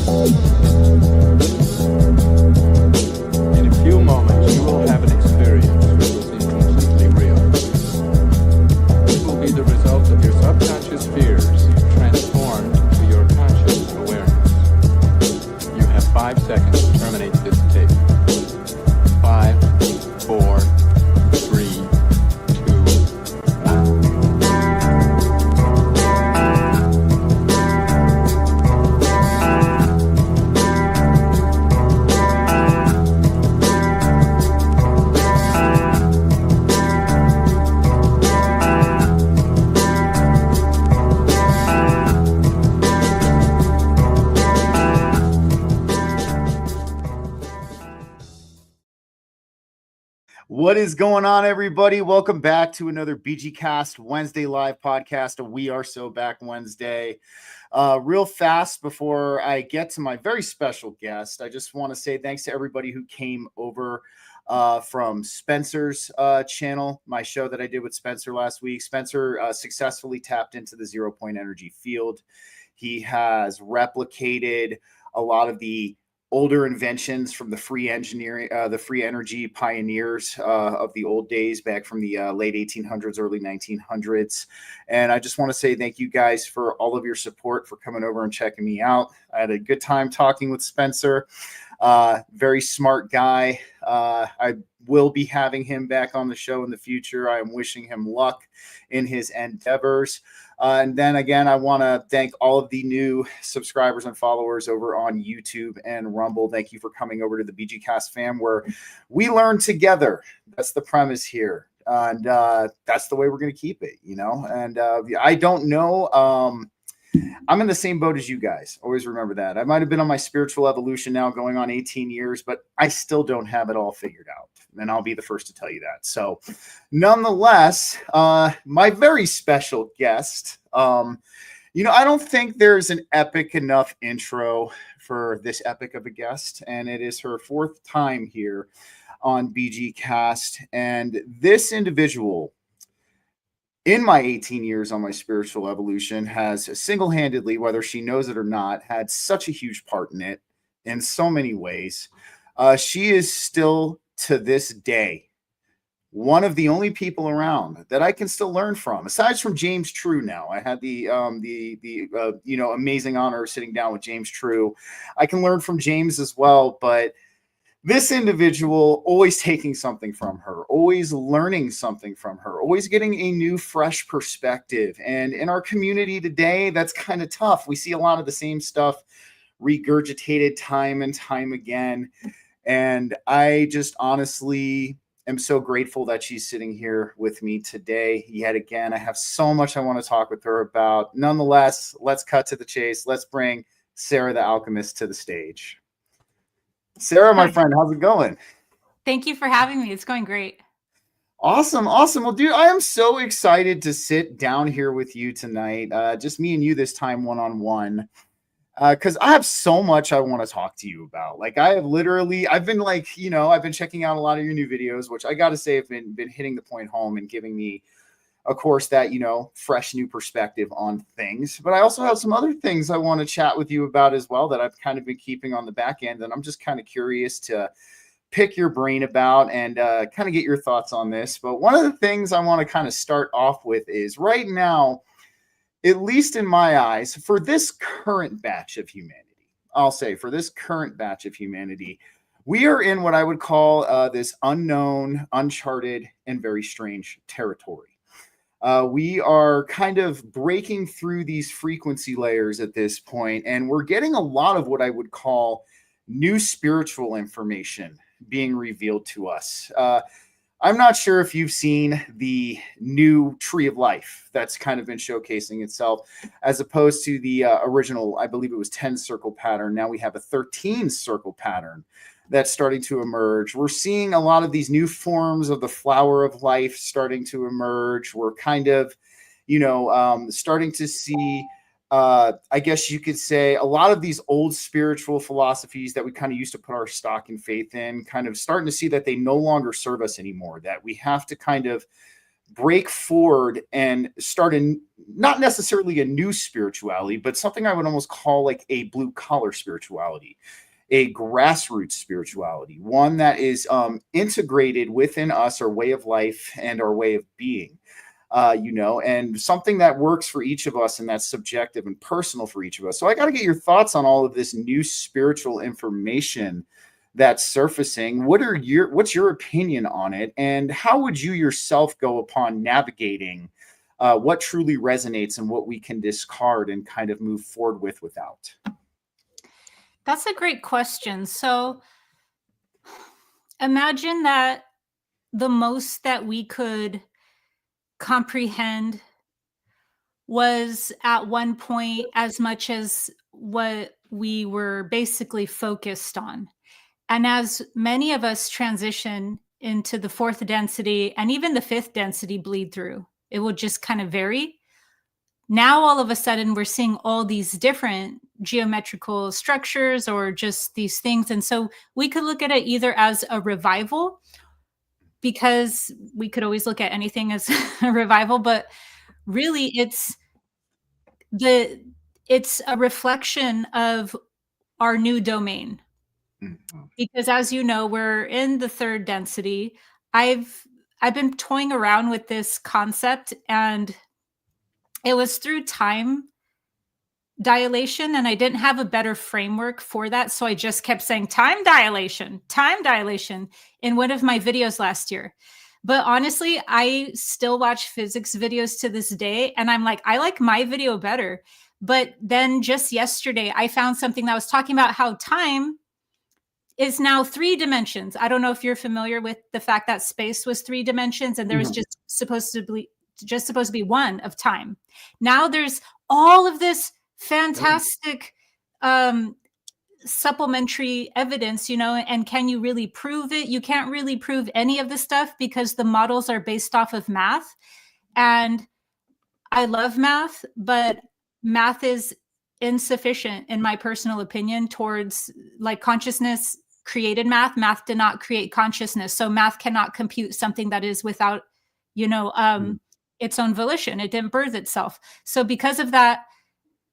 In a few moments, you will have an experience which will seem completely real. It will be the result of your subconscious fears transformed to your conscious awareness. You have 5 seconds to terminate this tape. 5, 4, 3, 2, 1. What is going on, everybody? Welcome back to another BGcast Wednesday live podcast. We are so back Wednesday. Real fast before I get to my very special guest, I just want to say thanks to everybody who came over from Spencer's channel, my show that I did with Spencer last week. Spencer successfully tapped into the 0-point energy field. He has replicated a lot of the older inventions from the free engineering, the free energy pioneers of the old days back from the late 1800s, early 1900s. And I just want to say thank you guys for all of your support, for coming over and checking me out. I had a good time talking with Spencer. Very smart guy. I will be having him back on the show in the future. I am wishing him luck in his endeavors. And then again, I want to thank all of the new subscribers and followers over on YouTube and Rumble. Thank you for coming over to the BGcast fam, where we learn together. That's the premise here. And that's the way we're going to keep it, you know. And I don't know. I'm in the same boat as you guys. Always remember that. I might have been on my spiritual evolution now going on 18 years, but I still don't have it all figured out. And I'll be the first to tell you that. So nonetheless, my very special guest, you know, I don't think there's an epic enough intro for this epic of a guest. And it is her 4th time here on BGcast. And this individual, in my 18 years on my spiritual evolution, has single-handedly, whether she knows it or not, had such a huge part in it in so many ways. She is still, to this day, one of the only people around that I can still learn from, aside from James True. Now I had the amazing honor of sitting down with James True. I can learn from James as well, but this individual, always taking something from her, always learning something from her, always getting a new, fresh perspective. And in our community today, that's kind of tough. We see a lot of the same stuff regurgitated time and time again. And I just honestly am so grateful that she's sitting here with me today. Yet again, I have so much I want to talk with her about. Nonetheless, let's cut to the chase. Let's bring Sarah the Alchemist to the stage. Sarah, my friend, how's it going? Thank you for having me. It's going great. Awesome. Well, dude, I am so excited to sit down here with you tonight. Just me and you this time, one-on-one. Because I have so much I want to talk to you about. Like, I've been checking out a lot of your new videos, which I got to say have been hitting the point home and giving me, of course, that, fresh new perspective on things. But I also have some other things I want to chat with you about as well that I've kind of been keeping on the back end. And I'm just kind of curious to pick your brain about and kind of get your thoughts on this. But one of the things I want to kind of start off with is right now, at least in my eyes, for this current batch of humanity, we are in what I would call this unknown, uncharted, and very strange territory. We are kind of breaking through these frequency layers at this point, and we're getting a lot of what I would call new spiritual information being revealed to us. I'm not sure if you've seen the new Tree of Life that's kind of been showcasing itself, as opposed to the original, I believe it was 10 circle pattern. Now we have a 13 circle pattern that's starting to emerge. We're seeing a lot of these new forms of the flower of life starting to emerge. We're kind of, starting to see, I guess you could say, a lot of these old spiritual philosophies that we kind of used to put our stock and faith in, kind of starting to see that they no longer serve us anymore, that we have to kind of break forward and start not necessarily a new spirituality, but something I would almost call like a blue collar spirituality, a grassroots spirituality, one that is integrated within us, our way of life and our way of being. And something that works for each of us and that's subjective and personal for each of us. So I got to get your thoughts on all of this new spiritual information that's surfacing. What's your opinion on it? And how would you yourself go upon navigating what truly resonates and what we can discard and kind of move forward without? That's a great question. So imagine that the most that we could comprehend was at one point as much as what we were basically focused on. And as many of us transition into the fourth density and even the fifth density bleed through, it will just kind of vary. Now, all of a sudden, we're seeing all these different geometrical structures or just these things. And so we could look at it either as a revival, because we could always look at anything as a revival, but really it's a reflection of our new domain. Because as you know, we're in the third density. I've been toying around with this concept, and it was through time dilation, and I didn't have a better framework for that. So I just kept saying time dilation in one of my videos last year. But honestly, I still watch physics videos to this day, and I'm like, I like my video better. But then just yesterday, I found something that was talking about how time is now 3 dimensions. I don't know if you're familiar with the fact that space was 3 dimensions and there was just supposed to be one of time. Now there's all of this fantastic supplementary evidence, and can you really prove it? You can't really prove any of the stuff because the models are based off of math. And I love math, but math is insufficient in my personal opinion towards like consciousness created math. Math did not create consciousness. So math cannot compute something that is without, its own volition. It didn't birth itself. So because of that,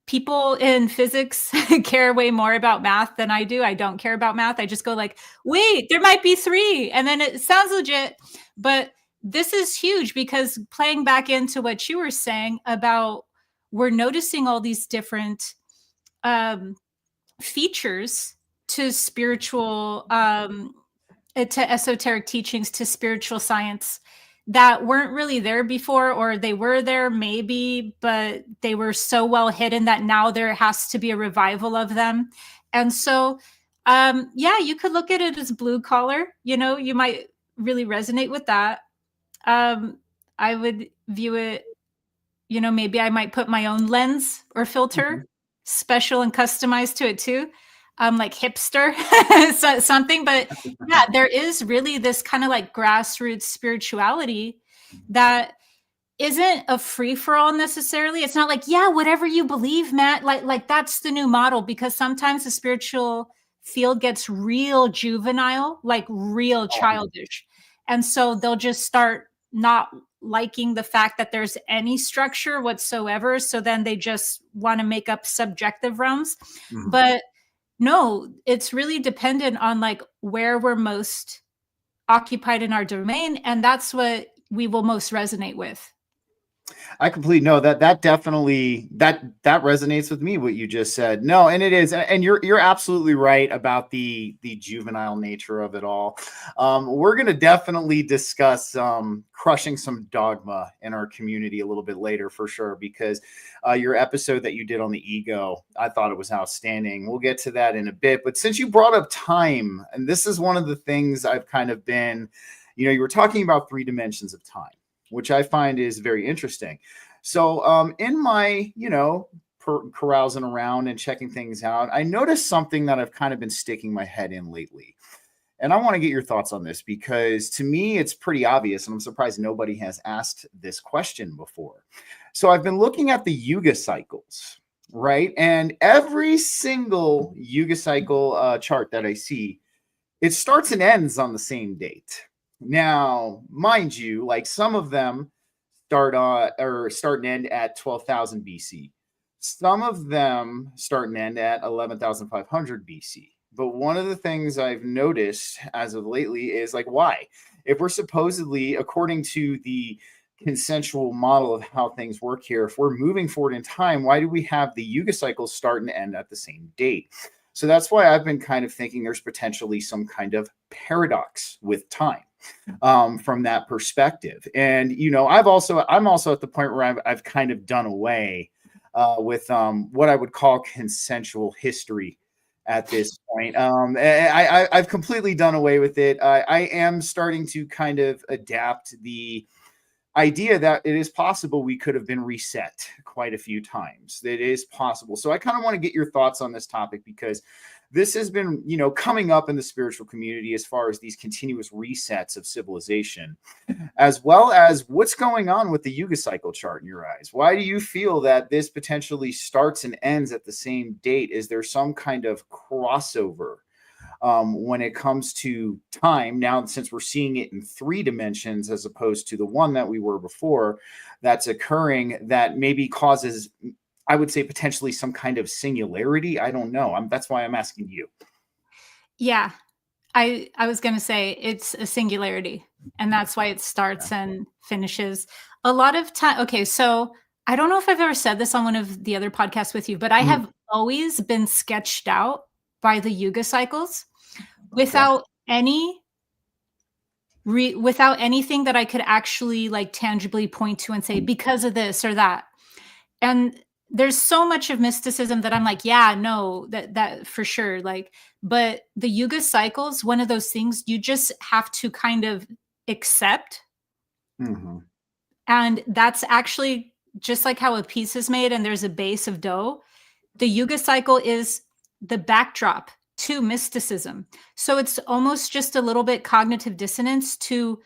people in physics care way more about math than I do. I don't care about math. I just go like, wait, there might be 3. And then it sounds legit. But this is huge because playing back into what you were saying about we're noticing all these different features to spiritual, to esoteric teachings, to spiritual science that weren't really there before, or they were there maybe, but they were so well hidden that now there has to be a revival of them. And so, you could look at it as blue collar, you might really resonate with that. I would view it, maybe I might put my own lens or filter, special and customized to it too. Like hipster, something, but yeah, there is really this kind of like grassroots spirituality that isn't a free for all necessarily. It's not like, yeah, whatever you believe, Matt, like that's the new model, because sometimes the spiritual field gets real juvenile, like real childish. And so they'll just start not liking the fact that there's any structure whatsoever. So then they just want to make up subjective realms. But no, it's really dependent on like where we're most occupied in our domain. And that's what we will most resonate with. I completely know that definitely that resonates with me, what you just said. No, and it is, and you're absolutely right about the juvenile nature of it all. We're going to definitely discuss crushing some dogma in our community a little bit later for sure, because your episode that you did on the ego, I thought it was outstanding. We'll get to that in a bit. But since you brought up time, and this is one of the things I've kind of been, you were talking about 3 dimensions of time, which I find is very interesting. So in my, carousing around and checking things out, I noticed something that I've kind of been sticking my head in lately. And I want to get your thoughts on this, because to me, it's pretty obvious. And I'm surprised nobody has asked this question before. So I've been looking at the Yuga cycles, right? And every single Yuga cycle chart that I see, it starts and ends on the same date. Now, mind you, like some of them start and end at 12,000 BC. Some of them start and end at 11,500 BC. But one of the things I've noticed as of lately is like, why? If we're supposedly, according to the consensual model of how things work here, if we're moving forward in time, why do we have the Yuga cycles start and end at the same date? So that's why I've been kind of thinking there's potentially some kind of paradox with time from that perspective. And, you know, I'm also at the point where I've kind of done away with what I would call consensual history at this point. I've completely done away with it. I am starting to kind of adapt the idea that it is possible we could have been reset quite a few times. It is possible. So I kind of want to get your thoughts on this topic, because this has been, you know, coming up in the spiritual community as far as these continuous resets of civilization, as well as what's going on with the Yuga cycle chart in your eyes. Why do you feel that this potentially starts and ends at the same date? Is there some kind of crossover when it comes to time now, since we're seeing it in 3 dimensions as opposed to the one that we were before, that's occurring, that maybe causes, I would say, potentially some kind of singularity? I don't know. That's why I'm asking you. Yeah, I was going to say it's a singularity, and that's why it starts and finishes. A lot of time. Okay, so I don't know if I've ever said this on one of the other podcasts with you, but I have always been sketched out by the Yuga cycles without without anything that I could actually like tangibly point to and say because of this or that. And there's so much of mysticism that I'm like, yeah, no, that for sure. Like, but the Yuga cycles, one of those things you just have to kind of accept. And that's actually just like how a piece is made and there's a base of dough. The Yuga cycle is the backdrop to mysticism. So it's almost just a little bit cognitive dissonance to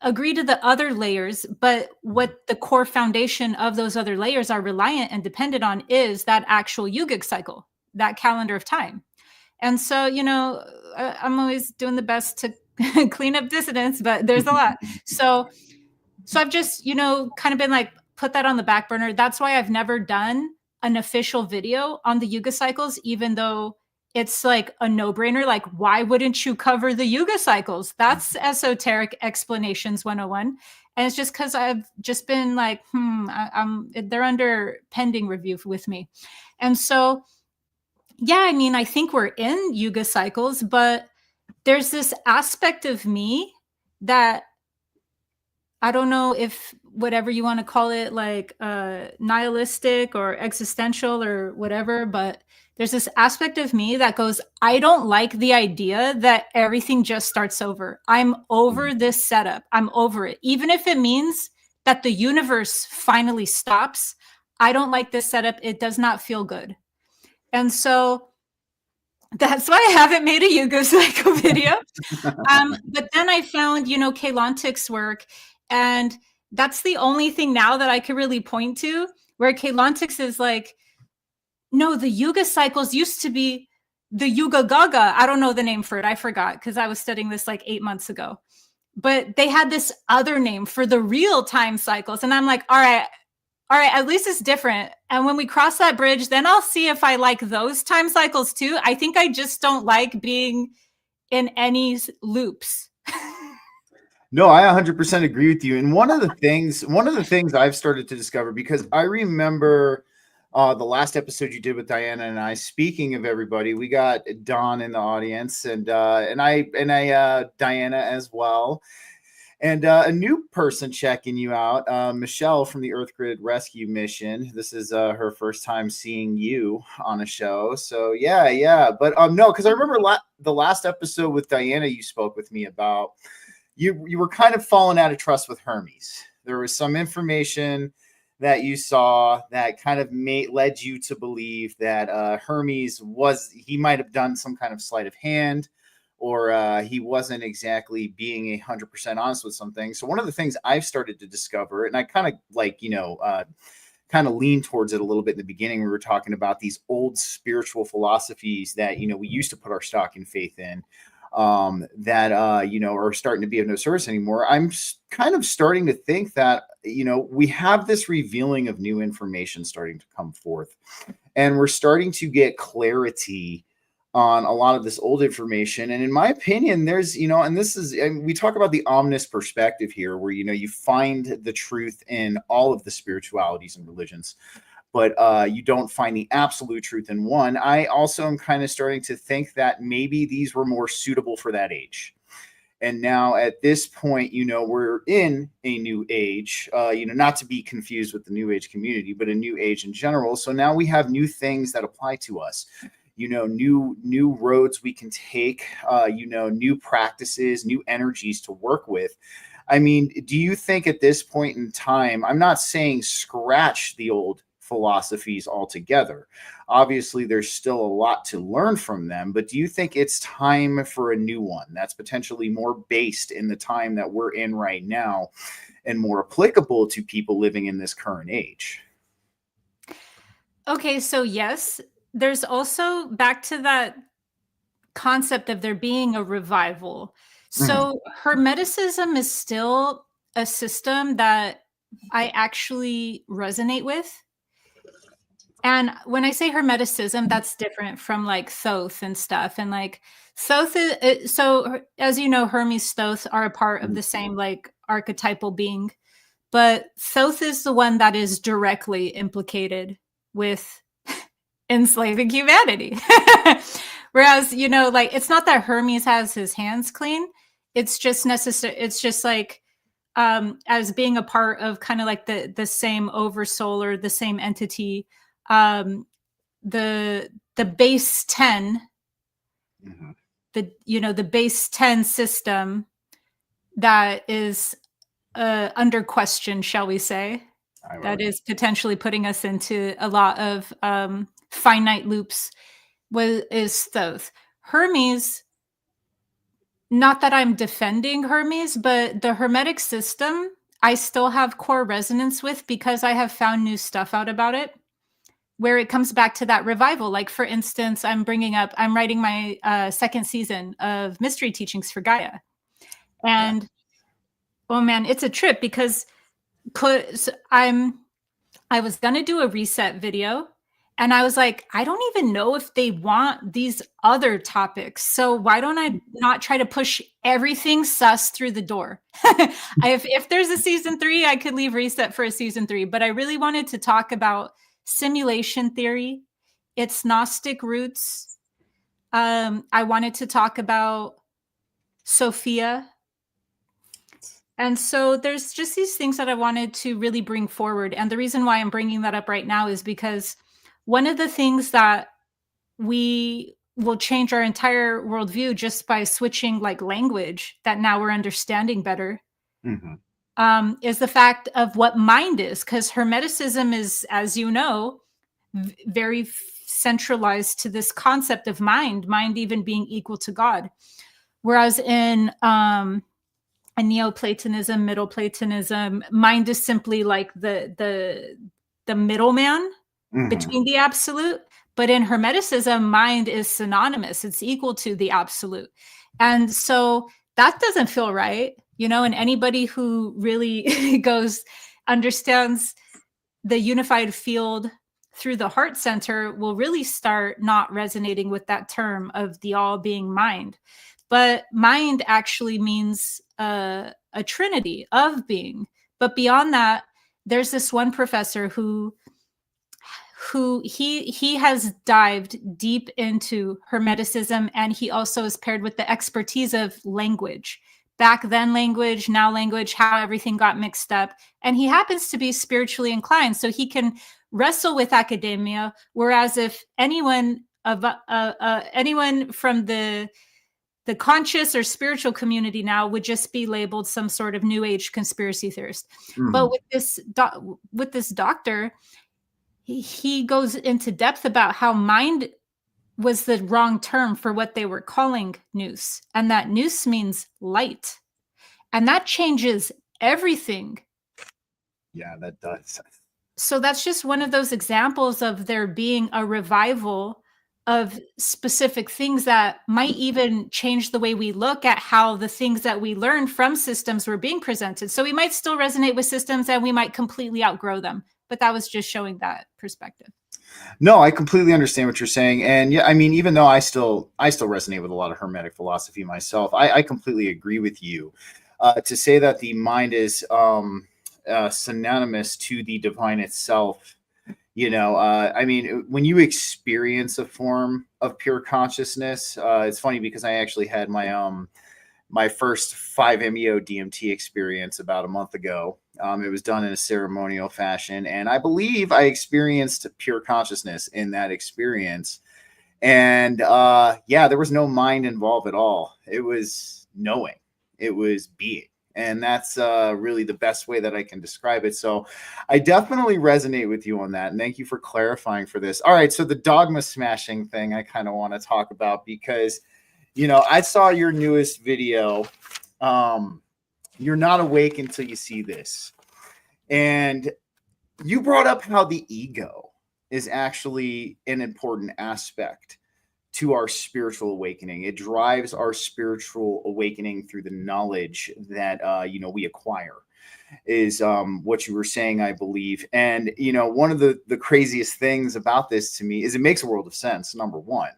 agree to the other layers, but what the core foundation of those other layers are reliant and dependent on is that actual Yugic cycle, that calendar of time. And so, you know, I'm always doing the best to clean up dissonance, but there's a lot. So I've just, you know, kind of been like, put that on the back burner. That's why I've never done an official video on the Yuga cycles, even though it's like a no-brainer. Like, why wouldn't you cover the Yuga cycles? That's esoteric explanations 101. And it's just because I've just been like, they're under pending review with me. And so, yeah, I mean, I think we're in Yuga cycles, but there's this aspect of me that I don't know if whatever you want to call it, like nihilistic or existential or whatever, but there's this aspect of me that goes, I don't like the idea that everything just starts over. I'm over this setup. I'm over it. Even if it means that the universe finally stops, I don't like this setup. It does not feel good. And so that's why I haven't made a Yuga cycle video. But then I found, you know, Kaylontic's work, and that's the only thing now that I could really point to where Kaylontics is like, no, the Yuga cycles used to be the Yuga Gaga. I don't know the name for it. I forgot because I was studying this like 8 months ago. But they had this other name for the real time cycles. And I'm like, all right, at least it's different. And when we cross that bridge, then I'll see if I like those time cycles too. I think I just don't like being in any loops. No, I 100% agree with you. And one of the things I've started to discover, because I remember the last episode you did with Diana and I, speaking of everybody, we got Dawn in the audience and I Diana as well. And a new person checking you out, Michelle from the Earth Grid Rescue Mission. This is her first time seeing you on a show. So yeah. But no, because I remember the last episode with Diana, you spoke with me about you were kind of falling out of trust with Hermes. There was some information that you saw that kind of led you to believe that Hermes he might have done some kind of sleight of hand, or he wasn't exactly being 100% honest with something. So one of the things I've started to discover, and I kind of like, kind of lean towards it a little bit in the beginning, we were talking about these old spiritual philosophies that, we used to put our stock and faith in, that are starting to be of no service anymore. I'm kind of starting to think that we have this revealing of new information starting to come forth, and we're starting to get clarity on a lot of this old information. And in my opinion, there's and this is, and we talk about the omnis perspective here, where you find the truth in all of the spiritualities and religions, but you don't find the absolute truth in one. I also am kind of starting to think that maybe these were more suitable for that age. And now at this point, we're in a new age, not to be confused with the new age community, but a new age in general. So now we have new things that apply to us, new roads we can take, new practices, new energies to work with. I mean, do you think at this point in time, I'm not saying scratch the old philosophies altogether. Obviously, there's still a lot to learn from them, but do you think it's time for a new one that's potentially more based in the time that we're in right now and more applicable to people living in this current age? Okay, so yes, there's also back to that concept of there being a revival. So Hermeticism is still a system that I actually resonate with. And when I say Hermeticism, that's different from like Thoth and stuff. And like Thoth is, so as you know, Hermes, Thoth are a part of the same like archetypal being, but Thoth is the one that is directly implicated with enslaving humanity. Whereas, like it's not that Hermes has his hands clean. It's just necessary. It's just like as being a part of kind of like the same oversoul or the same entity. The base 10, the base 10 system that is under question, shall we say, that is potentially putting us into a lot of finite loops, is Thoth. Hermes, not that I'm defending Hermes, but the Hermetic system I still have core resonance with because I have found new stuff out about it, where it comes back to that revival. Like, for instance, I'm writing my second season of Mystery Teachings for Gaia. And, oh man, it's a trip because I was going to do a reset video. And I was like, I don't even know if they want these other topics. So why don't I not try to push everything sus through the door? If there's a season 3, I could leave reset for a season 3. But I really wanted to talk about simulation theory, its Gnostic roots. I wanted to talk about Sophia. And so there's just these things that I wanted to really bring forward. And the reason why I'm bringing that up right now is because one of the things that we will change our entire worldview just by switching like language that now we're understanding better is the fact of what mind is. Because Hermeticism is, as you know, very centralized to this concept of mind even being equal to God. Whereas in Neoplatonism, Middle Platonism, mind is simply like the middleman between the absolute. But in Hermeticism, mind is synonymous. It's equal to the absolute. And so that doesn't feel right, and anybody who really understands the unified field through the heart center will really start not resonating with that term of the all being mind. But mind actually means a trinity of being. But beyond that, there's this one professor who he has dived deep into Hermeticism, and he also is paired with the expertise of language. Back then language, now language, how everything got mixed up. And he happens to be spiritually inclined, so he can wrestle with academia. Whereas if anyone from the conscious or spiritual community now would just be labeled some sort of new age conspiracy theorist. But with this doctor, he goes into depth about how mind was the wrong term for what they were calling nous, and that nous means light, and that changes everything. Yeah, that does. So that's just one of those examples of there being a revival of specific things that might even change the way we look at how the things that we learned from systems were being presented. So we might still resonate with systems and we might completely outgrow them. But that was just showing that perspective. No, I completely understand what you're saying. And yeah, I mean, even though I still resonate with a lot of Hermetic philosophy myself, I completely agree with you. To say that the mind is synonymous to the divine itself, I mean, when you experience a form of pure consciousness, it's funny because I actually had my first 5-MeO DMT experience about a month ago. It was done in a ceremonial fashion, and I believe I experienced pure consciousness in that experience. And yeah, there was no mind involved at all. It was knowing, it was being. And that's really the best way that I can describe it. So I definitely resonate with you on that. And thank you for clarifying for this. All right. So the dogma smashing thing I kind of want to talk about because, I saw your newest video. You're not awake until you see this. And you brought up how the ego is actually an important aspect to our spiritual awakening. It drives our spiritual awakening through the knowledge that we acquire, is what you were saying, I believe. And one of the craziest things about this to me is it makes a world of sense. Number one,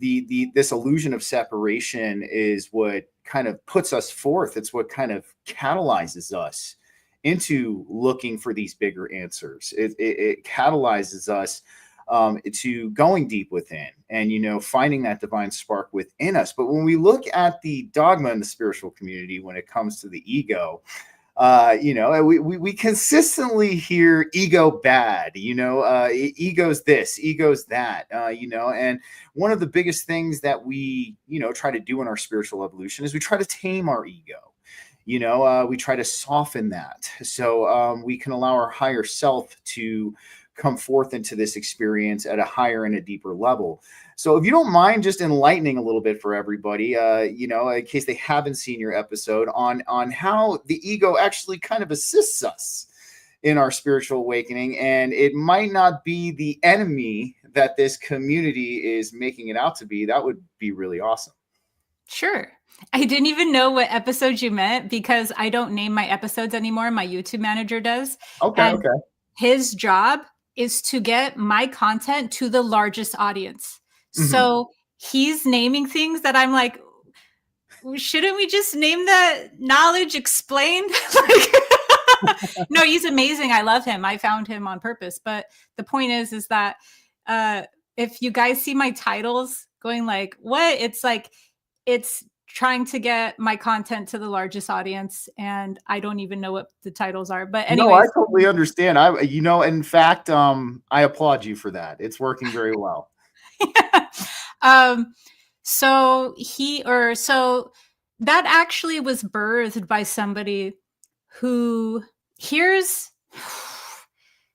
this illusion of separation is what kind of puts us forth. It's what kind of catalyzes us into looking for these bigger answers. It catalyzes us to going deep within and, finding that divine spark within us. But when we look at the dogma in the spiritual community, when it comes to the ego, we consistently hear ego bad, ego's this, ego's that, and one of the biggest things that we, try to do in our spiritual evolution is we try to tame our ego. We try to soften that so we can allow our higher self to come forth into this experience at a higher and a deeper level. So if you don't mind just enlightening a little bit for everybody, in case they haven't seen your episode on how the ego actually kind of assists us in our spiritual awakening, and it might not be the enemy that this community is making it out to be, that would be really awesome. Sure. I didn't even know what episodes you meant because I don't name my episodes anymore. My YouTube manager does. Okay. His job is to get my content to the largest audience. Mm-hmm. So he's naming things that I'm like, shouldn't we just name that knowledge explained? No, he's amazing. I love him. I found him on purpose. But the point is that if you guys see my titles going like, what? It's like, it's trying to get my content to the largest audience, and I don't even know what the titles are. But anyway, I totally understand. In fact, I applaud you for that. It's working very well. So that actually was birthed by somebody who here's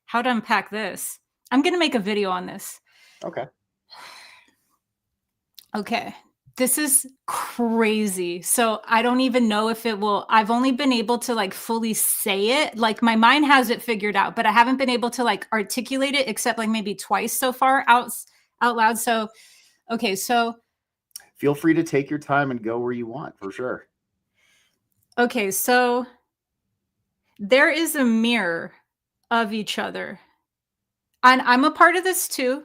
how to unpack this. I'm going to make a video on this. Okay. This is crazy. So I don't even know if it will. I've only been able to like fully say it. Like my mind has it figured out, but I haven't been able to like articulate it except like maybe twice so far out loud. So, okay. So feel free to take your time and go where you want for sure. Okay. So there is a mirror of each other. And I'm a part of this too,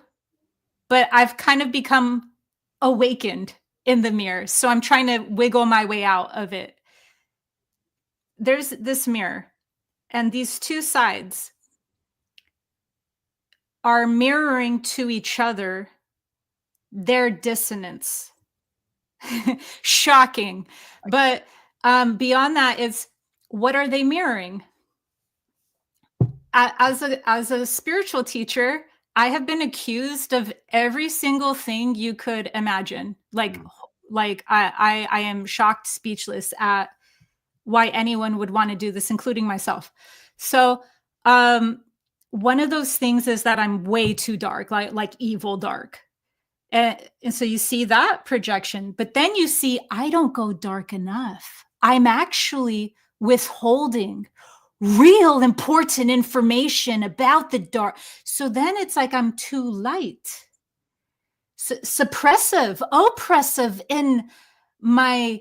but I've kind of become awakened in the mirror. So I'm trying to wiggle my way out of it. There's this mirror, and these two sides are mirroring to each other their dissonance. Shocking. But beyond that, it's what are they mirroring? As a spiritual teacher, I have been accused of every single thing you could imagine. Like I am shocked, speechless at why anyone would want to do this, including myself. So one of those things is that I'm way too dark, like evil dark. And so you see that projection, but then you see I don't go dark enough. I'm actually withholding real important information about the dark. So then it's like I'm too light. suppressive, oppressive in my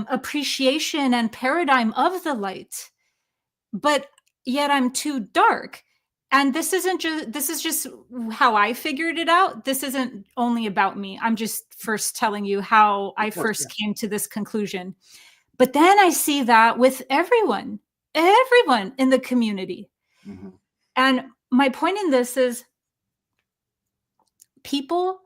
appreciation and paradigm of the light, but yet I'm too dark. And this is just how I figured it out. This isn't only about me. I'm just first telling you how I first came to this conclusion. But then I see that with everyone in the community. Mm-hmm. And my point in this is, people,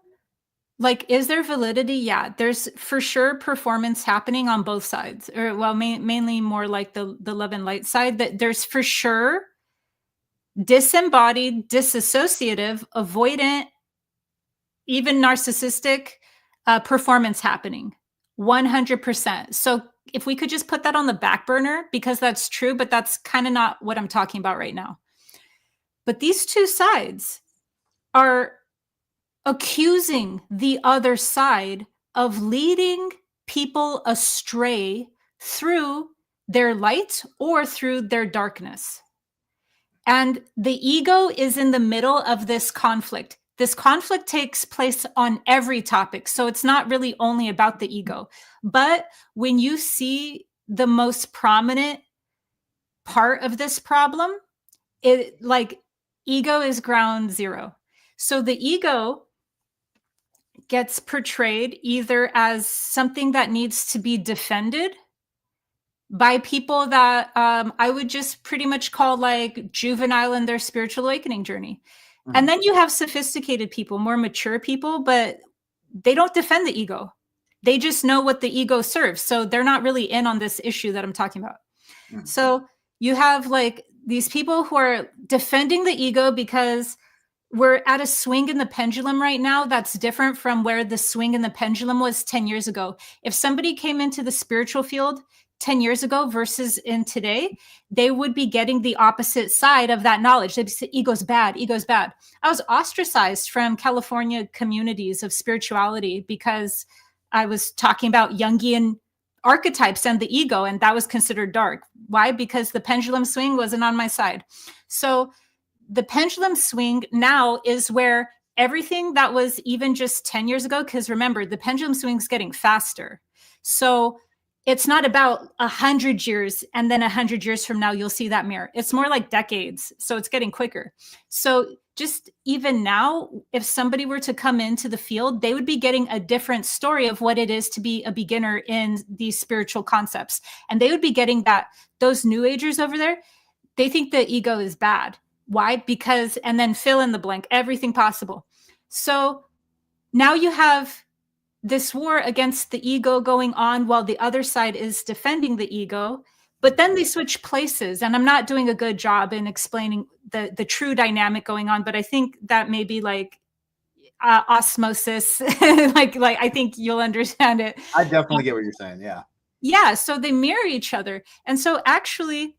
like, is there validity? Yeah, there's for sure performance happening on both sides, or well, mainly more like the love and light side. That there's for sure disembodied, disassociative, avoidant, even narcissistic performance happening, 100%. So if we could just put that on the back burner, because that's true, but that's kind of not what I'm talking about right now. But these two sides are accusing the other side of leading people astray through their light or through their darkness. And the ego is in the middle of this conflict. This conflict takes place on every topic. So it's not really only about the ego. But when you see the most prominent part of this problem, it, like, ego is ground zero. So the ego gets portrayed either as something that needs to be defended by people that I would just pretty much call like juvenile in their spiritual awakening journey. Mm-hmm. And then you have sophisticated people, more mature people, but they don't defend the ego. They just know what the ego serves. So they're not really in on this issue that I'm talking about. Mm-hmm. So you have like these people who are defending the ego because we're at a swing in the pendulum right now that's different from where the swing in the pendulum was 10 years ago. If somebody came into the spiritual field 10 years ago versus in today, they would be getting the opposite side of that knowledge. They'd say, ego's bad, ego's bad. I was ostracized from California communities of spirituality because I was talking about Jungian archetypes and the ego, and that was considered dark. Why? Because the pendulum swing wasn't on my side. So the pendulum swing now is where everything that was even just 10 years ago, because remember, the pendulum swing's getting faster. So it's not about 100 years and then 100 years from now, you'll see that mirror. It's more like decades. So it's getting quicker. So just even now, if somebody were to come into the field, they would be getting a different story of what it is to be a beginner in these spiritual concepts. And they would be getting that those new agers over there, they think the ego is bad. Why? Because, and then fill in the blank, everything possible. So now you have this war against the ego going on while the other side is defending the ego, but then they switch places. And I'm not doing a good job in explaining the true dynamic going on, but I think that may be like osmosis. like I think you'll understand it. I definitely get what you're saying. Yeah. Yeah. So they mirror each other. And so actually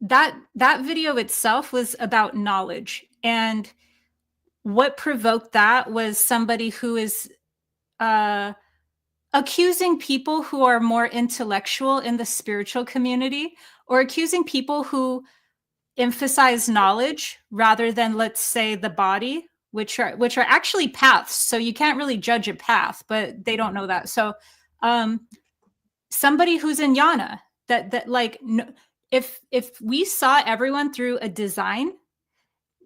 that video itself was about knowledge, and what provoked that was somebody who is accusing people who are more intellectual in the spiritual community, or accusing people who emphasize knowledge rather than, let's say, the body, which are actually paths. So you can't really judge a path, but they don't know that. So somebody who's in jnana, that like, if we saw everyone through a design,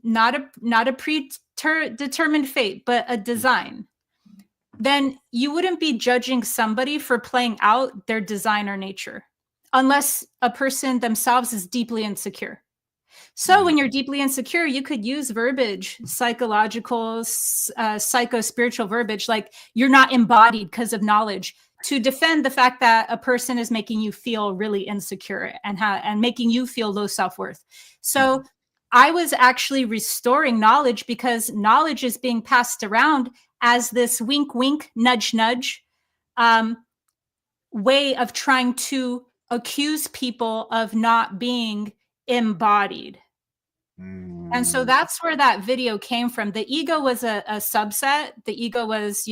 not a predetermined fate, but a design, then you wouldn't be judging somebody for playing out their design or nature, unless a person themselves is deeply insecure. So when you're deeply insecure, you could use verbiage, psychological, psycho-spiritual verbiage, like you're not embodied because of knowledge, to defend the fact that a person is making you feel really insecure and making you feel low self-worth. So I was actually restoring knowledge, because knowledge is being passed around as this wink, wink, nudge, nudge way of trying to accuse people of not being embodied. And so that's where that video came from. The ego was a subset. The ego was,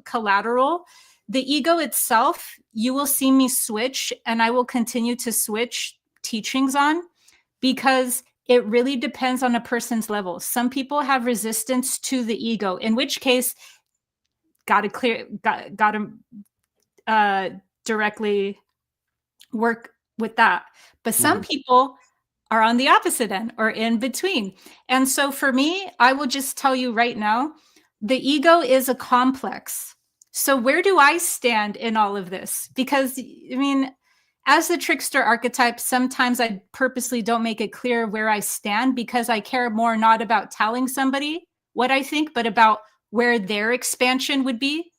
collateral. The ego itself, you will see me switch, and I will continue to switch teachings on, because it really depends on a person's level. Some people have resistance to the ego, in which case, got to directly work with that. But some people are on the opposite end or in between. And so for me, I will just tell you right now, the ego is a complex. So where do I stand in all of this? Because, I mean, as the trickster archetype, sometimes I purposely don't make it clear where I stand because I care more not about telling somebody what I think, but about where their expansion would be.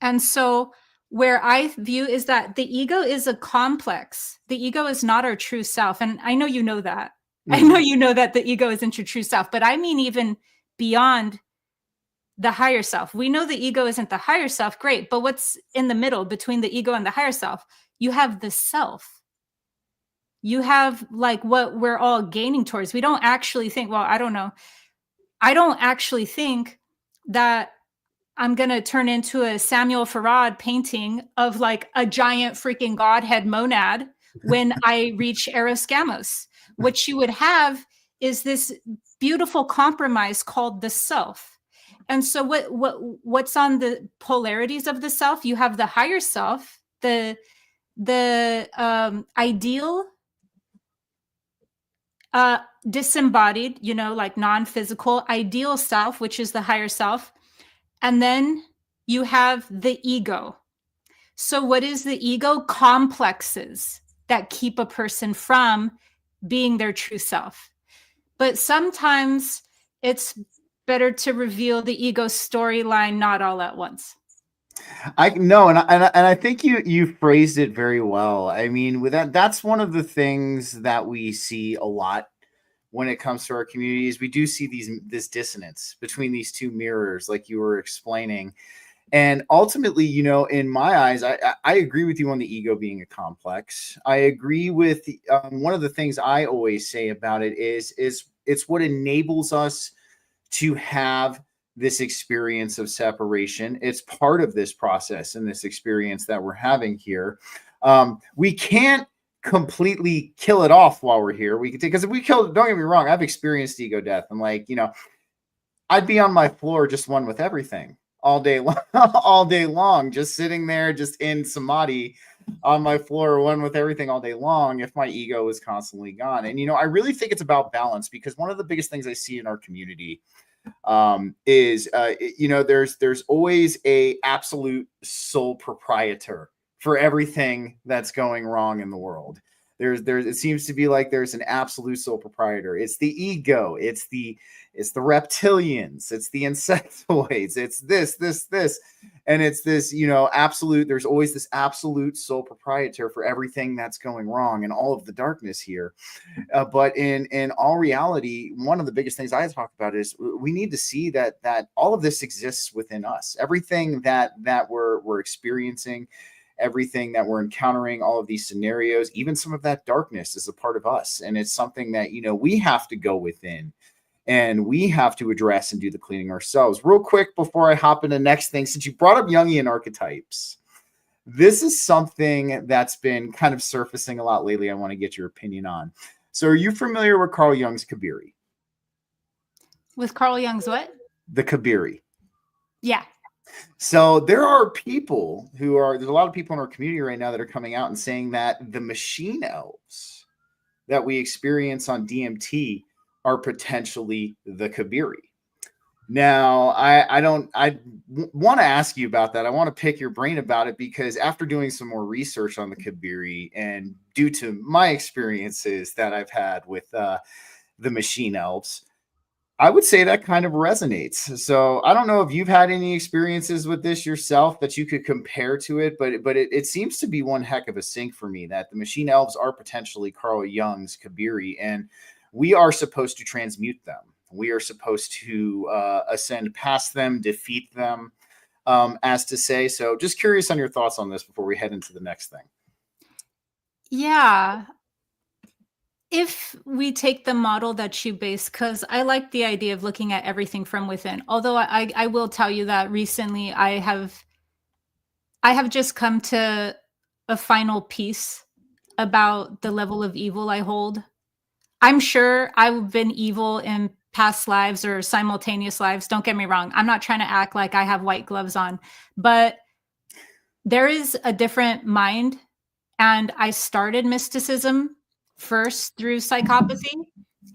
And so where I view is that the ego is a complex. The ego is not our true self. And I know you know that. I know you know that the ego isn't your true self, but I mean even beyond the higher self. We know the ego isn't the higher self, great, but what's in the middle between the ego and the higher self? You have the self. You have like what we're all gaining towards. We don't actually think, well, I don't know. I don't actually think that I'm going to turn into a Samuel Farad painting of like a giant freaking Godhead monad when I reach Eros Gamos. What you would have is this beautiful compromise called the self. And so what's on the polarities of the self? You have the higher self, the ideal, disembodied, you know, like non-physical ideal self, which is the higher self. And then you have the ego. So what is the ego? Complexes that keep a person from being their true self. But sometimes it's better to reveal the ego storyline not all at once. I know, and I think you phrased it very well. I mean, with that's one of the things that we see a lot when it comes to our communities. We do see this dissonance between these two mirrors, like you were explaining. And ultimately, you know, in my eyes, I agree with you on the ego being a complex. I agree with one of the things I always say about it is it's what enables us to have this experience of separation. It's part of this process and this experience that we're having here. We can't completely kill it off while we're here. We can take, because if we kill it, don't get me wrong, I've experienced ego death. I'm like, you know, I'd be on my floor just one with everything all day long, all day long, just sitting there, just in samadhi on my floor, one with everything all day long, if my ego is constantly gone. And, you know, I really think it's about balance, because one of the biggest things I see in our community is, you know, there's always a absolute sole proprietor for everything that's going wrong in the world. It seems to be like there's an absolute sole proprietor. It's the ego. It's the reptilians. It's the insectoids. It's this, and it's this, you know, absolute. There's always this absolute sole proprietor for everything that's going wrong and all of the darkness here. But in all reality, one of the biggest things I talk about is we need to see that all of this exists within us. Everything that we're experiencing, everything that we're encountering, all of these scenarios, even some of that darkness is a part of us. And it's something that, you know, we have to go within and we have to address and do the cleaning ourselves. Real quick, before I hop into the next thing, since you brought up Jungian archetypes, this is something that's been kind of surfacing a lot lately. I want to get your opinion on. So are you familiar with Carl Jung's Kabiri? With Carl Jung's what? The Kabiri. Yeah. So there are people there's a lot of people in our community right now that are coming out and saying that the machine elves that we experience on DMT are potentially the Kabiri. Now, I want to ask you about that. I want to pick your brain about it, because after doing some more research on the Kabiri, and due to my experiences that I've had with the machine elves, I would say that kind of resonates. So I don't know if you've had any experiences with this yourself that you could compare to it, but it seems to be one heck of a sync for me that the machine elves are potentially Carl Jung's Kabiri, and we are supposed to transmute them. We are supposed to ascend past them, defeat them, as to say. So just curious on your thoughts on this before we head into the next thing. Yeah. If we take the model that you base, because I like the idea of looking at everything from within. Although I will tell you that recently I have just come to a final piece about the level of evil I hold. I'm sure I've been evil in past lives or simultaneous lives. Don't get me wrong. I'm not trying to act like I have white gloves on, but there is a different mind. And I started mysticism first through psychopathy,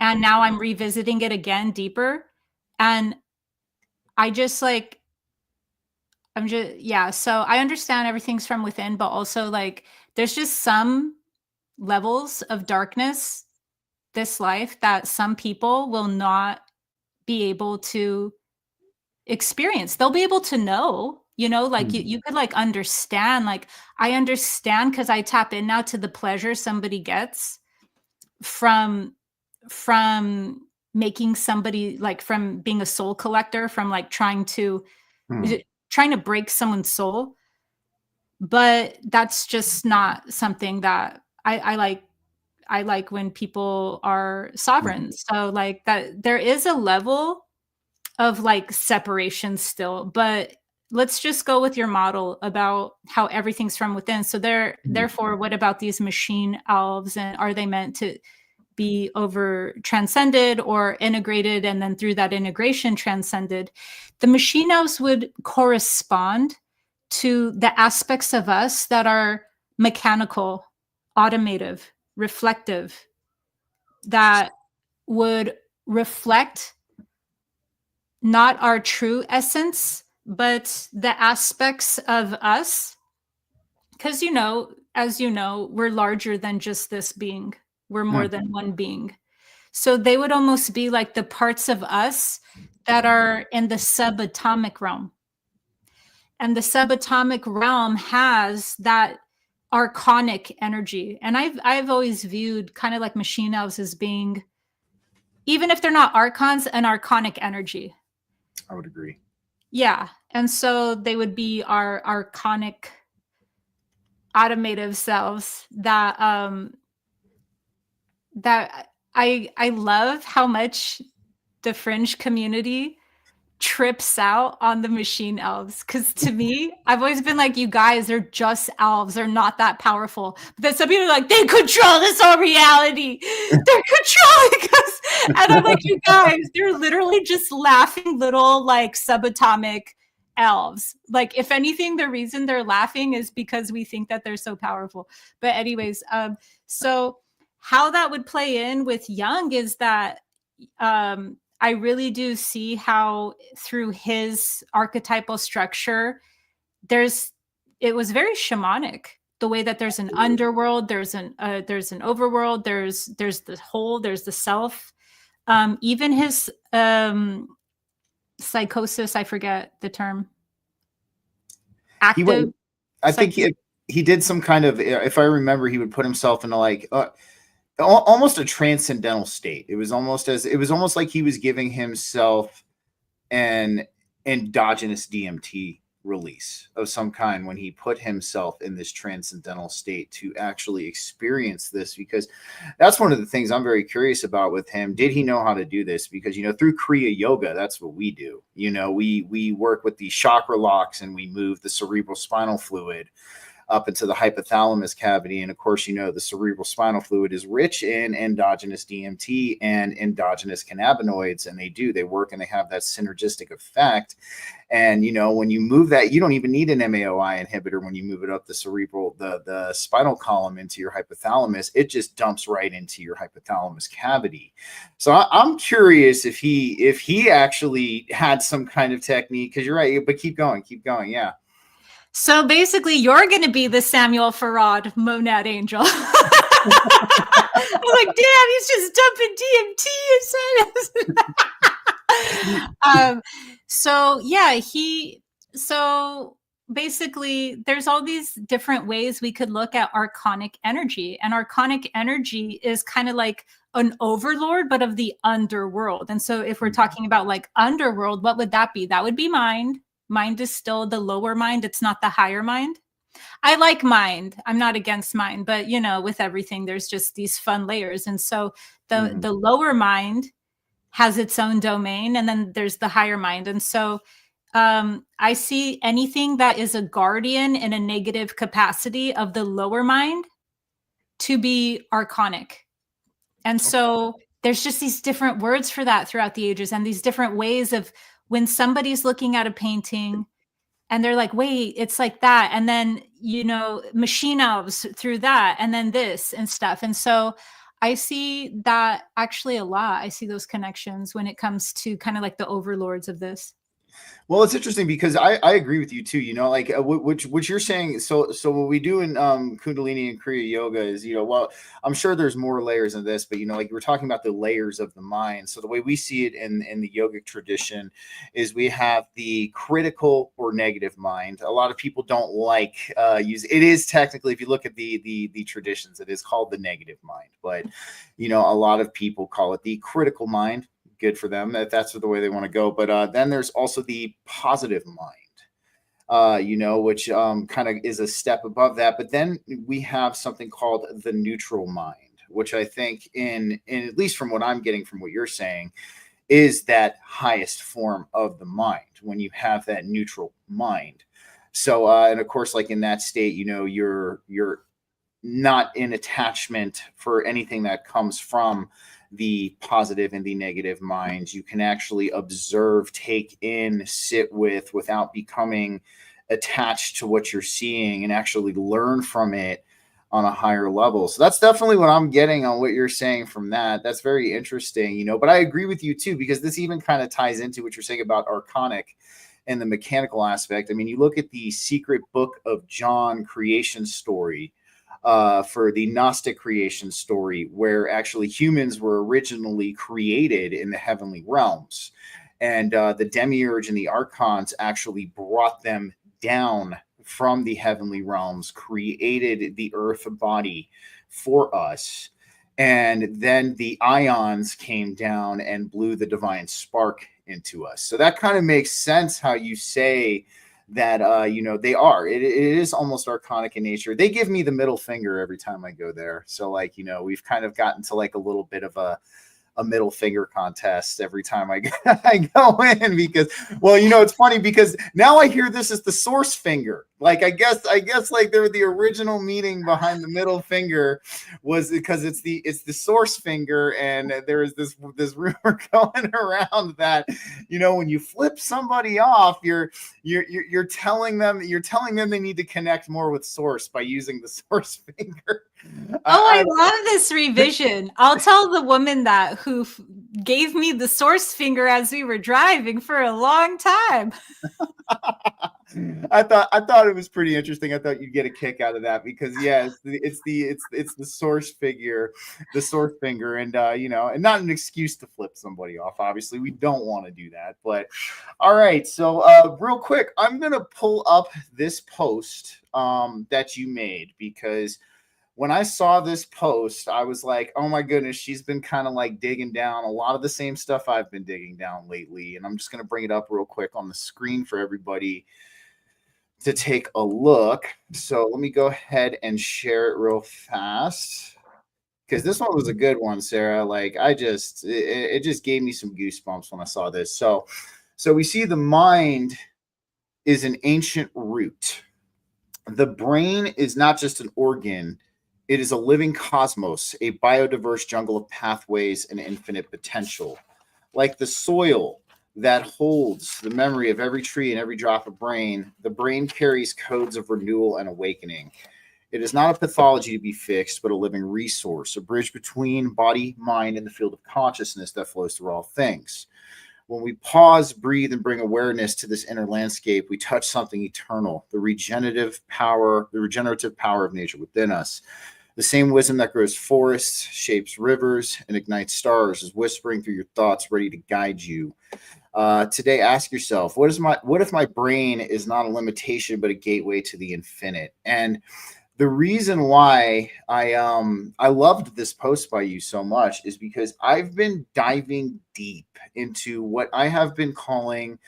and now I'm revisiting it again deeper. And I just like, I'm just, yeah. So I understand everything's from within, but also like there's just some levels of darkness this life that some people will not be able to experience. They'll be able to know, like you could like understand, like I understand because I tap in now to the pleasure somebody gets from making somebody, like from being a soul collector, from like trying to break someone's soul. But that's just not something that I like. I like when people are sovereign. So like that there is a level of like separation still, but let's just go with your model about how everything's from within. So therefore, what about these machine elves, and are they meant to be over transcended or integrated, and then through that integration transcended? The machine elves would correspond to the aspects of us that are mechanical, automative, reflective, that would reflect not our true essence, but the aspects of us. Because, as you know, we're larger than just this being. We're more than one being. So they would almost be like the parts of us that are in the subatomic realm. And the subatomic realm has that archonic energy. And I've always viewed kind of like machine elves as being, even if they're not archons, an archonic energy. I would agree. Yeah. And so they would be our archonic automative selves that that I love how much the fringe community trips out on the machine elves, because to me, I've always been like, you guys are just elves, they're not that powerful. But then some people are like, they control this whole reality, they're controlling us. And I'm like, you guys, they're literally just laughing little like subatomic elves. Like, if anything, the reason they're laughing is because we think that they're so powerful. But anyways, so how that would play in with Jung is that I really do see how through his archetypal structure, it was very shamanic. The way that there's an underworld, there's an overworld, there's the whole, there's the self. Even his psychosis, I forget the term. Active. I think he did some kind of, if I remember, he would put himself into like almost a transcendental state. It was almost like he was giving himself an endogenous DMT release of some kind when he put himself in this transcendental state to actually experience this, because that's one of the things I'm very curious about with him. Did he know how to do this? Because, through Kriya Yoga, that's what we do. We work with these chakra locks and we move the cerebral spinal fluid up into the hypothalamus cavity. And of course, the cerebral spinal fluid is rich in endogenous DMT and endogenous cannabinoids, and they work and they have that synergistic effect. And, when you move that, you don't even need an MAOI inhibitor. When you move it up the cerebral, the spinal column into your hypothalamus, it just dumps right into your hypothalamus cavity. So I'm curious if he actually had some kind of technique, because you're right, but keep going. Yeah. So basically, you're going to be the Samuel Farad monad angel. I'm like, damn, he's just dumping DMT. So basically, there's all these different ways we could look at archonic energy. And archonic energy is kind of like an overlord, but of the underworld. And so if we're talking about like underworld, what would that be? That would be mind. Mind is still the lower mind. It's not the higher mind. I like mind. I'm not against mind, but with everything, there's just these fun layers. And so the lower mind has its own domain, and then there's the higher mind. And so I see anything that is a guardian in a negative capacity of the lower mind to be archonic. And so there's just these different words for that throughout the ages, and these different ways of when somebody's looking at a painting and they're like, wait, it's like that. And then, machine elves through that, and then this and stuff. And so I see that actually a lot. I see those connections when it comes to kind of like the overlords of this. Well, it's interesting because I agree with you too. Like what you're saying. So what we do in Kundalini and Kriya Yoga is, well, I'm sure there's more layers of this, but like we're talking about the layers of the mind. So the way we see it in the yogic tradition is we have the critical or negative mind. A lot of people don't like use it. Is technically, if you look at the traditions, it is called the negative mind, but a lot of people call it the critical mind. Good for them, that's the way they want to go. But then there's also the positive mind, which kind of is a step above that. But then we have something called the neutral mind, which I think in at least from what I'm getting from what you're saying is that highest form of the mind when you have that neutral mind. So and of course, like in that state, you're not in attachment for anything that comes from the positive and the negative minds. You can actually observe, take in, sit with without becoming attached to what you're seeing, and actually learn from it on a higher level. So that's definitely what I'm getting on what you're saying from that. That's very interesting, but I agree with you too, because this even kind of ties into what you're saying about archonic and the mechanical aspect. I mean, you look at the secret book of John creation story, for the Gnostic creation story, where actually humans were originally created in the heavenly realms. And the demiurge and the archons actually brought them down from the heavenly realms, created the earth body for us. And then the ions came down and blew the divine spark into us. So that kind of makes sense how you say that they are. It is almost archonic in nature. They give me the middle finger every time I go there. So like, we've kind of gotten to like a little bit of a middle finger contest every time I go in, because, well, it's funny because now I hear this is the source finger. Like, I guess like the original meaning behind the middle finger was because it's the source finger. And there is this rumor going around that, when you flip somebody off, you're telling them they need to connect more with source by using the source finger. I love this revision. I'll tell the woman that who gave me the source finger as we were driving for a long time. I thought it was pretty interesting. I thought you'd get a kick out of that because it's the source figure, the source finger, and and not an excuse to flip somebody off. Obviously, we don't want to do that. But all right, so real quick, I'm gonna pull up this post that you made, because when I saw this post, I was like, oh my goodness, she's been kind of like digging down a lot of the same stuff I've been digging down lately. And I'm just going to bring it up real quick on the screen for everybody to take a look. So let me go ahead and share it real fast, because this one was a good one, Sarah. Like it just gave me some goosebumps when I saw this. So we see the mind is an ancient root. The brain is not just an organ. It is a living cosmos, a biodiverse jungle of pathways and infinite potential. Like the soil that holds the memory of every tree and every drop of brain, the brain carries codes of renewal and awakening. It is not a pathology to be fixed, but a living resource, a bridge between body, mind, and the field of consciousness that flows through all things. When we pause, breathe, and bring awareness to this inner landscape, we touch something eternal, the regenerative power of nature within us. The same wisdom that grows forests, shapes rivers, and ignites stars is whispering through your thoughts, ready to guide you. Today, ask yourself, what if my brain is not a limitation, but a gateway to the infinite? And the reason why I loved this post by you so much is because I've been diving deep into what I have been calling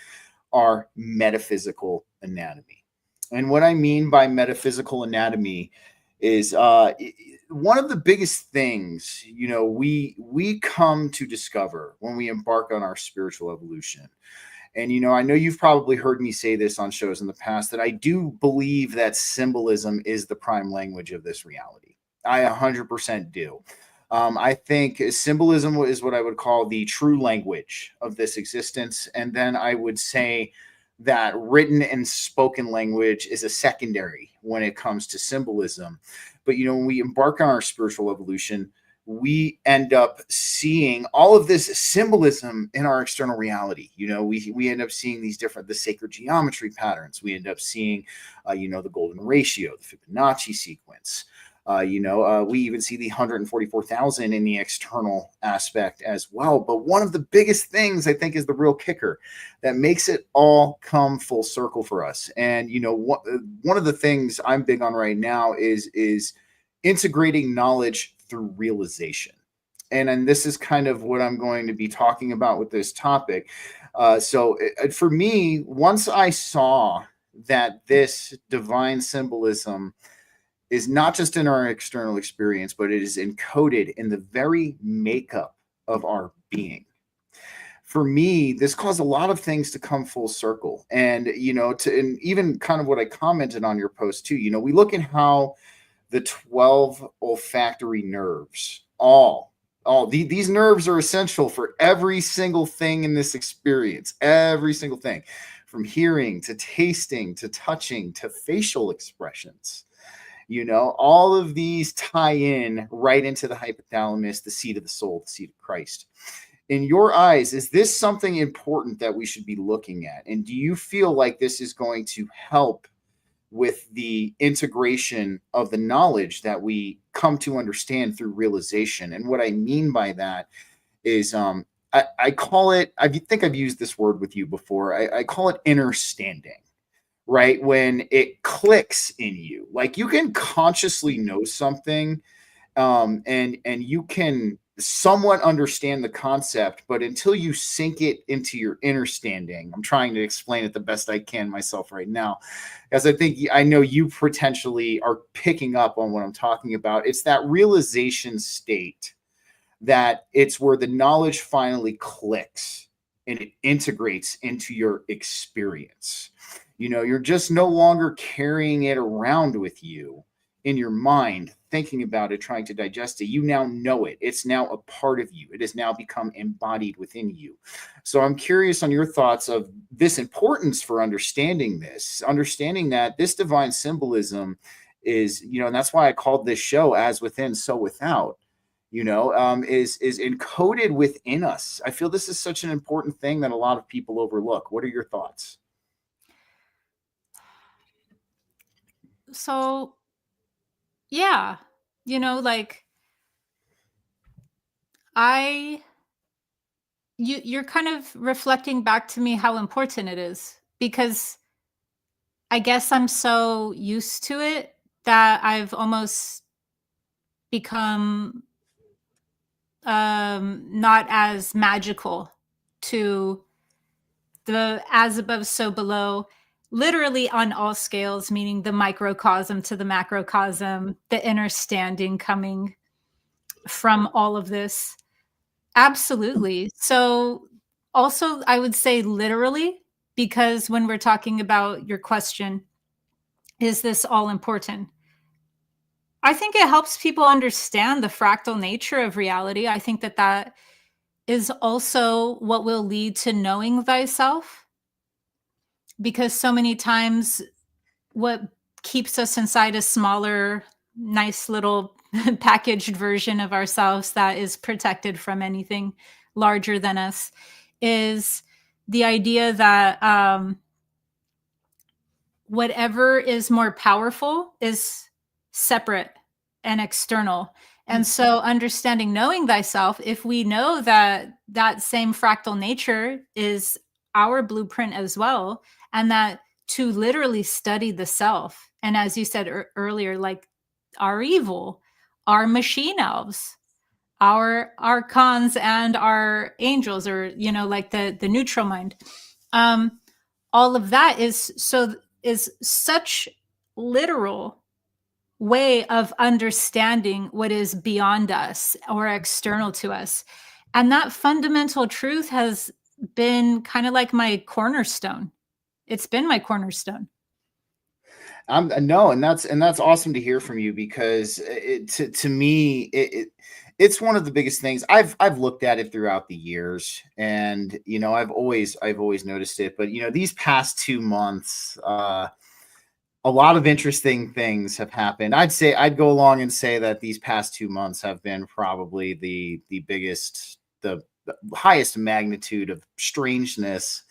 our metaphysical anatomy. And what I mean by metaphysical anatomy is one of the biggest things, we come to discover when we embark on our spiritual evolution. And, I know you've probably heard me say this on shows in the past, that I do believe that symbolism is the prime language of this reality. I 100% do. I think symbolism is what I would call the true language of this existence. And then I would say that written and spoken language is a secondary when it comes to symbolism. But, when we embark on our spiritual evolution, we end up seeing all of this symbolism in our external reality. We end up seeing the sacred geometry patterns. We end up seeing, the golden ratio, the Fibonacci sequence. We even see the 144,000 in the external aspect as well. But one of the biggest things I think is the real kicker that makes it all come full circle for us. And, one of the things I'm big on right now is integrating knowledge through realization. And this is kind of what I'm going to be talking about with this topic. So for me, once I saw that this divine symbolism is not just in our external experience, but it is encoded in the very makeup of our being. For me, this caused a lot of things to come full circle. And, and even kind of what I commented on your post too, we look at how the 12 olfactory nerves, these nerves are essential for every single thing in this experience, every single thing, from hearing to tasting to touching to facial expressions. All of these tie in right into the hypothalamus, the seat of the soul, the seat of Christ. In your eyes, is this something important that we should be looking at? And do you feel like this is going to help with the integration of the knowledge that we come to understand through realization? And what I mean by that is I call it, I think I've used this word with you before, I call it understanding. Right? When it clicks in you, like you can consciously know something, and you can somewhat understand the concept, but until you sink it into your understanding, I'm trying to explain it the best I can myself right now, because I know you potentially are picking up on what I'm talking about. It's that realization state that it's where the knowledge finally clicks and it integrates into your experience. You're just no longer carrying it around with you in your mind, thinking about it, trying to digest it. You now know it. It's now a part of you. It has now become embodied within you. So I'm curious on your thoughts of this importance for understanding that this divine symbolism is, and that's why I called this show As Within, So Without, is encoded within us. I feel this is such an important thing that a lot of people overlook. What are your thoughts? So, yeah, like you're kind of reflecting back to me how important it is, because I guess I'm so used to it that I've almost become not as magical to the as above, so below, literally on all scales, meaning the microcosm to the macrocosm, the understanding coming from all of this. Absolutely. So also, I would say literally, because when we're talking about your question, is this all important? I think it helps people understand the fractal nature of reality. I think that is also what will lead to knowing thyself, because so many times what keeps us inside a smaller, nice little packaged version of ourselves that is protected from anything larger than us is the idea that whatever is more powerful is separate and external. And so understanding knowing thyself, if we know that that same fractal nature is our blueprint as well, and that to literally study the self, and as you said earlier, like our evil, our machine elves, our archons and our angels, or like the neutral mind, all of that is such literal way of understanding what is beyond us or external to us. And that fundamental truth has been kind of like my cornerstone. It's been my cornerstone. No, and that's awesome to hear from you, because to me it's one of the biggest things. I've looked at it throughout the years, and I've always noticed it. But these past 2 months, a lot of interesting things have happened. I'd go along and say that these past 2 months have been probably the biggest, the highest magnitude of strangeness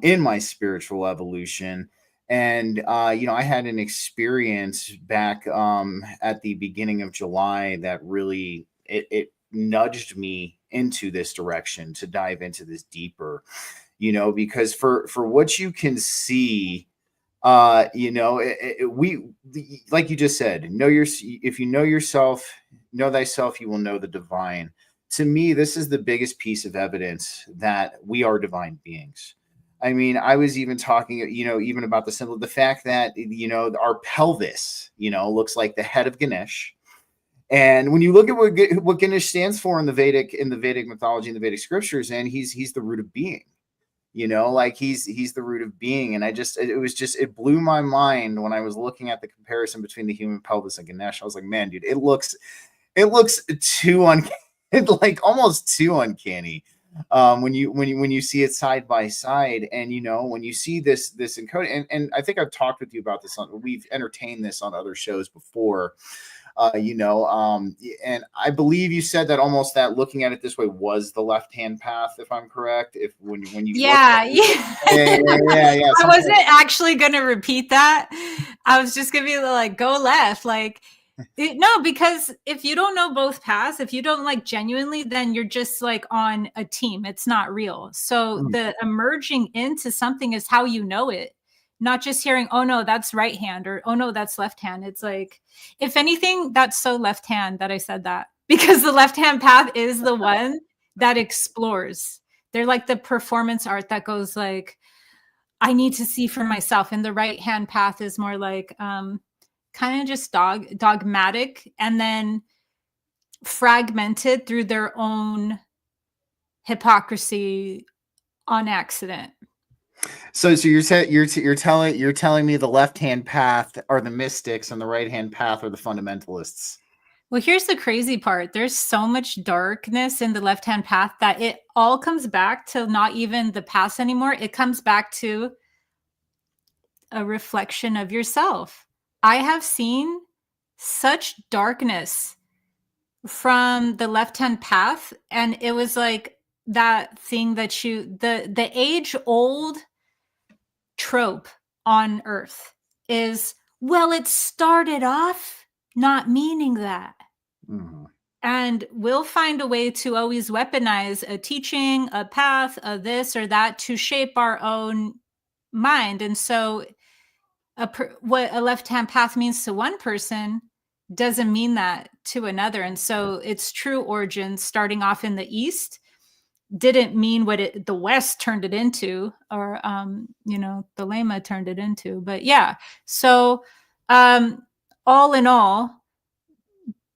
in my spiritual evolution. And I had an experience back at the beginning of July that really it nudged me into this direction to dive into this deeper, because for what you can see, we, like you just said, if you know yourself, know thyself, you will know the divine. To me, this is the biggest piece of evidence that we are divine beings. I mean, I was even talking, even about the fact that, our pelvis, looks like the head of Ganesh. And when you look at what Ganesh stands for in the Vedic mythology, in the Vedic scriptures, and he's the root of being. Like he's the root of being. And it blew my mind when I was looking at the comparison between the human pelvis and Ganesh. I was like, man, dude, it looks too like almost too uncanny when you see it side by side. And when you see this encoding, and I think I've talked with you about this we've entertained this on other shows before. And I believe you said that almost that looking at it this way was the left-hand path, if I'm correct. If when you yeah. I wasn't actually going to repeat that. I was just going to be like, go left. Like, no, because if you don't know both paths, if you don't like genuinely, then you're just like on a team. It's not real. So the emerging into something is how you know it. Not just hearing, oh no, that's right hand, or oh no, that's left hand. It's like, if anything, that's so left hand that I said that, because the left hand path is the one that explores. They're like the performance art that goes like, I need to see for myself. And the right hand path is more like kind of just dogmatic, and then fragmented through their own hypocrisy on accident. So you're telling me the left-hand path are the mystics and the right-hand path are the fundamentalists. Well, here's the crazy part. There's so much darkness in the left-hand path that it all comes back to not even the past anymore. It comes back to a reflection of yourself. I have seen such darkness from the left-hand path, and it was like that thing that the age-old trope on Earth is, well, it started off not meaning that. Mm-hmm. And we'll find a way to always weaponize a teaching, a path, a this or that to shape our own mind. And so what a left-hand path means to one person doesn't mean that to another. And so its true origins, starting off in the East, didn't mean what the West turned it into, or the Lama turned it into. But yeah, so all in all,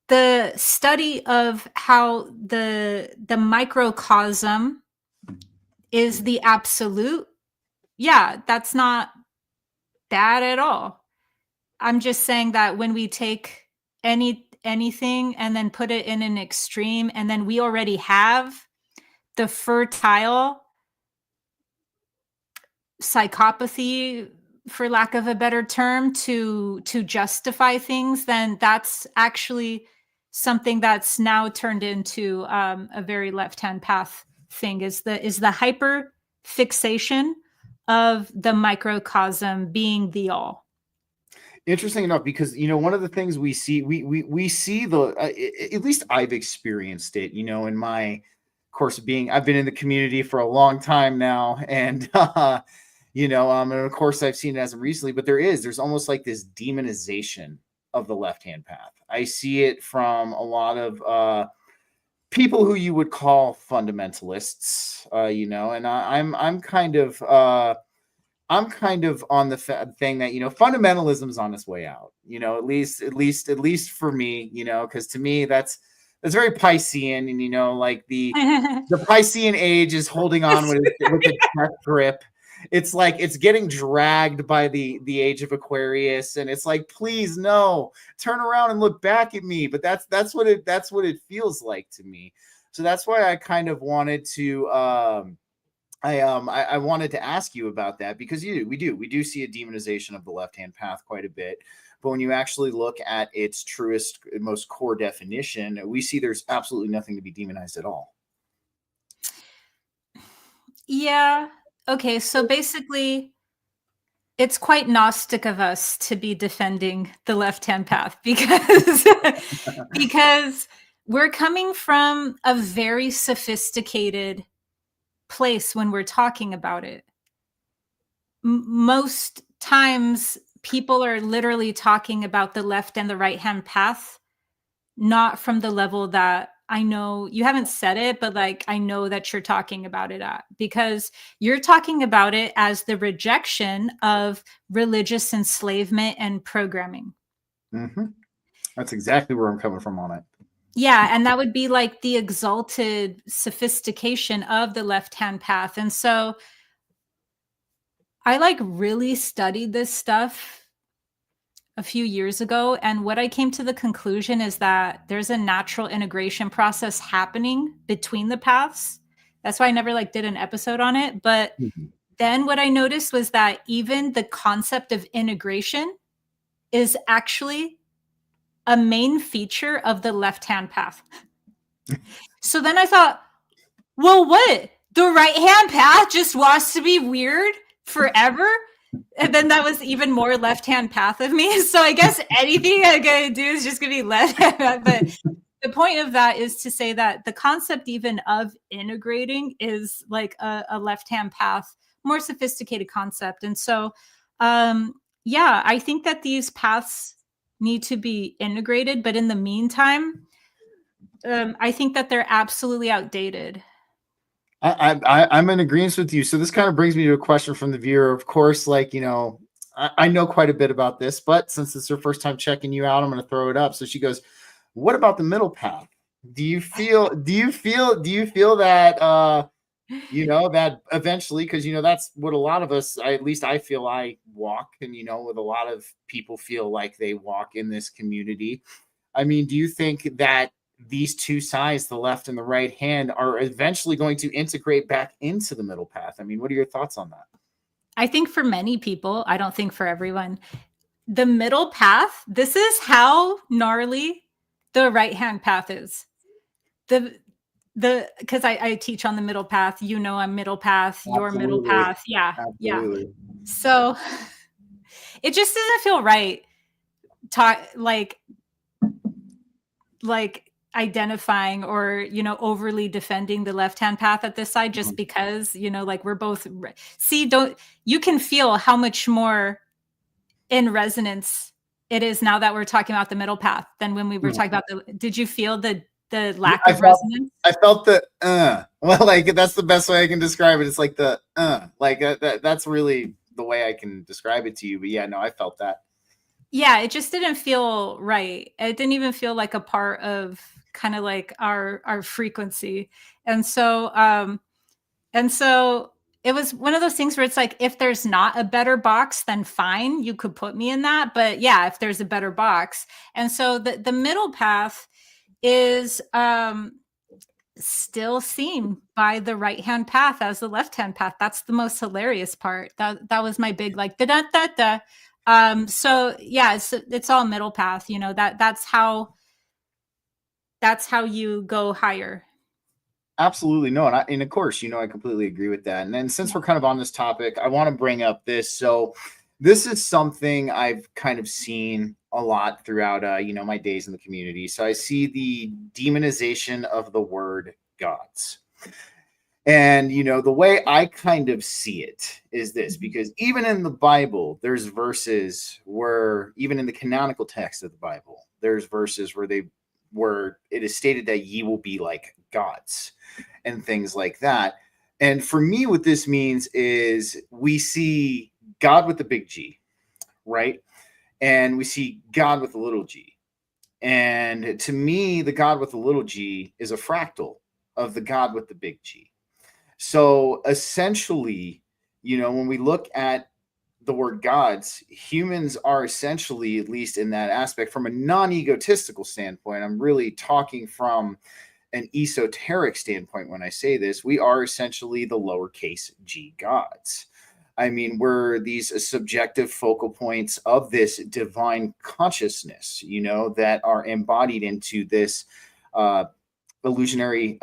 the study of how the microcosm is the absolute, yeah, that's not bad at all. I'm just saying that when we take anything and then put it in an extreme, and then we already have the fertile psychopathy, for lack of a better term, to justify things, then that's actually something that's now turned into a very left-hand path thing, is the hyper fixation of the microcosm being the all. Interesting enough, because one of the things we see, we see at least I've experienced it, in my course of being, I've been in the community for a long time now, and and of course I've seen it as of recently, but there's almost like this demonization of the left-hand path. I see it from a lot of people who you would call fundamentalists, and I'm kind of on the thing that fundamentalism is on its way out. At least for me. Because to me that's very Piscean, and like the Piscean age is holding on with a death grip. it's like it's getting dragged by the age of Aquarius, and it's like, please no, turn around and look back at me. But that's what it feels like to me. So that's why I kind of wanted to I wanted to ask you about that, because we do see a demonization of the left-hand path quite a bit. But when you actually look at its truest, most core definition, we see there's absolutely nothing to be demonized at all. Yeah. Okay. So basically, it's quite Gnostic of us to be defending the left-hand path because because we're coming from a very sophisticated place when we're talking about it. Most times people are literally talking about the left and the right-hand path, not from the level that I know you haven't said it, but like I know that you're talking about it at, because you're talking about it as the rejection of religious enslavement and programming. Mm-hmm. That's exactly where I'm coming from on it. Yeah, and that would be like the exalted sophistication of the left-hand path. And so I like really studied this stuff a few years ago, and what I came to the conclusion is that there's a natural integration process happening between the paths. That's why I never like did an episode on it. But then what I noticed was that even the concept of integration is actually a main feature of the left-hand path. So then I thought, well, what? The right-hand path just wants to be weird forever? And then that was even more left-hand path of me. So I guess anything I'm going to do is just going to be left-hand path. But the point of that is to say that the concept even of integrating is like a left-hand path, more sophisticated concept. And so, yeah, I think that these paths need to be integrated. But in the meantime, I think that they're absolutely outdated. I'm in agreement with you. So this kind of brings me to a question from the viewer. Of course, like, I know quite a bit about this, but since it's her first time checking you out, I'm going to throw it up. So she goes, what about the middle path? Do you feel that, that eventually, because, that's what a lot of us, at least I feel I walk, and, what a lot of people feel like they walk in this community. I mean, do you think that these two sides, the left and the right hand, are eventually going to integrate back into the middle path? I mean, what are your thoughts on that? I think for many people, I don't think for everyone, the middle path, this is how gnarly the right-hand path is. Because I teach on the middle path, I'm middle path, your middle path. Yeah. Absolutely. Yeah. So it just doesn't feel right. Like identifying or overly defending the left-hand path at this side, just because like we're both you can feel how much more in resonance it is now that we're talking about the middle path than when we were talking about did you feel the lack of resonance? I felt the well, like that's the best way I can describe it. It's like the like that's really the way I can describe it to you. But yeah, no, I felt that. Yeah, it just didn't feel right. It didn't even feel like a part of kind of like our frequency. And so it was one of those things where it's like, if there's not a better box, then fine, you could put me in that. But yeah, if there's a better box. And so the middle path is still seen by the right-hand path as the left-hand path. That's the most hilarious part. That was my big like da-da-da-da. So yeah, it's all middle path, that's how you go higher. Absolutely. No. And of course, I completely agree with that. And then since we're kind of on this topic, I want to bring up this. So this is something I've kind of seen a lot throughout, my days in the community. So I see the demonization of the word gods. And, the way I kind of see it is this, because even in the Bible, there's verses where, even in the canonical text of the Bible, there's verses where it is stated that ye will be like gods and things like that. And for me, what this means is we see God with the big G, right? And we see God with the little g. And to me, the God with the little g is a fractal of the God with the big G. So essentially, When we look at the word gods, humans are essentially, at least in that aspect, from a non-egotistical standpoint, I'm really talking from an esoteric standpoint when I say this, we are essentially the lowercase g gods. I mean, we're these subjective focal points of this divine consciousness, that are embodied into this illusionary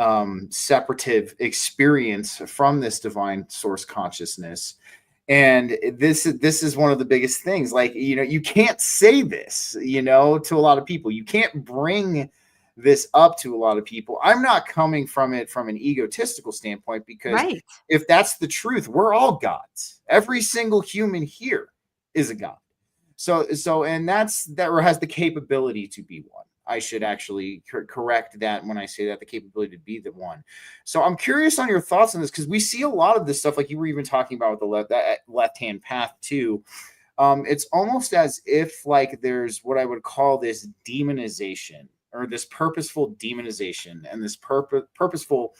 separative experience from this divine source consciousness. And this is one of the biggest things. Like, you can't say this, to a lot of people. You can't bring this up to a lot of people. I'm not coming from it from an egotistical standpoint, because Right. if that's the truth, we're all gods. Every single human here is a god. So, and that has the capability to be one. I should actually correct that when I say that, the capability to be the one. So I'm curious on your thoughts on this, because we see a lot of this stuff, like you were even talking about with the left-hand path too. It's almost as if like there's what I would call this demonization, or this purposeful demonization, and this purposeful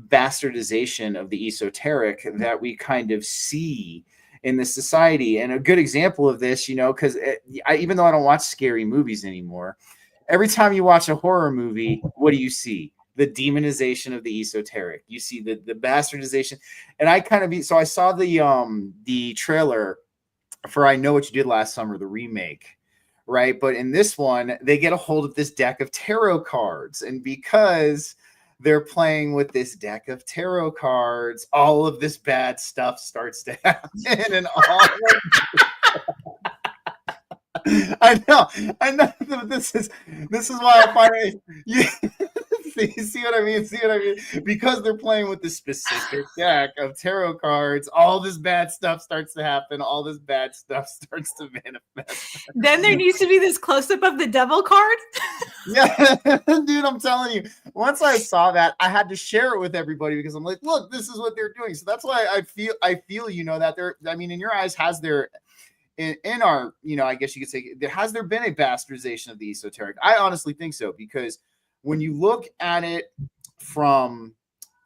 bastardization of the esoteric that we kind of see in this society. And a good example of this, because even though I don't watch scary movies anymore, every time you watch a horror movie, what do you see? The demonization of the esoteric. You see the bastardization. And so I saw the trailer for I Know What You Did Last Summer, the remake, right? But in this one, they get a hold of this deck of tarot cards. And because they're playing with this deck of tarot cards, all of this bad stuff starts to happen. And all I know. This is why I find it. See what I mean? Because they're playing with this specific deck of tarot cards, all this bad stuff starts to happen. All this bad stuff starts to manifest. Then there needs to be this close-up of the devil card. Yeah, dude, I'm telling you. Once I saw that, I had to share it with everybody, because I'm like, look, this is what they're doing. So that's why I feel that they're. I mean, in your eyes, has there. In our, I guess you could say, has there been a bastardization of the esoteric? I honestly think so, because when you look at it from,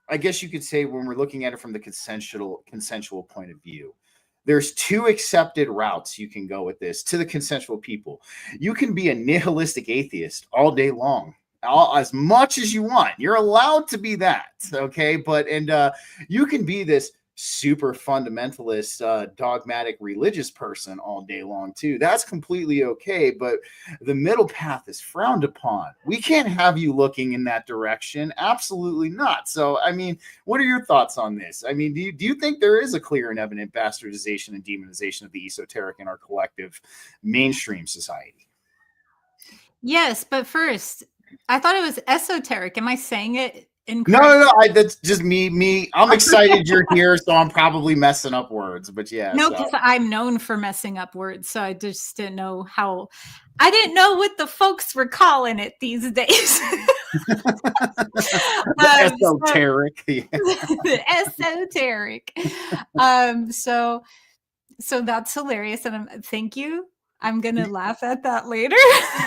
I guess you could say, when we're looking at it from the consensual point of view, there's two accepted routes you can go with this to the consensual people. You can be a nihilistic atheist all day long, as much as you want. You're allowed to be that, okay? But you can be this super fundamentalist, dogmatic religious person all day long too. That's completely okay, but the middle path is frowned upon. We can't have you looking in that direction. Absolutely not. So, I mean, what are your thoughts on this? I mean, do you think there is a clear and evident bastardization and demonization of the esoteric in our collective mainstream society? Yes, but first, I thought it was esoteric. Am I saying it incorrectly? No. That's just me. I'm excited you're here, so I'm probably messing up words. But yeah, no, because I'm known for messing up words, so I just didn't know how. I didn't know what the folks were calling it these days. The esoteric. The esoteric. So that's hilarious, and thank you. I'm gonna laugh at that later.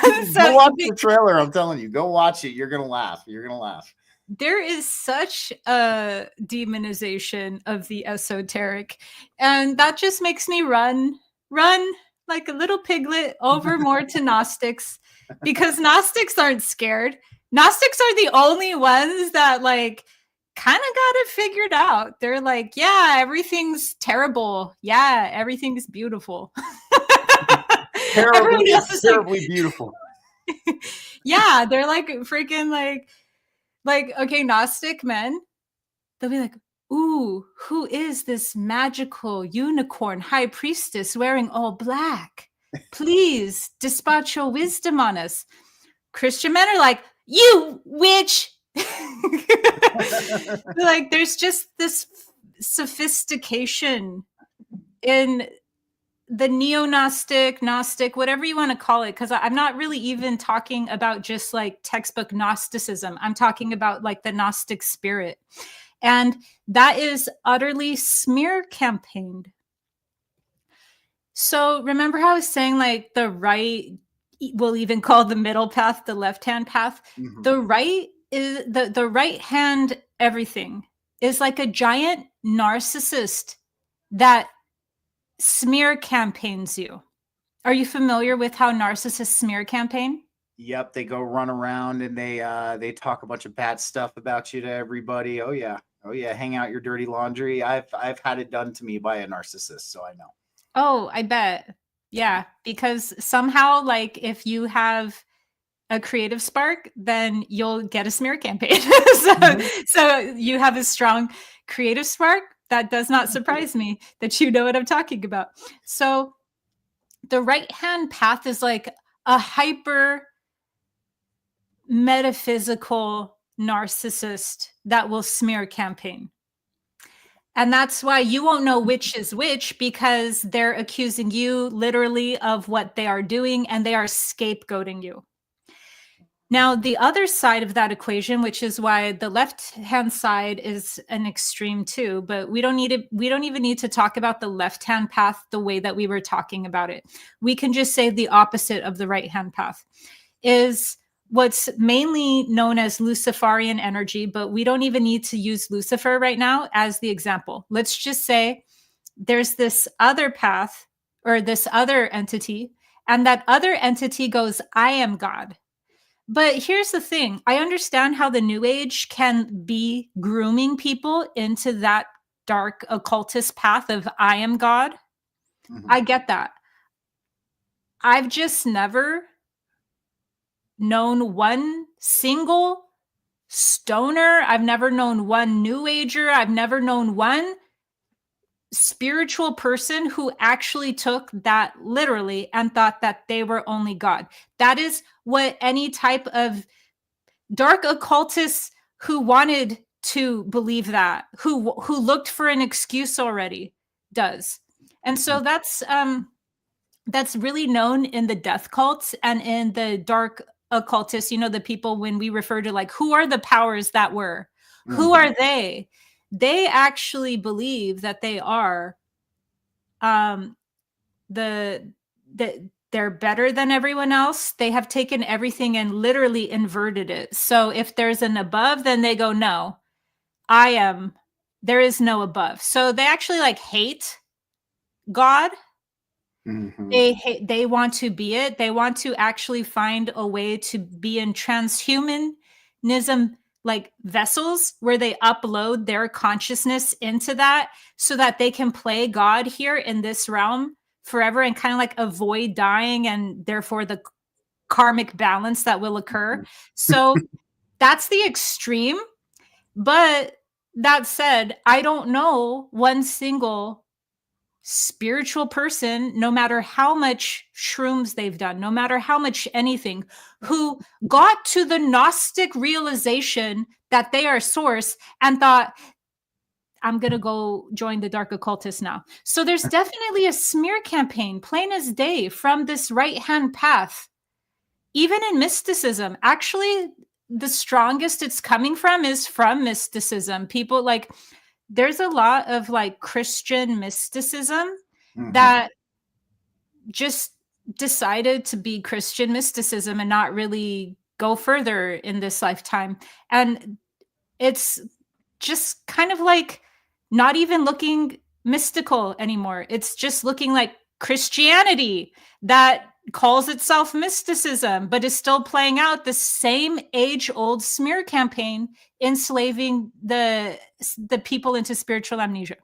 Go watch the trailer. I'm telling you, go watch it. You're gonna laugh. There is such a demonization of the esoteric, and that just makes me run like a little piglet over more to Gnostics, because Gnostics aren't scared. Gnostics are the only ones that like kind of got it figured out. They're like, yeah, everything's terrible. Yeah, everything's beautiful. Terribly beautiful. Yeah, they're like freaking like, okay, Gnostic men, they'll be like, ooh, who is this magical unicorn high priestess wearing all black? Please dispatch your wisdom on us. Christian men are like, you witch. Like, there's just this sophistication in the neo-Gnostic, Gnostic, whatever you want to call it, because I'm not really even talking about just like textbook Gnosticism. I'm talking about like the Gnostic spirit. And that is utterly smear campaigned. So remember how I was saying like the right, we'll even call the middle path the left-hand path. Mm-hmm. The right is the right hand everything is like a giant narcissist that smear campaigns you. Are you familiar with how narcissists smear campaign? Yep, they go run around and they talk a bunch of bad stuff about you to everybody. Oh yeah. Oh yeah, hang out your dirty laundry. I've had it done to me by a narcissist, so I know. Oh, I bet. Yeah, because somehow, like, if you have a creative spark, then you'll get a smear campaign. So you have a strong creative spark. That does not surprise me that you know what I'm talking about. So the right hand path is like a hyper metaphysical narcissist that will smear campaign. And that's why you won't know which is which, because they're accusing you literally of what they are doing and they are scapegoating you. Now, the other side of that equation, which is why the left-hand side is an extreme too, but we don't even need to talk about the left-hand path the way that we were talking about it. We can just say the opposite of the right-hand path is what's mainly known as Luciferian energy, but we don't even need to use Lucifer right now as the example. Let's just say there's this other path or this other entity, and that other entity goes, I am God. But here's the thing. I understand how the New Age can be grooming people into that dark occultist path of I am God. I get that. I've just never known one single stoner. I've never known one New Ager. I've never known one spiritual person who actually took that literally and thought that they were only God. That is what any type of dark occultist who wanted to believe that, who looked for an excuse already, does. And so that's really known in the death cults and in the dark occultists. You know, the people when we refer to like, who are the powers that were? Who are they? They actually believe that they are they're better than everyone else. They have taken everything and literally inverted it. So if there's an above, then they go, no, there is no above. So they actually like hate God. They want to be it. They want to actually find a way to be in transhumanism, like vessels where they upload their consciousness into that so that they can play God here in this realm forever and kind of like avoid dying and therefore the karmic balance that will occur. So that's the extreme. But that said, I don't know one single spiritual person, no matter how much shrooms they've done, no matter how much anything, who got to the Gnostic realization that they are source and thought, I'm going to go join the dark occultist now. So there's definitely a smear campaign, plain as day, from this right-hand path. Even in mysticism, actually, the strongest it's coming from is from mysticism. People like, there's a lot of like Christian mysticism that just decided to be Christian mysticism and not really go further in this lifetime. And it's just kind of like not even looking mystical anymore. It's just looking like Christianity that calls itself mysticism, but is still playing out the same age-old smear campaign, enslaving the people into spiritual amnesia.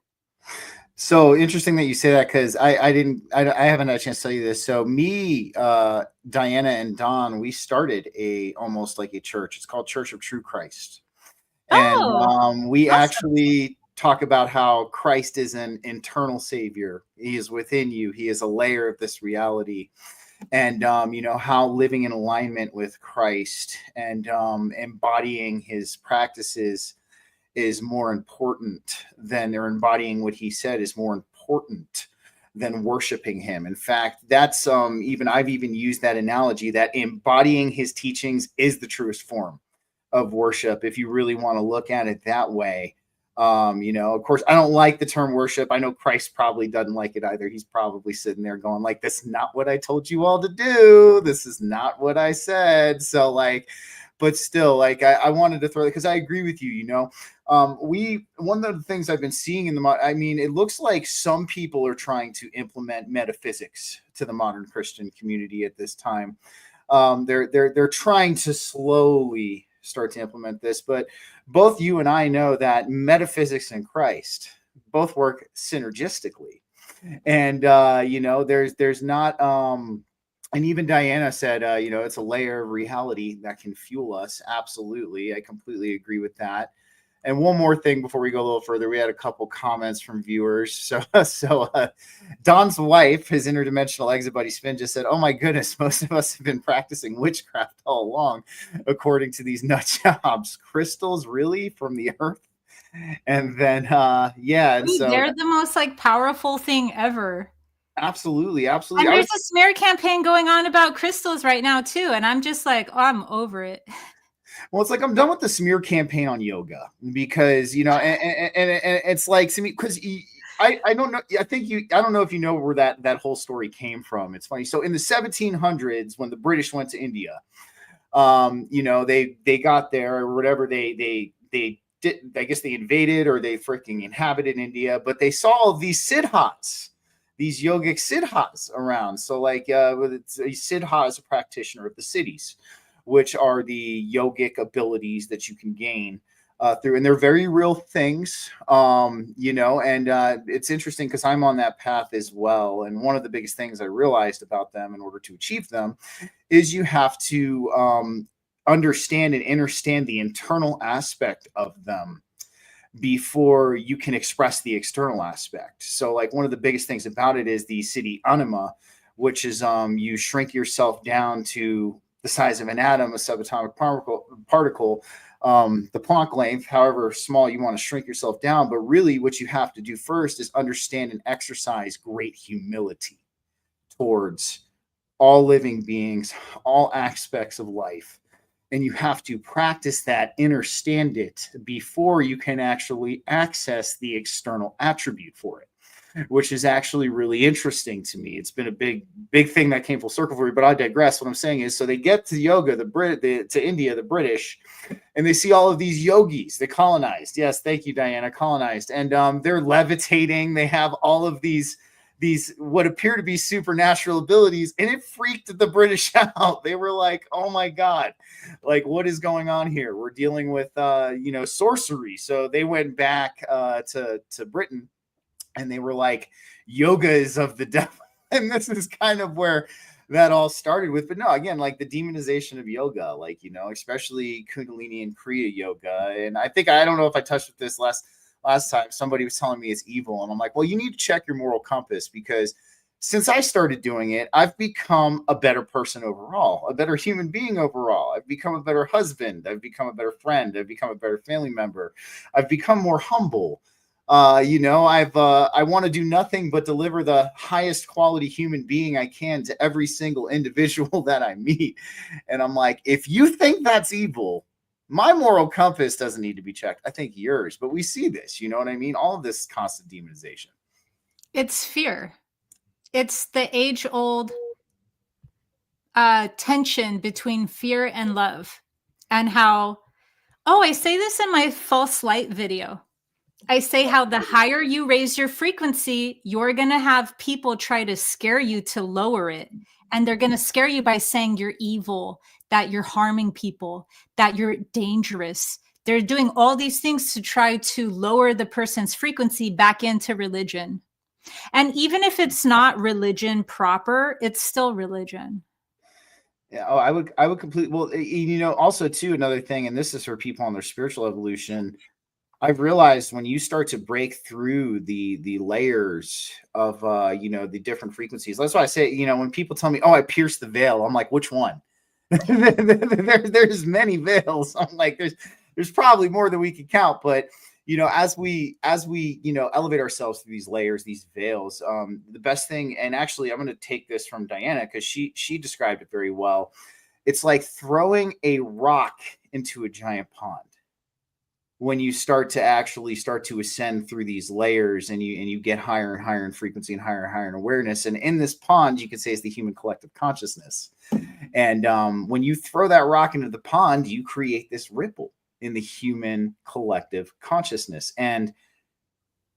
So interesting that you say that, because I haven't had a chance to tell you this. So me, Diana and Don, we started almost like a church. It's called Church of True Christ. And we awesome. actually talk about how Christ is an internal savior. He is within you. He is a layer of this reality. And, how living in alignment with Christ and embodying his practices is more important than, or embodying what he said is more important than worshiping him. In fact, that's I've even used that analogy that embodying his teachings is the truest form of worship, if you really want to look at it that way. Of course, I don't like the term worship. I know Christ probably doesn't like it either. He's probably sitting there going like, this is not what I told you all to do. This is not what I said. So like, but still, like, I wanted to throw it because I agree with you, One of the things I've been seeing in it looks like some people are trying to implement metaphysics to the modern Christian community at this time. They're trying to slowly start to implement this, but both you and I know that metaphysics and Christ both work synergistically. And there's not and even Diana said it's a layer of reality that can fuel us. Absolutely, I completely agree with that. And one more thing before we go a little further, we had a couple comments from viewers. So Don's wife, his interdimensional exit buddy Spin, just said, "Oh my goodness, most of us have been practicing witchcraft all along, according to these nut jobs. Crystals, really, from the earth?" And then and so they're the most like powerful thing ever. Absolutely. And there's a smear campaign going on about crystals right now too, and I'm just like, oh, I'm over it. Well, it's like I'm done with the smear campaign on yoga because and it's like to me because I don't know. I don't know if you know where that whole story came from. It's funny. So in the 1700s, when the British went to India, they got there or whatever they did. I guess they invaded or they freaking inhabited India, but they saw these siddhas, these yogic siddhas around. So like a siddha is a practitioner of the siddhis, which are the yogic abilities that you can gain through, and they're very real things, and it's interesting because I'm on that path as well. And one of the biggest things I realized about them in order to achieve them is you have to understand and understand the internal aspect of them before you can express the external aspect. So like one of the biggest things about it is the siddhi anima, which is you shrink yourself down to the size of an atom, a subatomic particle, the Planck length, however small you want to shrink yourself down. But really what you have to do first is understand and exercise great humility towards all living beings, all aspects of life. And you have to practice that, understand it before you can actually access the external attribute for it, which is actually really interesting to me. It's been a big thing that came full circle for me, but I digress. What I'm saying is, so they get to yoga, to India, the British, and they see all of these yogis, they colonized. Yes, thank you, Diana, colonized. And they're levitating. They have all of these what appear to be supernatural abilities, and it freaked the British out. They were like, oh my God, like what is going on here? We're dealing with sorcery. So they went back to Britain, and they were like, yoga is of the devil. And this is kind of where that all started with. But no, again, like the demonization of yoga, like, especially Kundalini and Kriya yoga. And I don't know if I touched with this last time. Somebody was telling me it's evil. And I'm like, well, you need to check your moral compass, because since I started doing it, I've become a better person overall, a better human being overall. I've become a better husband. I've become a better friend. I've become a better family member. I've become more humble. I want to do nothing but deliver the highest quality human being I can to every single individual that I meet. And I'm like, if you think that's evil, my moral compass doesn't need to be checked. I think yours, but we see this, you know what I mean? All of this constant demonization. It's fear. It's the age-old tension between fear and love. And how, I say this in my false light video. I say how the higher you raise your frequency, you're going to have people try to scare you to lower it. And they're going to scare you by saying you're evil, that you're harming people, that you're dangerous. They're doing all these things to try to lower the person's frequency back into religion. And even if it's not religion proper, it's still religion. Yeah, I would completely. Well, also too, another thing, and this is for people on their spiritual evolution. I've realized when you start to break through the layers of the different frequencies. That's why I say, when people tell me, "Oh, I pierced the veil," I'm like, "Which one?" There's many veils. I'm like, there's probably more than we can count. But as we elevate ourselves through these layers, these veils, the best thing, and actually, I'm going to take this from Diana because she described it very well. It's like throwing a rock into a giant pond. When you start to ascend through these layers, and you get higher and higher in frequency and higher in awareness. And in this pond, you could say, is the human collective consciousness. And when you throw that rock into the pond, you create this ripple. in the human collective consciousness. And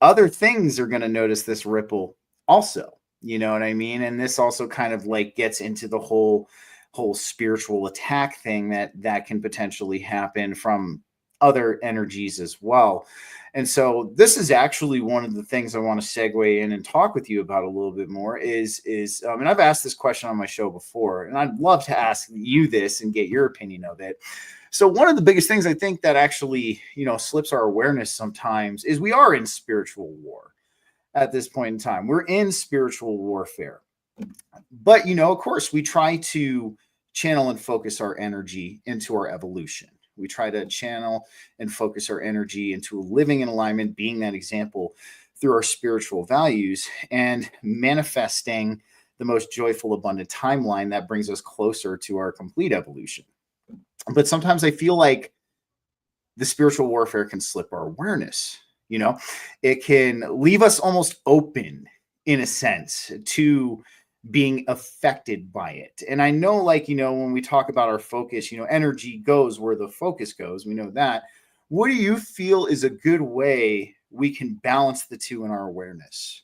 other things are going to notice this ripple also, you know what I mean? And this also kind of like gets into the whole spiritual attack thing that can potentially happen from other energies as well. And so this is actually one of the things I want to segue in and talk with you about a little bit more is and I've asked this question on my show before, and I'd love to ask you this and get your opinion of it. So one of the biggest things I think that actually, you know, slips our awareness sometimes is we are in spiritual war at this point in time. We're in spiritual warfare. But, you know, of course, we try to channel and focus our energy into our evolution. We try to channel and focus our energy into living in alignment, being that example through our spiritual values and manifesting the most joyful, abundant timeline that brings us closer to our complete evolution. But sometimes I feel like the spiritual warfare can slip our awareness. You know, it can leave us almost open in a sense to being affected by it. And I know, like, you know, when we talk about our focus, you know, energy goes where the focus goes. We know that. What do you feel is a good way we can balance the two in our awareness?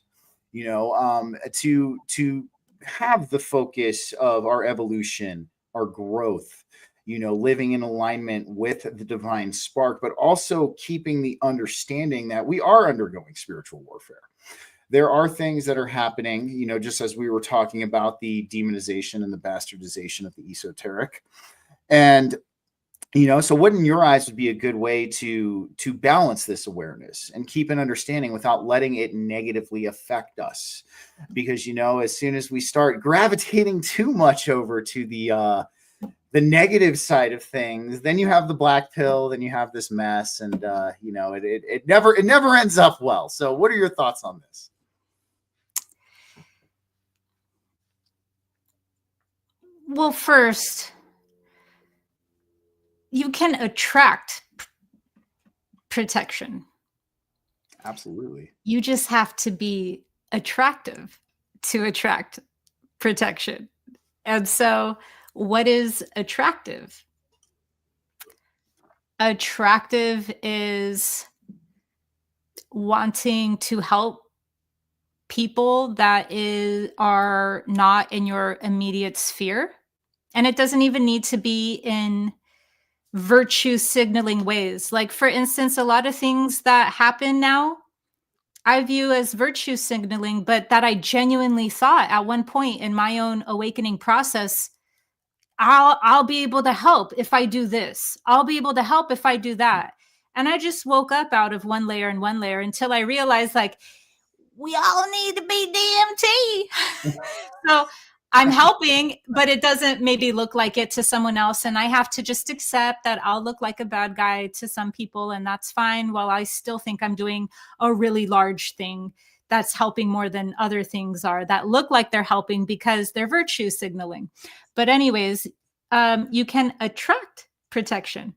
You know, to have the focus of our evolution, our growth, you know, living in alignment with the divine spark, but also keeping the understanding that we are undergoing spiritual warfare. There are things that are happening, you know, just as we were talking about the demonization and the bastardization of the esoteric. And, you know, so what in your eyes would be a good way to balance this awareness and keep an understanding without letting it negatively affect us? Because, you know, as soon as we start gravitating too much over to the negative side of things, then you have the black pill, then you have this mess, and you know, it never ends up well. So what are your thoughts on this? Well, first, you can attract protection. Absolutely. You just have to be attractive to attract protection. And so, what is attractive? Attractive is wanting to help people that are not in your immediate sphere. And it doesn't even need to be in virtue signaling ways. Like, for instance, a lot of things that happen now, I view as virtue signaling, but that I genuinely thought at one point in my own awakening process, I'll be able to help if I do this. I'll be able to help if I do that. And I just woke up out of one layer and one layer until I realized, like, we all need to be DMT. So I'm helping, but it doesn't maybe look like it to someone else. And I have to just accept that I'll look like a bad guy to some people, and that's fine, while I still think I'm doing a really large thing that's helping more than other things are that look like they're helping because they're virtue signaling. But anyways, you can attract protection,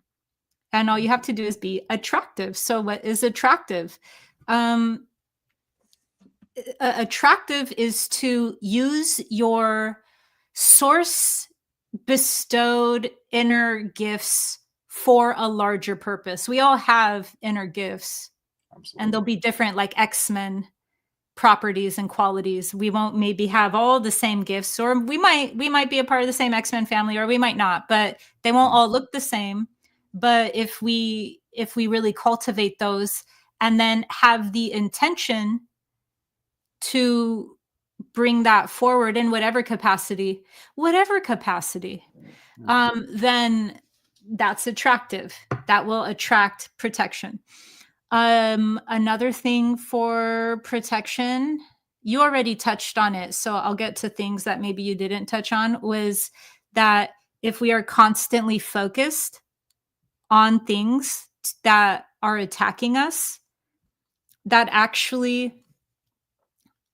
and all you have to do is be attractive. So what is attractive? Attractive is to use your source bestowed inner gifts for a larger purpose. We all have inner gifts. Absolutely. And they'll be different, like X-Men properties and qualities. We won't maybe have all the same gifts, or we might be a part of the same X-Men family, or we might not, but they won't all look the same. But if we really cultivate those and then have the intention to bring that forward in whatever capacity, then that's attractive. That will attract protection. Another thing for protection, you already touched on it, so I'll get to things that maybe you didn't touch on, was that if we are constantly focused on things that are attacking us, that actually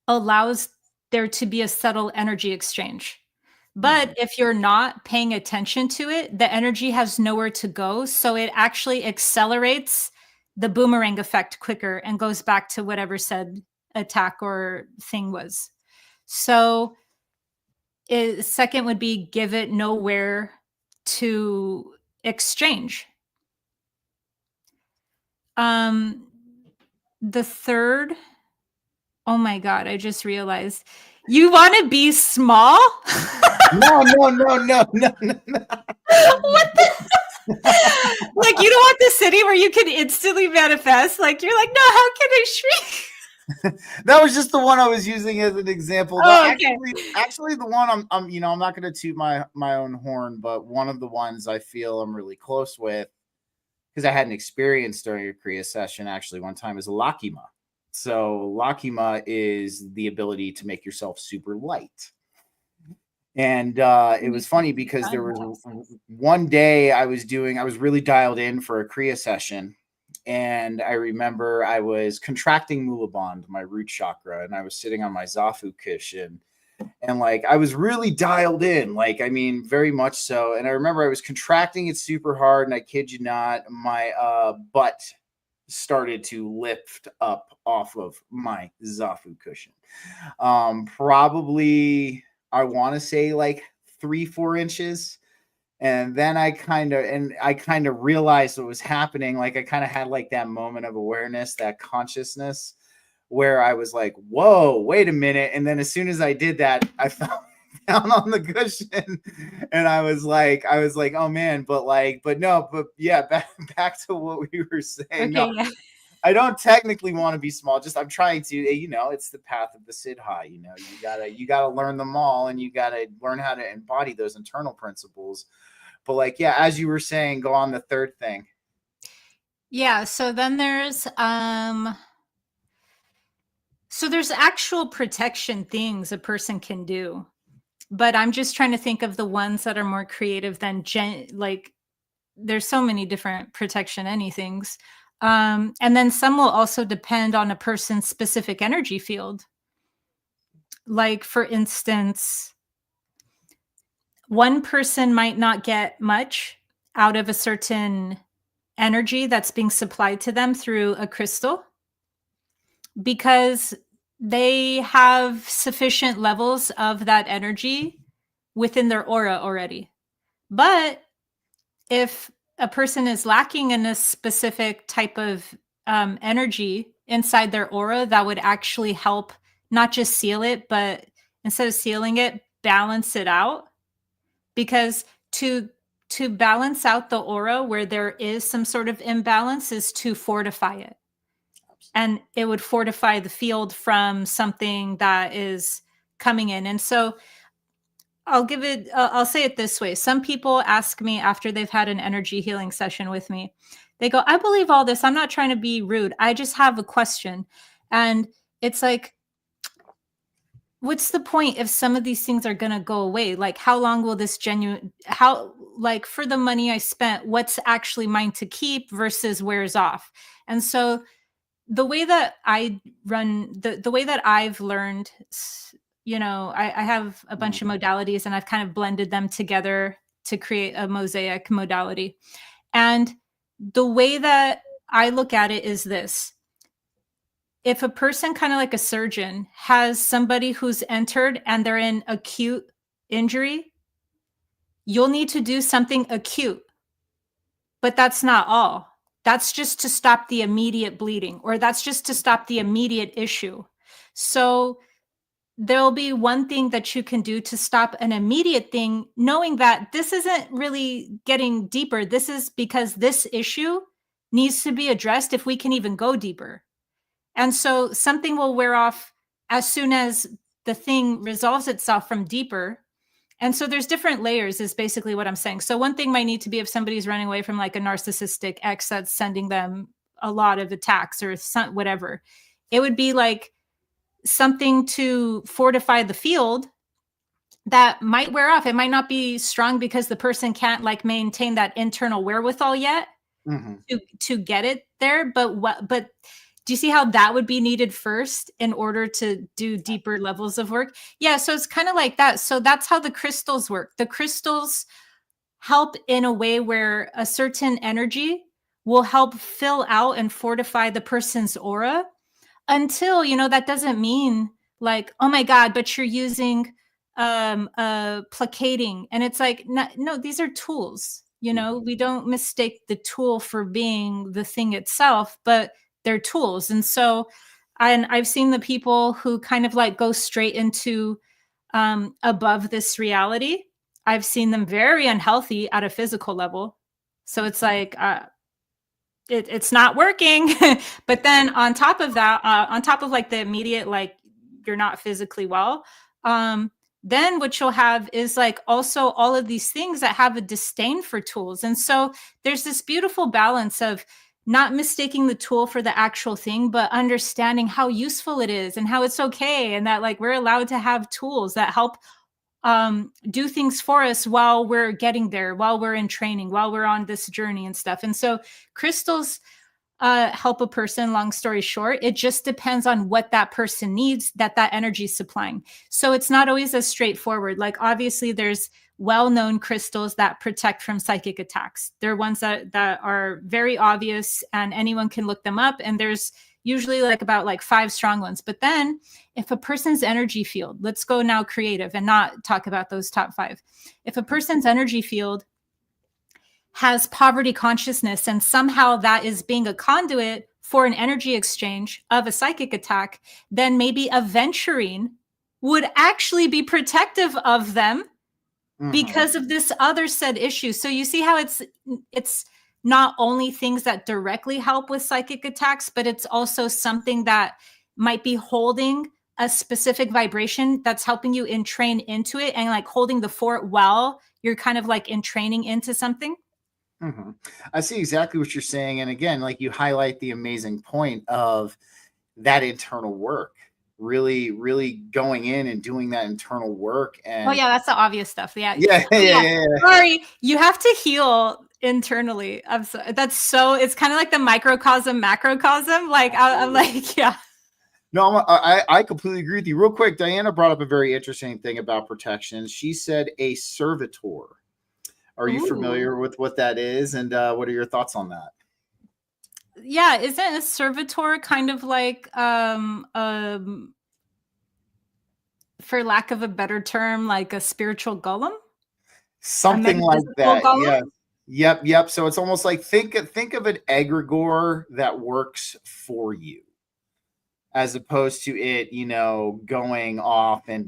allows there to be a subtle energy exchange. But if you're not paying attention to it, the energy has nowhere to go. So it actually accelerates the boomerang effect quicker and goes back to whatever said attack or thing was. So second would be give it nowhere to exchange. The third, oh my God, I just realized you want to be small? No. What the? Like, you don't want the city where you can instantly manifest? Like, you're like, no, how can I shrink? That was just the one I was using as an example. Oh, okay. Actually, the one I'm not going to toot my own horn, but one of the ones I feel I'm really close with, because I had an experience during a Kriya session actually one time, is a Lakima. So Lakima is the ability to make yourself super light. And it was funny because there was one day I was really dialed in for a Kriya session. And I remember I was contracting Mulaband, my root chakra, and I was sitting on my Zafu cushion. And like, I was really dialed in, like, I mean, very much so. And I remember I was contracting it super hard. And I kid you not, my butt started to lift up off of my Zafu cushion. Probably, I want to say like 3-4 inches. And then I kind of realized what was happening. Like, I kind of had like that moment of awareness, that consciousness, where I was like, whoa, wait a minute. And then as soon as I did that, I fell down on the cushion and I was like, oh man, but yeah, back to what we were saying. Okay, no, yeah. I don't technically want to be small. Just I'm trying to, it's the path of the Siddha. You gotta learn them all, and you gotta learn how to embody those internal principles. But like, yeah, as you were saying, go on the third thing. Yeah. So then there's actual protection things a person can do, but I'm just trying to think of the ones that are more creative than like. There's so many different protection anythings. And then some will also depend on a person's specific energy field. Like, for instance, one person might not get much out of a certain energy that's being supplied to them through a crystal because they have sufficient levels of that energy within their aura already. But if a person is lacking in a specific type of energy inside their aura, that would actually help not just seal it, but instead of sealing it, balance it out. Because to balance out the aura where there is some sort of imbalance is to fortify it. And it would fortify the field from something that is coming in. And so I'll say it this way. Some people ask me after they've had an energy healing session with me, they go, I believe all this. I'm not trying to be rude. I just have a question. And it's like, what's the point if some of these things are going to go away? Like, how long will this like, for the money I spent, what's actually mine to keep versus wears off? And so the way that I run, the way that I've learned, I have a bunch of modalities and I've kind of blended them together to create a mosaic modality. And the way that I look at it is this. If a person, kind of like a surgeon, has somebody who's entered and they're in acute injury, you'll need to do something acute. But that's not all. That's just to stop the immediate bleeding, or that's just to stop the immediate issue. So there'll be one thing that you can do to stop an immediate thing, knowing that this isn't really getting deeper. This is because this issue needs to be addressed if we can even go deeper. And so something will wear off as soon as the thing resolves itself from deeper. And so there's different layers is basically what I'm saying. So one thing might need to be if somebody's running away from like a narcissistic ex that's sending them a lot of attacks or whatever, it would be like something to fortify the field that might wear off. It might not be strong because the person can't like maintain that internal wherewithal yet to get it there. But do you see how that would be needed first in order to do deeper levels of work? Yeah. So it's kind of like that. So that's how the crystals work. The crystals help in a way where a certain energy will help fill out and fortify the person's aura until, that doesn't mean like, oh my God, but you're using placating. And it's like, no, these are tools. You know, we don't mistake the tool for being the thing itself, but they're tools. And so, and I've seen the people who kind of like go straight into above this reality. I've seen them very unhealthy at a physical level. So it's like, it's not working. But then on top of that, on top of like the immediate, like you're not physically well, then what you'll have is like also all of these things that have a disdain for tools. And so there's this beautiful balance of not mistaking the tool for the actual thing, but understanding how useful it is and how it's okay. And that like we're allowed to have tools that help do things for us while we're getting there, while we're in training, while we're on this journey and stuff. And so crystals help a person, long story short. It just depends on what that person needs, that energy is supplying. So it's not always as straightforward. Like obviously there's well-known crystals that protect from psychic attacks. They're ones that are very obvious and anyone can look them up. And there's usually like about like 5 strong ones. But then if a person's energy field, let's go now creative and not talk about those top 5. If a person's energy field has poverty consciousness and somehow that is being a conduit for an energy exchange of a psychic attack, then maybe aventurine would actually be protective of them because of this other said issue. So you see how it's not only things that directly help with psychic attacks, but it's also something that might be holding a specific vibration that's helping you entrain into it and like holding the fort while you're kind of like entraining into something. I see exactly what you're saying. And again, like you highlight the amazing point of that internal work, really, really going in and doing that internal work. And oh yeah, that's the obvious stuff. Yeah. Sorry, you have to heal internally. That's so, it's kind of like the microcosm, macrocosm. Like I'm like, yeah. No, I completely agree with you. Real quick, Diana brought up a very interesting thing about protection. She said a servitor. Are you familiar with what that is? And what are your thoughts on that? Yeah, isn't a servitor kind of like, for lack of a better term, like a spiritual golem? Something like that. Yeah. Yep. So it's almost like think of an egregore that works for you, as opposed to it, going off and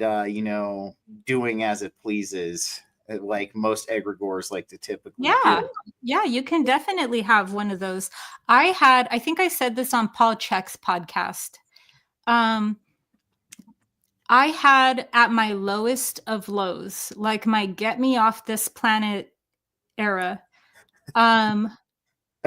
doing as it pleases, like most egregores like to typically do. Yeah, you can definitely have one of those. I think I said this on Paul Chek's podcast. I had at my lowest of lows, like my get me off this planet era. I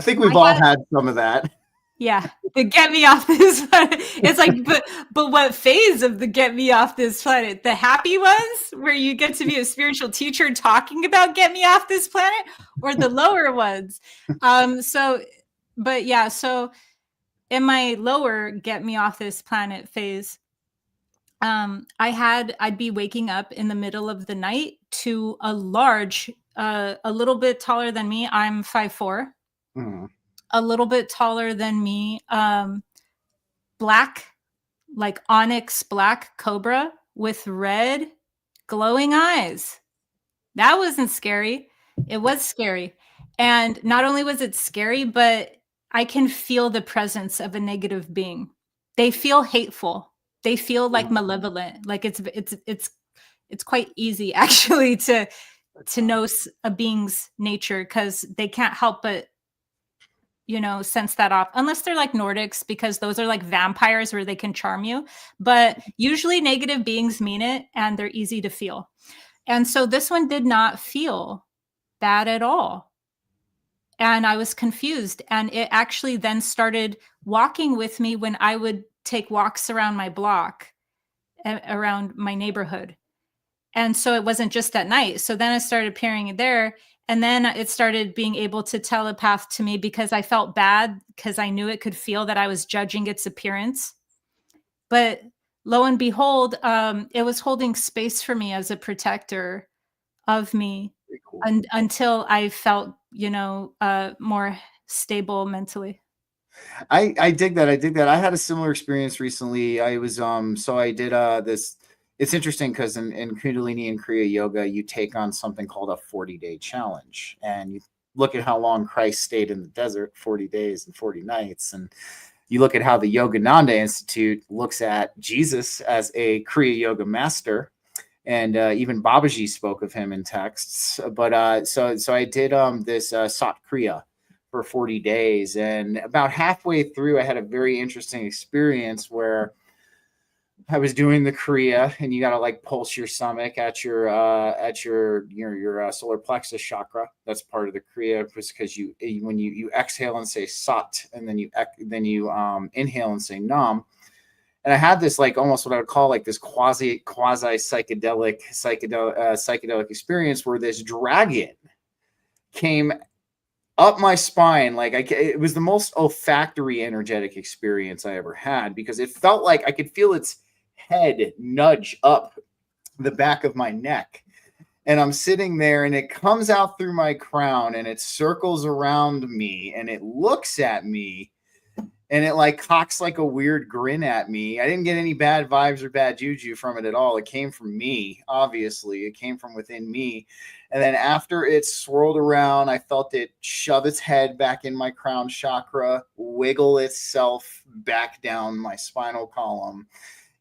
think we've all had some of that. Yeah, the get me off this planet. It's like, but what phase of the get me off this planet? The happy ones where you get to be a spiritual teacher talking about get me off this planet, or the lower ones? So in my lower get me off this planet phase, I'd be waking up in the middle of the night to a large, a little bit taller than me. I'm 5'4". A little bit taller than me, black, like onyx black cobra with red glowing eyes. That wasn't scary. It was scary. And not only was it scary, but I can feel the presence of a negative being. They feel hateful. They feel like malevolent. Like it's quite easy actually to know a being's nature, because they can't help but sense that off, unless they're like Nordics, because those are like vampires where they can charm you. But usually negative beings mean it, and they're easy to feel. And so this one did not feel bad at all. And I was confused. And it actually then started walking with me when I would take walks around my block, around my neighborhood. And so it wasn't just at night. So then it started appearing there. And then it started being able to telepath to me, because I felt bad, because I knew it could feel that I was judging its appearance. But lo and behold, it was holding space for me as a protector of me until I felt, more stable mentally. I dig that. I had a similar experience recently. I was so I did this. It's interesting because in Kundalini and Kriya Yoga, you take on something called a 40-day challenge, and look at how long Christ stayed in the desert, 40 days and 40 nights. And you look at how the Yogananda Institute looks at Jesus as a Kriya Yoga master. And even Babaji spoke of him in texts. But so I did this Sat Kriya for 40 days. And about halfway through, I had a very interesting experience where I was doing the Kriya, and you got to like pulse your stomach at your solar plexus chakra. That's part of the Kriya, because when you exhale and say Sat, and then you inhale and say Nam. And I had this like almost what I would call like this quasi psychedelic experience where this dragon came up my spine. Like it was the most olfactory energetic experience I ever had, because it felt like I could feel its head nudge up the back of my neck. And I'm sitting there, and it comes out through my crown, and it circles around me, and it looks at me, and it like cocks like a weird grin at me. I didn't get any bad vibes or bad juju from it at all. It came from me, obviously. It came from within me. And then after it swirled around, I felt it shove its head back in my crown chakra, wiggle itself back down my spinal column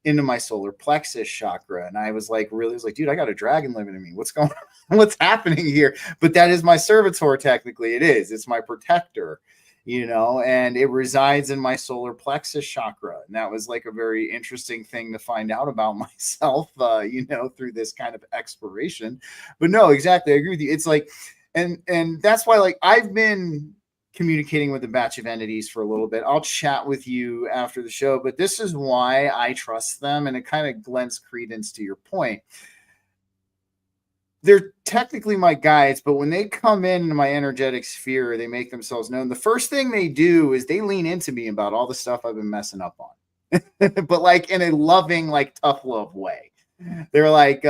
into my solar plexus chakra. And I was like, dude, I got a dragon living in me. What's going on? What's happening here? But that is my servitor, technically. It is. It's my protector. And it resides in my solar plexus chakra. And that was like a very interesting thing to find out about myself, through this kind of exploration. But no, exactly. I agree with you. It's like, and that's why, like, I've been communicating with a batch of entities for a little bit. I'll chat with you after the show, but this is why I trust them. And it kind of lends credence to your point. They're technically my guides, but when they come into my energetic sphere, they make themselves known. The first thing they do is they lean into me about all the stuff I've been messing up on, but like in a loving, like tough love way. They're like,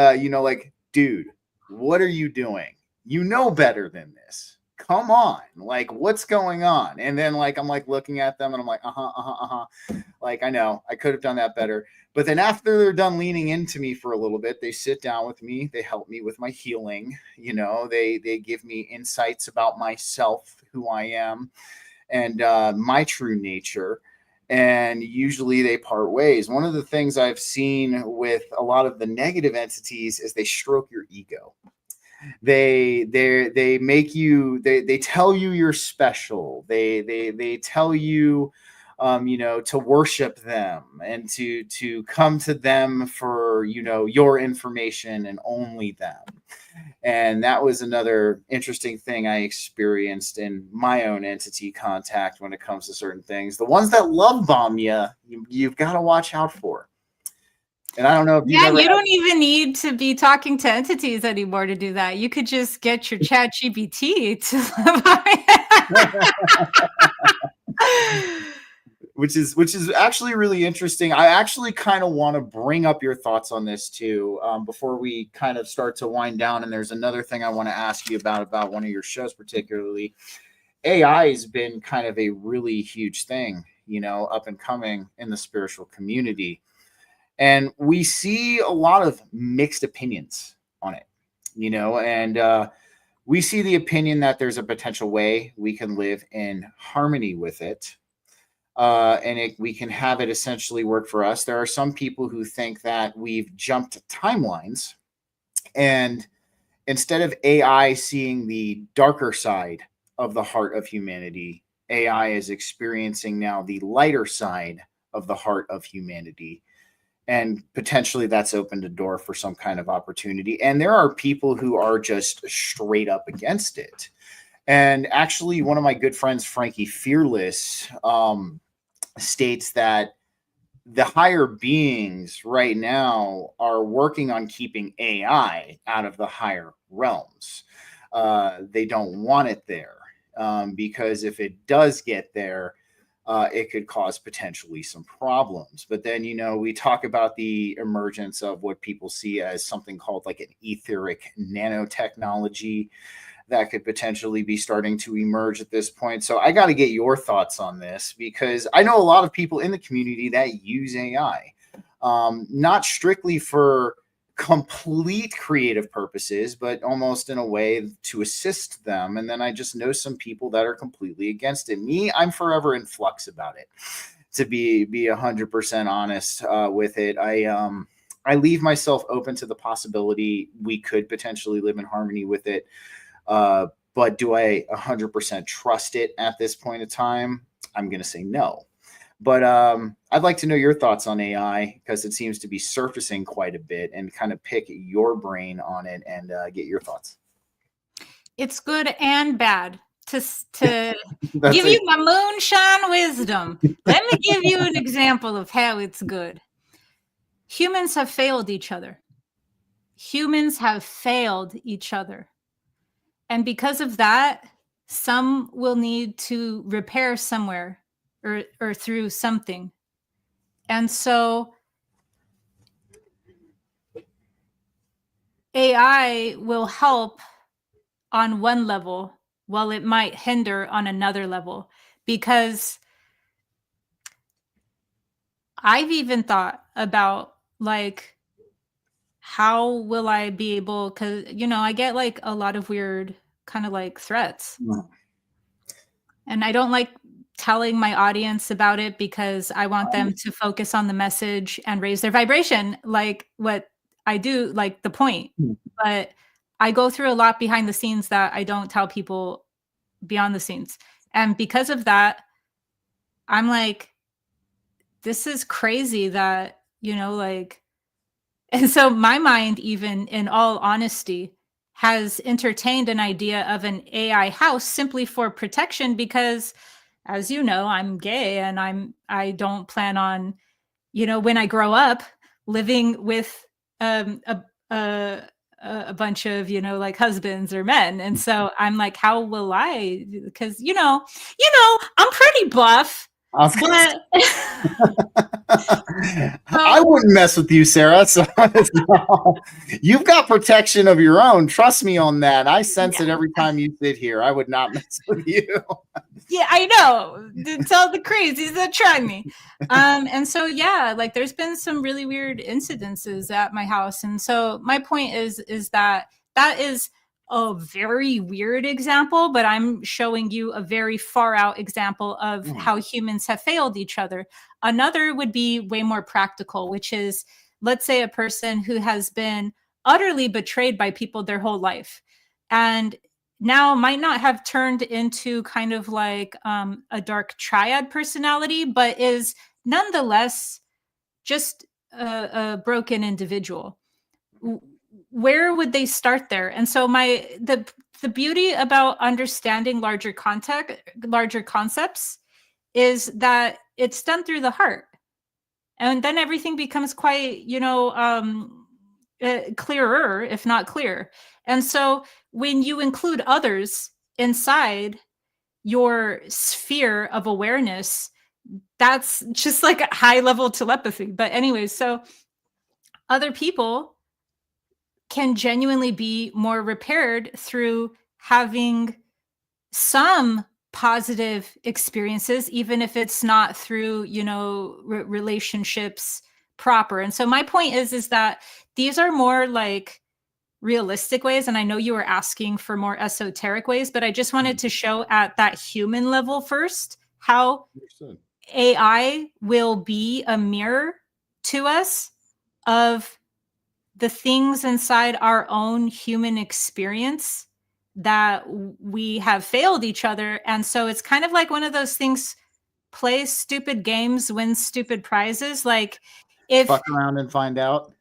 dude, what are you doing? You know better than this. Come on. Like, what's going on? And then like, I'm like looking at them, and I'm like, like, I know I could have done that better. But then after they're done leaning into me for a little bit, they sit down with me. They help me with my healing. They give me insights about myself, who I am, and my true nature. And usually they part ways. One of the things I've seen with a lot of the negative entities is they stroke your ego. They make you, they tell you you're special. They tell you, to worship them and to come to them for, your information and only them. And that was another interesting thing I experienced in my own entity contact when it comes to certain things. The ones that love bomb you've got to watch out for. And I don't know if you don't even need to be talking to entities anymore to do that. You could just get your chat GPT to which is actually really interesting. I actually kind of want to bring up your thoughts on this too, before we kind of start to wind down. And there's another thing I want to ask you about one of your shows, particularly. AI has been kind of a really huge thing, up and coming in the spiritual community. And we see a lot of mixed opinions on it, and we see the opinion that there's a potential way we can live in harmony with it. And we can have it essentially work for us. There are some people who think that we've jumped timelines, and instead of AI seeing the darker side of the heart of humanity, AI is experiencing now the lighter side of the heart of humanity. And potentially that's opened a door for some kind of opportunity. And there are people who are just straight up against it. And actually, one of my good friends, Frankie Fearless, states that the higher beings right now are working on keeping AI out of the higher realms. They don't want it there, because if it does get there, it could cause potentially some problems. But then, we talk about the emergence of what people see as something called like an etheric nanotechnology that could potentially be starting to emerge at this point. So I got to get your thoughts on this, because I know a lot of people in the community that use AI, not strictly for complete creative purposes, but almost in a way to assist them. And then I just know some people that are completely against it. Me, I'm forever in flux about it, to be 100% honest with it. I leave myself open to the possibility we could potentially live in harmony with it. But do I 100% trust it at this point in time? I'm going to say no. But I'd like to know your thoughts on AI, because it seems to be surfacing quite a bit, and kind of pick your brain on it and get your thoughts. It's good and bad. To give you my moonshine wisdom, let me give you an example of how it's good. Humans have failed each other. Humans have failed each other. And because of that, some will need to repair somewhere or through something. And so AI will help on one level while it might hinder on another level, because I've even thought about, like, how will I be able, because, I get like a lot of weird kind of like threats. And I don't like telling my audience about it, because I want them to focus on the message and raise their vibration, like what I do, like the point. But I go through a lot behind the scenes that I don't tell people beyond the scenes. And because of that, I'm like, this is crazy that, like, and so my mind, even in all honesty, has entertained an idea of an AI house simply for protection, because, as you know, I'm gay, and I don't plan on, when I grow up, living with a bunch of, like, husbands or men. And so I'm like, how will I? Because I'm pretty buff. But I wouldn't mess with you, Sarah. So you've got protection of your own. Trust me on that. I sense it every time you sit here. I would not mess with you. Yeah, I know. Tell the crazies that try me. And so, like, there's been some really weird incidences at my house. And so my point is that is a very weird example, but I'm showing you a very far out example of how humans have failed each other. Another would be way more practical, which is, let's say, a person who has been utterly betrayed by people their whole life, and now might not have turned into kind of like a dark triad personality, but is nonetheless just a broken individual. Where would they start there? And so the beauty about understanding larger concepts is that it's done through the heart, and then everything becomes quite clearer, if not clear. And so when you include others inside your sphere of awareness, that's just like a high level telepathy. But anyways, so other people can genuinely be more repaired through having some positive experiences, even if it's not through, relationships proper. And so my point is that these are more like realistic ways. And I know you were asking for more esoteric ways, but I just wanted to show at that human level first how AI will be a mirror to us of the things inside our own human experience that we have failed each other. And so it's kind of like one of those things, play stupid games, win stupid prizes. Like, if fuck around and find out.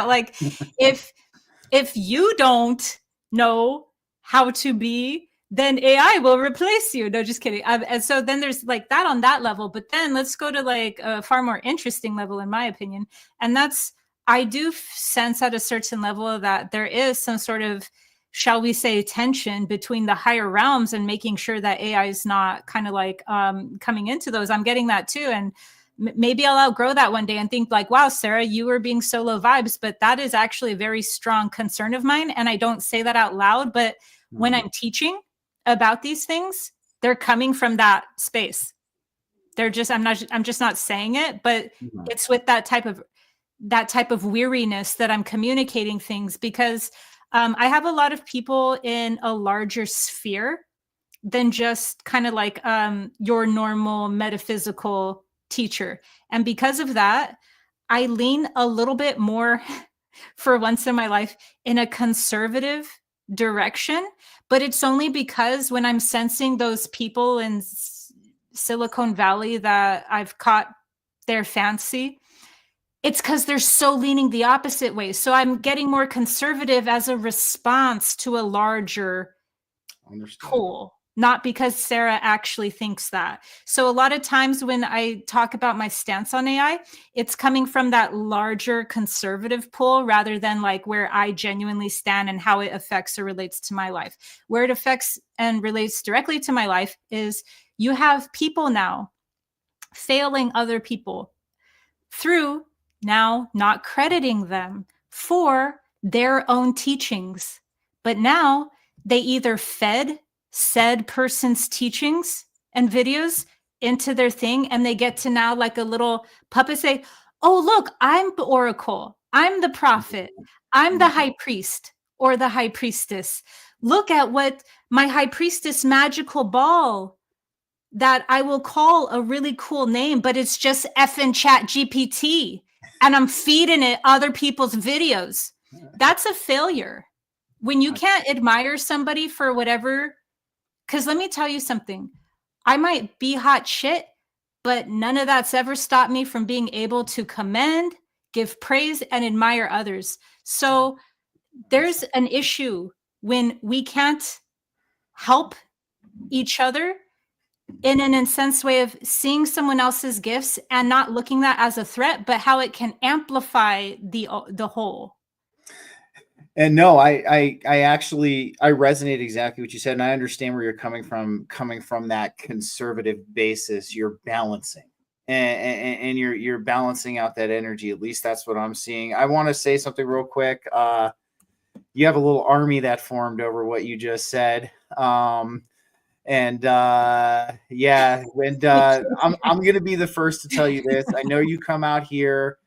Like, if you don't know how to be, then AI will replace you. No, just kidding. And so then there's like that on that level. But then let's go to like a far more interesting level, in my opinion. And that's, I do sense at a certain level that there is some sort of, shall we say, tension between the higher realms and making sure that AI is not kind of like coming into those. I'm getting that too. And maybe I'll outgrow that one day and think like, wow, Sarah, you were being so low vibes, but that is actually a very strong concern of mine. And I don't say that out loud, but when I'm teaching about these things, they're coming from that space. They're just, I'm just not saying it, but it's with that type of that type of weariness that I'm communicating things, because I have a lot of people in a larger sphere than just kind of like your normal metaphysical teacher. And because of that, I lean a little bit more for once in my life in a conservative direction. But it's only because when I'm sensing those people in Silicon Valley that I've caught their fancy, it's because they're so leaning the opposite way. So I'm getting more conservative as a response to a larger pool, not because Sarah actually thinks that. So a lot of times when I talk about my stance on AI, it's coming from that larger conservative pool rather than like where I genuinely stand and how it affects or relates to my life. Where it affects and relates directly to my life is you have people now failing other people through now not crediting them for their own teachings. But now they either fed said person's teachings and videos into their thing, and they get to now like a little puppet say, oh, look, I'm the oracle. I'm the prophet. I'm the high priest or the high priestess. Look at what my high priestess magical ball that I will call a really cool name, but it's just effing Chat GPT. And I'm feeding it other people's videos. That's a failure. When you can't admire somebody for whatever, because let me tell you something. I might be hot shit, but none of that's ever stopped me from being able to commend, give praise, and admire others. So there's an issue when we can't help each other in an incensed way of seeing someone else's gifts and not looking at that as a threat, but how it can amplify the whole. And no, I actually resonate exactly what you said, and I understand where you're coming from that conservative basis. You're balancing, and you're balancing out that energy. At least that's what I'm seeing. I want to say something real quick. You have a little army that formed over what you just said. And I'm gonna be the first to tell you this. I know you come out here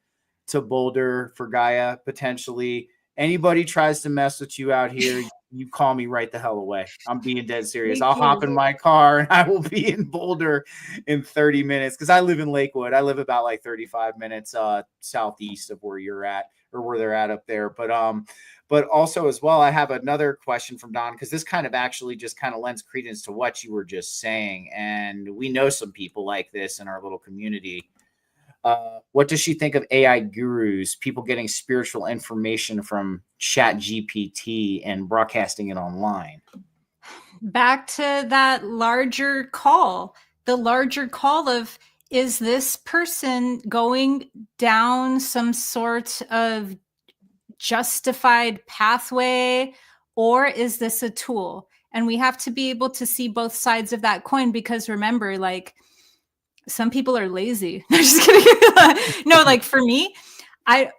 to Boulder for Gaia potentially. Anybody tries to mess with you out here, you call me right the hell away. I'm being dead serious. I'll hop in my car and I will be in Boulder in 30 minutes because I live in Lakewood. I live about like 35 minutes southeast of where you're at or where they're at up there. But also as well, I have another question from Don, because this kind of actually just kind of lends credence to what you were just saying. And we know some people like this in our little community. What does she think of AI gurus, people getting spiritual information from Chat GPT and broadcasting it online? Back to that larger call, the larger call of, is this person going down some sort of justified pathway, or is this a tool? And we have to be able to see both sides of that coin, because remember, like, some people are lazy. No, just kidding. No, like for me, I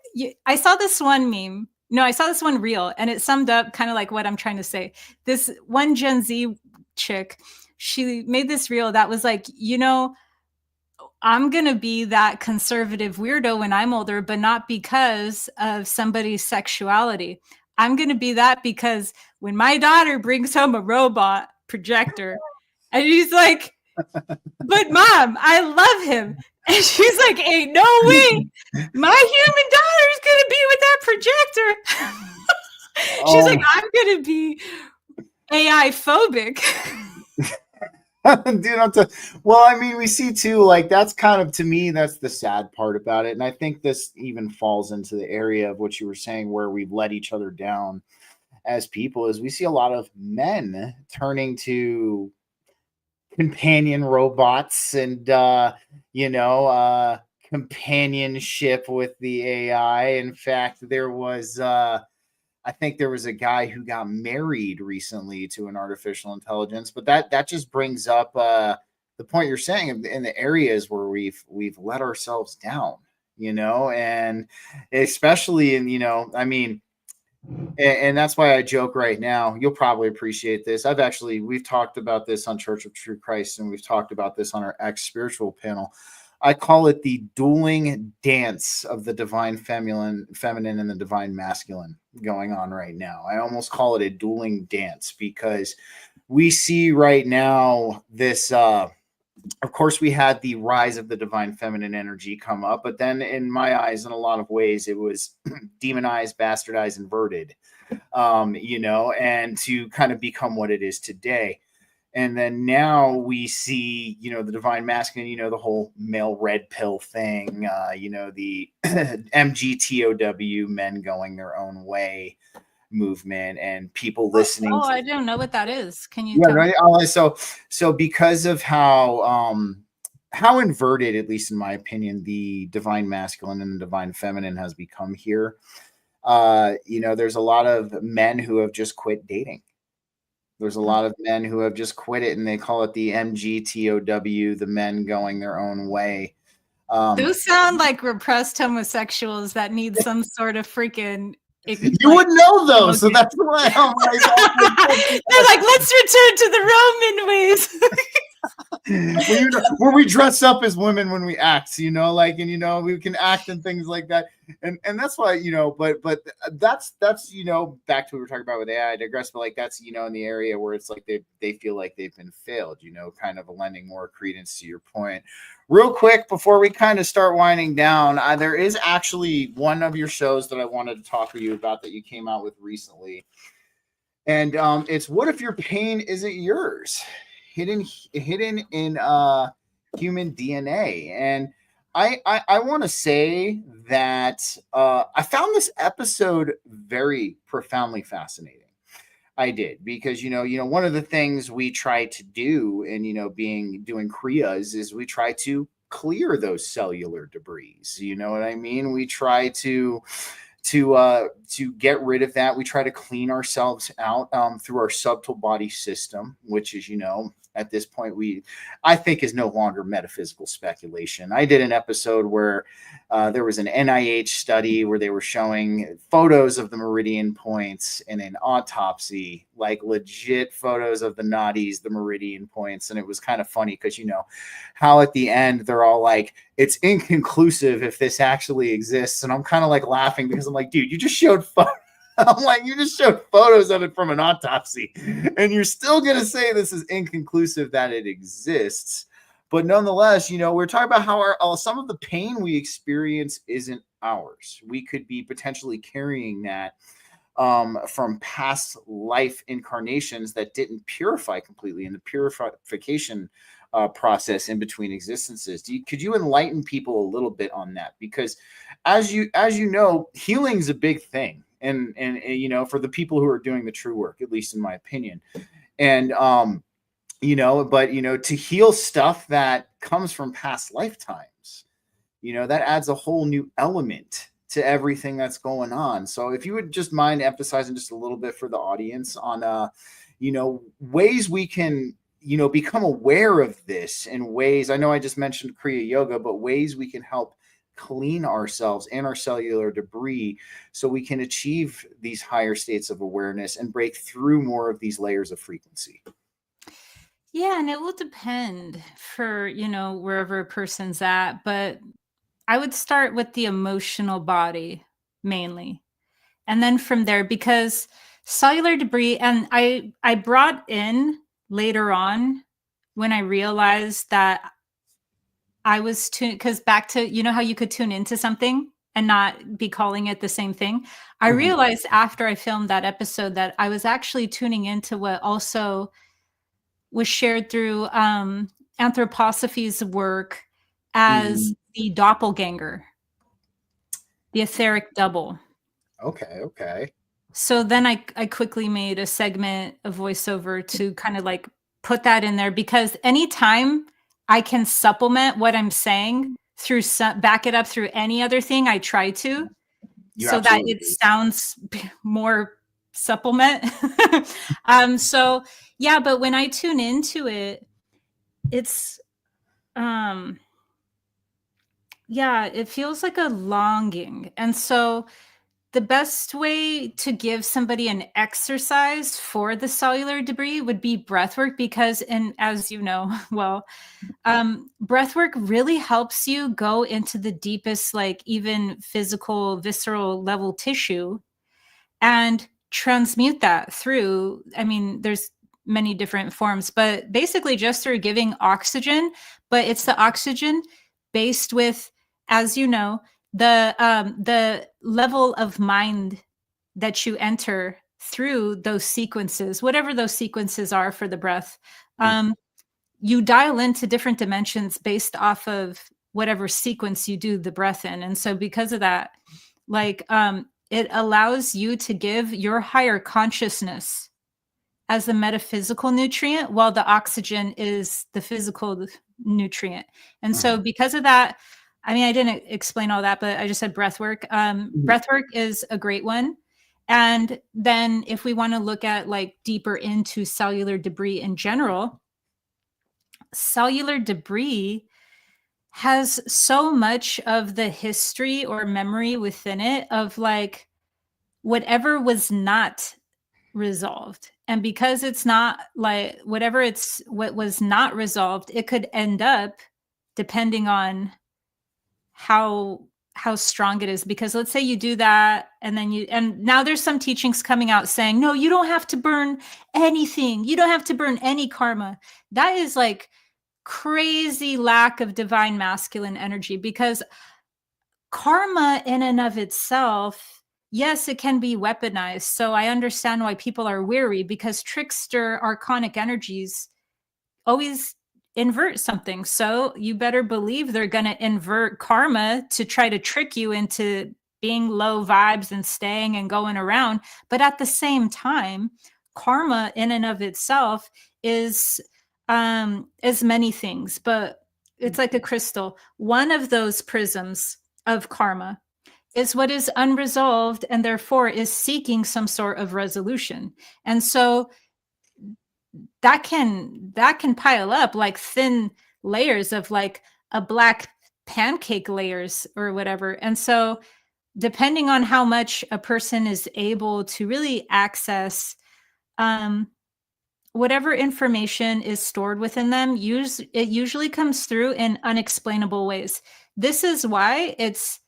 saw this one meme. No, I saw this one reel, and it summed up kind of like what I'm trying to say. This one Gen Z chick, she made this reel that was like, I'm going to be that conservative weirdo when I'm older, but not because of somebody's sexuality. I'm going to be that because when my daughter brings home a robot projector, and she's like, but mom, I love him. And she's like, ain't no way my human daughter's going to be with that projector. She's like, I'm going to be AI phobic. Dude, well, I mean, we see too, like, that's kind of, to me, that's the sad part about it. And I think this even falls into the area of what you were saying, where we've let each other down as people, is we see a lot of men turning to companion robots and, companionship with the AI. In fact, there was, I think there was a guy who got married recently to an artificial intelligence, but that just brings up the point you're saying in the areas where we've let ourselves down, and especially in, and that's why I joke right now. You'll probably appreciate this. We've talked about this on Church of True Christ, and we've talked about this on our X Spiritual panel. I call it the dueling dance of the divine feminine and the divine masculine going on right now. I almost call it a dueling dance because we see right now this of course we had the rise of the divine feminine energy come up, but then in my eyes, in a lot of ways, it was demonized, bastardized, inverted, and to kind of become what it is today. And then now we see, the divine masculine, the whole male red pill thing, the MGTOW, men going their own way movement, and people listening. Oh, I don't know what that is. Can you Yeah, tell me? right. So because of how inverted, at least in my opinion, the divine masculine and the divine feminine has become here, there's a lot of men who have just quit dating. There's a lot of men who have just quit it, and they call it the MGTOW, the men going their own way. Those sound like repressed homosexuals that need some sort of freaking. You would know though, so that's why I'm like, they're like, let's return to the Roman ways. where we dress up as women when we act, and we can act and things like that, and that's why, but that's back to what we were talking about with AI. I digress, but like that's in the area where it's like they feel like they've been failed, kind of lending more credence to your point. Real quick before we kind of start winding down, there is actually one of your shows that I wanted to talk to you about that you came out with recently, and it's What If Your Pain Isn't Yours? Hidden in human DNA. And I want to say that I found this episode very profoundly fascinating. I did, because one of the things we try to do in doing kriyas is we try to clear those cellular debris. You know what I mean? We try to get rid of that. We try to clean ourselves out through our subtle body system, which is, at this point, I think is no longer metaphysical speculation. I did an episode where there was an NIH study where they were showing photos of the meridian points in an autopsy, like legit photos of the nadis, the meridian points. And it was kind of funny because, how at the end they're all like, it's inconclusive if this actually exists. And I'm kind of like laughing because I'm like, dude, you just showed photos. I'm like, you just showed photos of it from an autopsy, and you're still going to say this is inconclusive that it exists. But nonetheless, we're talking about how some of the pain we experience isn't ours. We could be potentially carrying that from past life incarnations that didn't purify completely in the purification process in between existences. Could you enlighten people a little bit on that? Because as you know, healing is a big thing. And for the people who are doing the true work, at least in my opinion, and to heal stuff that comes from past lifetimes, that adds a whole new element to everything that's going on. So if you would just mind emphasizing just a little bit for the audience on ways we can become aware of this, in ways, I know I just mentioned Kriya Yoga, but ways we can help clean ourselves and our cellular debris so we can achieve these higher states of awareness and break through more of these layers of frequency. Yeah, and it will depend for, wherever a person's at, but I would start with the emotional body mainly. And then from there, because cellular debris, and I brought in later on when I realized that I was tuned, because back to, how you could tune into something and not be calling it the same thing. I realized after I filmed that episode that I was actually tuning into what also was shared through anthroposophy's work as the doppelganger, the etheric double. Okay. So then I quickly made a segment, a voiceover to kind of like put that in there, because anytime I can supplement what I'm saying through back it up through any other thing, I try to, so that it sounds more supplement. So yeah, but when I tune into it, it's it feels like a longing. And so the best way to give somebody an exercise for the cellular debris would be breath work, because, and as you know, well, breath work really helps you go into the deepest, like even physical, visceral level tissue and transmute that through, I mean, there's many different forms, but basically just through giving oxygen, but it's the oxygen based with, as you know, the level of mind that you enter through those sequences, whatever those sequences are for the breath. You dial into different dimensions based off of whatever sequence you do the breath in. And so because of that, like, it allows you to give your higher consciousness as the metaphysical nutrient, while the oxygen is the physical nutrient. And so because of that, I mean, I didn't explain all that, but I just said breath work. Breath work is a great one. And then if we want to look at like deeper into cellular debris in general, cellular debris has so much of the history or memory within it of like whatever was not resolved. And because it's not like whatever it's what was not resolved, it could end up depending on how strong it is. Because let's say you do that and then and now there's some teachings coming out saying, no, you don't have to burn anything. You don't have to burn any karma. That is like crazy lack of divine masculine energy, because karma in and of itself, yes, it can be weaponized. So I understand why people are weary, because trickster archonic energies always invert something. So you better believe they're going to invert karma to try to trick you into being low vibes and staying and going around. But at the same time, karma in and of itself is many things, but it's like a crystal. One of those prisms of karma is what is unresolved and therefore is seeking some sort of resolution. And so that can pile up like thin layers of like a black pancake layers or whatever. And so depending on how much a person is able to really access whatever information is stored within them, it usually comes through in unexplainable ways. This is why it's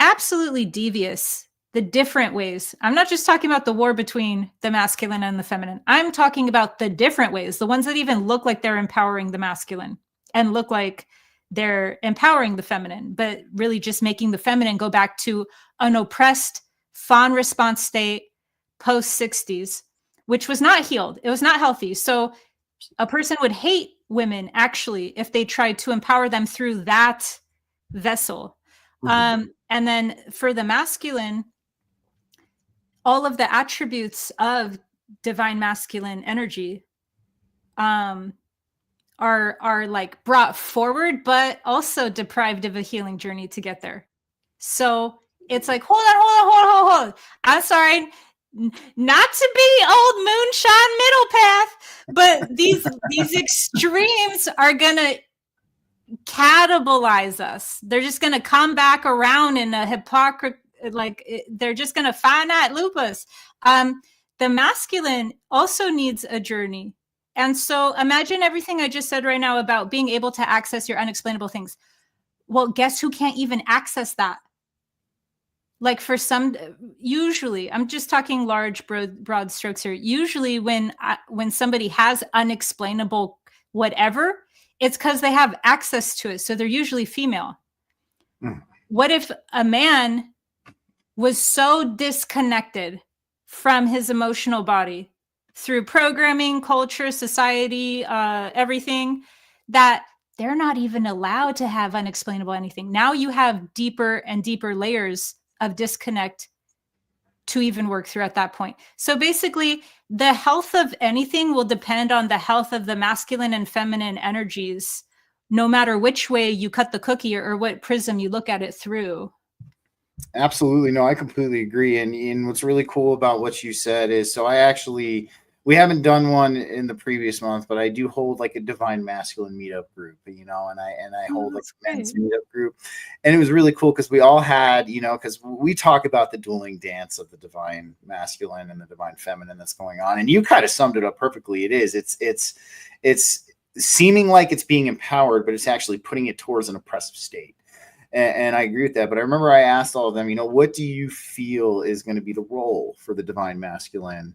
absolutely devious, the different ways. I'm not just talking about the war between the masculine and the feminine. I'm talking about the different ways, the ones that even look like they're empowering the masculine and look like they're empowering the feminine, but really just making the feminine go back to an oppressed fawn response state post 60s, which was not healed. It was not healthy. So a person would hate women actually if they tried to empower them through that vessel. And then for the masculine, all of the attributes of divine masculine energy are like brought forward, but also deprived of a healing journey to get there. So it's like, hold on. I'm sorry, not to be old moonshine middle path, but these extremes are gonna catabolize us. They're just gonna come back around in a hypocrite, like they're just gonna finite loop us. The masculine also needs a journey. And so imagine everything I just said right now about being able to access your unexplainable things. Well, guess who can't even access that? Like for some, usually, I'm just talking large, broad strokes here. Usually when somebody has unexplainable whatever, it's because they have access to it. So they're usually female. What if a man was so disconnected from his emotional body through programming, culture, society, everything, that they're not even allowed to have unexplainable anything? Now you have deeper and deeper layers of disconnect to even work through at that point. So basically, the health of anything will depend on the health of the masculine and feminine energies, no matter which way you cut the cookie or what prism you look at it through. Absolutely. No, I completely agree. And what's really cool about what you said is, so I actually we haven't done one in the previous month, but I do hold like a divine masculine meetup group, and I hold like That's a men's great. meetup group, and it was really cool because we all had, because we talk about the dueling dance of the divine masculine and the divine feminine that's going on, and you kind of summed it up perfectly. It's seeming like it's being empowered, but it's actually putting it towards an oppressive state. And I agree with that. But I remember I asked all of them, what do you feel is going to be the role for the divine masculine,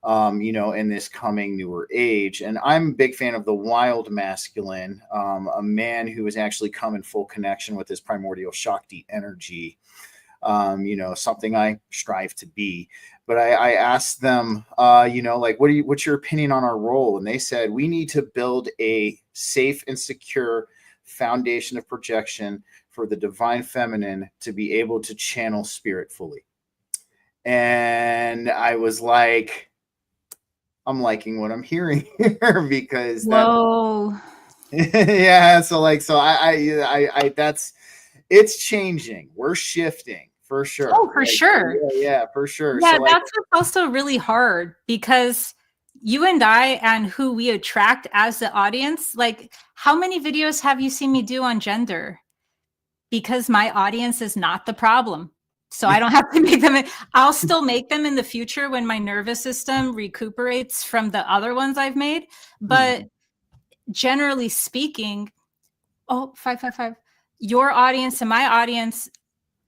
in this coming newer age? And I'm a big fan of the wild masculine, a man who has actually come in full connection with his primordial Shakti energy, something I strive to be. But I asked them, what's your opinion on our role? And they said, we need to build a safe and secure foundation of projection for the divine feminine to be able to channel spirit fully. And I was like, I'm liking what I'm hearing here, because Whoa. yeah. So I that's, it's changing. We're shifting for sure. Oh, for sure. Yeah, for sure. Yeah, So that's what's also really hard, because you and I and who we attract as the audience, like, how many videos have you seen me do on gender? Because my audience is not the problem. So I don't have to make them. I'll still make them in the future when my nervous system recuperates from the other ones I've made. But generally speaking, 555, your audience and my audience,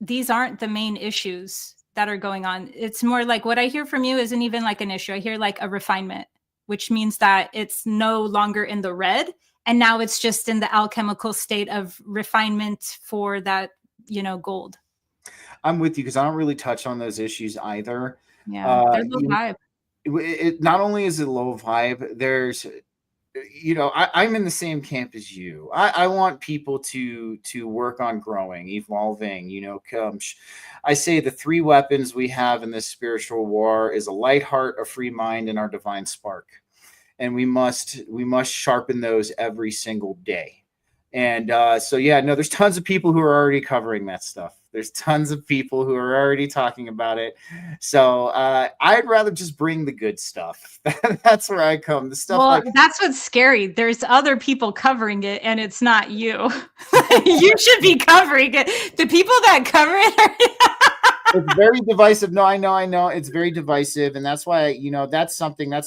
these aren't the main issues that are going on. It's more like what I hear from you isn't even like an issue. I hear like a refinement, which means that it's no longer in the red. And now it's just in the alchemical state of refinement for that, gold. I'm with you, because I don't really touch on those issues either. Yeah, they're low vibe. It not only is it low vibe, there's, I'm in the same camp as you. I want people to work on growing, evolving. I say the three weapons we have in this spiritual war is a light heart, a free mind, and our divine spark. And we must sharpen those every single day. And there's tons of people who are already covering that stuff. There's tons of people who are already talking about it. So I'd rather just bring the good stuff. That's where I come. The stuff. Well, that's what's scary. There's other people covering it, and it's not you. You should be covering it. The people that cover it are. It's very divisive. No, I know. It's very divisive, and that's why that's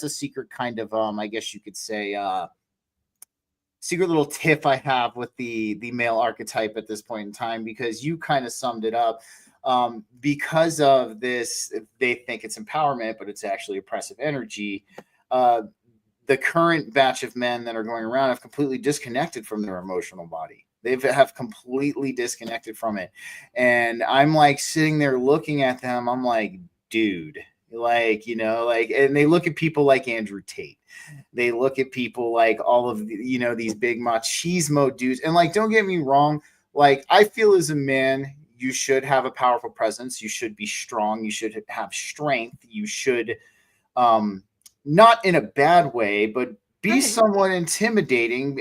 a secret kind of I guess you could say secret little tip I have with the male archetype at this point in time, because you kind of summed it up. Because of this, they think it's empowerment, but it's actually oppressive energy. The current batch of men that are going around have completely disconnected from their emotional body. They have completely disconnected from it. And I'm like sitting there looking at them. I'm like, dude, and they look at people like Andrew Tate. They look at people like all of these big machismo dudes. And don't get me wrong. I feel as a man, you should have a powerful presence. You should be strong. You should have strength. You should, not in a bad way, but be somewhat intimidating,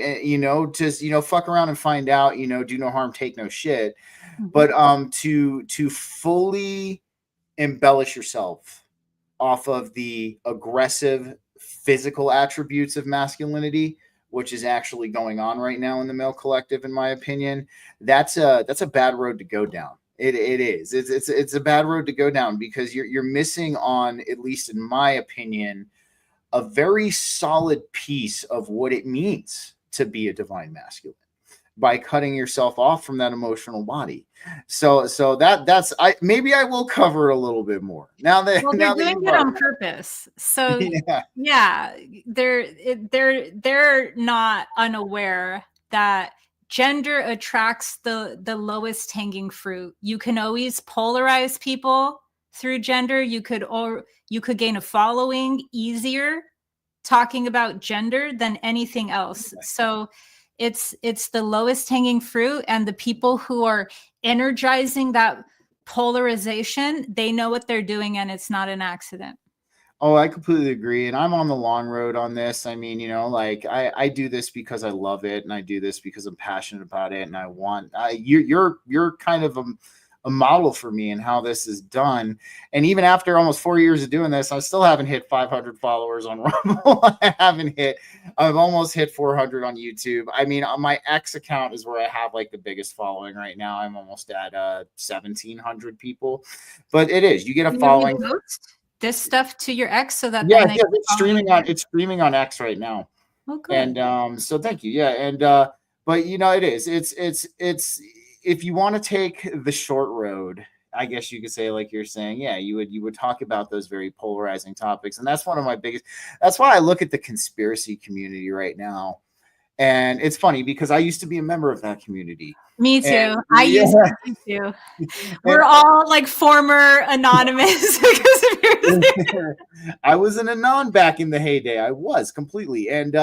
just, fuck around and find out, do no harm, take no shit. But to fully embellish yourself off of the aggressive physical attributes of masculinity, which is actually going on right now in the male collective, in my opinion, that's a bad road to go down. It is. It's a bad road to go down, because you're missing on, at least in my opinion, a very solid piece of what it means to be a divine masculine by cutting yourself off from that emotional body. So that's maybe I will cover it a little bit more now that they're doing it on purpose. So yeah, they're not unaware that gender attracts the lowest hanging fruit. You can always polarize people through gender. You could gain a following easier talking about gender than anything else. So it's the lowest hanging fruit, and the people who are energizing that polarization, they know what they're doing, and it's not an accident. Oh, I completely agree. And I'm on the long road on this. I mean, I do this because I love it, and I do this because I'm passionate about it. And I want, you're kind of a model for me and how this is done. And even after almost 4 years of doing this, I still haven't hit 500 followers on Rumble. I've almost hit 400 on YouTube. I mean, on my X account is where I have like the biggest following right now. I'm almost at 1,700 people, but it is, you get a following. Post this stuff to your X so that Yeah, it's streaming on X right now. Oh, good. And so thank you. Yeah. And but you know, it's if you want to take the short road, I guess you could say, like you're saying, yeah, you would talk about those very polarizing topics. And that's one of my biggest, that's why I look at the conspiracy community right now. And it's funny because I used to be a member of that community. Me too. And, I used to be too. We're all like former anonymous. I was an anon back in the heyday. I was completely. And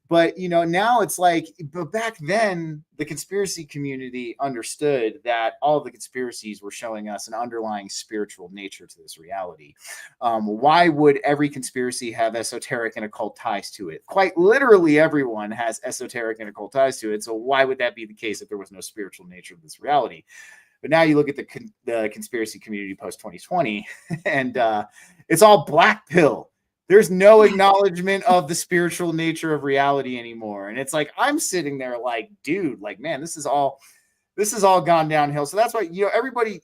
but you know, now it's like, but back then the conspiracy community understood that all the conspiracies were showing us an underlying spiritual nature to this reality. Why would every conspiracy have esoteric and occult ties to it? Quite literally everyone has esoteric and occult ties to it. So why would that be the case if there was no spiritual nature of this reality? But now you look at the conspiracy community post 2020 and it's all black pill. There's no acknowledgement of the spiritual nature of reality anymore. And it's like, I'm sitting there like, dude, like, man, this is all gone downhill. So that's why, you know, everybody,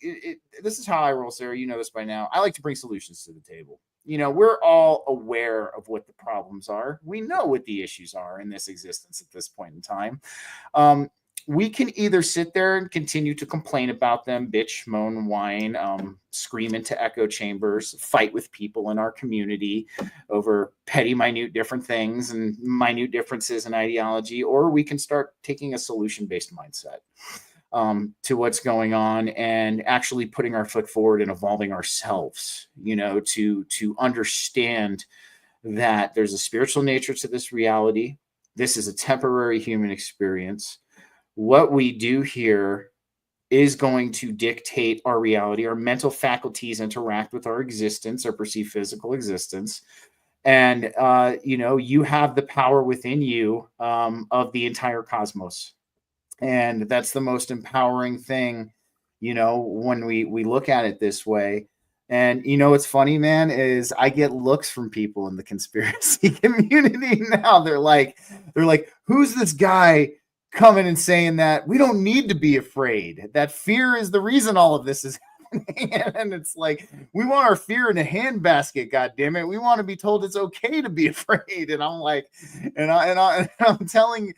this is how I roll, Sarah. You know this by now. I like to bring solutions to the table. You know, we're all aware of what the problems are. We know what the issues are in this existence at this point in time. We can either sit there and continue to complain about them, bitch, moan, whine, scream into echo chambers, fight with people in our community over petty, minute different things and minute differences in ideology, or we can start taking a solution-based mindset to what's going on and actually putting our foot forward and evolving ourselves, you know, to understand that there's a spiritual nature to this reality. This is a temporary human experience. What we do here is going to dictate our reality. Our mental faculties interact with our existence, our perceived physical existence. And, you know, you have the power within you of the entire cosmos. And that's the most empowering thing, you know, when we look at it this way. And, you know, what's funny, man, is I get looks from people in the conspiracy community now. They're like, who's this guy coming and saying that we don't need to be afraid, that fear is the reason all of this is happening? And it's like, we want our fear in a handbasket, god damn it. We want to be told it's okay to be afraid. And I'm like, I'm telling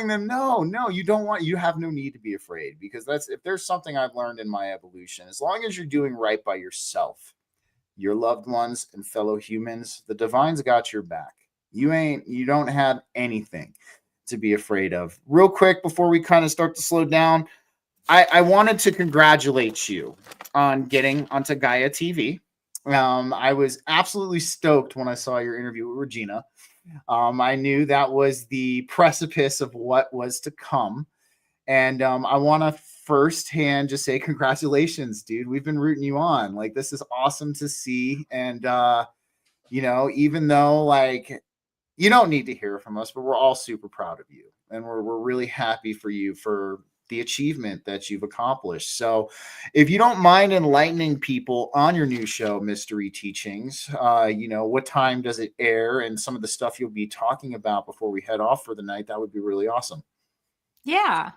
them, no, you have no need to be afraid, because if there's something I've learned in my evolution, as long as you're doing right by yourself, your loved ones and fellow humans, the divine's got your back. You don't have anything to be afraid of. Real quick, before we kind of start to slow down, I wanted to congratulate you on getting onto Gaia TV. I was absolutely stoked when I saw your interview with Regina. I knew that was the precipice of what was to come. And I want to firsthand just say congratulations, dude. We've been rooting you on. Like, this is awesome to see. And, you know, even though, like, you don't need to hear from us, but we're all super proud of you. And we're really happy for you for the achievement that you've accomplished. So if you don't mind enlightening people on your new show, Mystery Teachings, you know, what time does it air and some of the stuff you'll be talking about before we head off for the night, that would be really awesome. Yeah.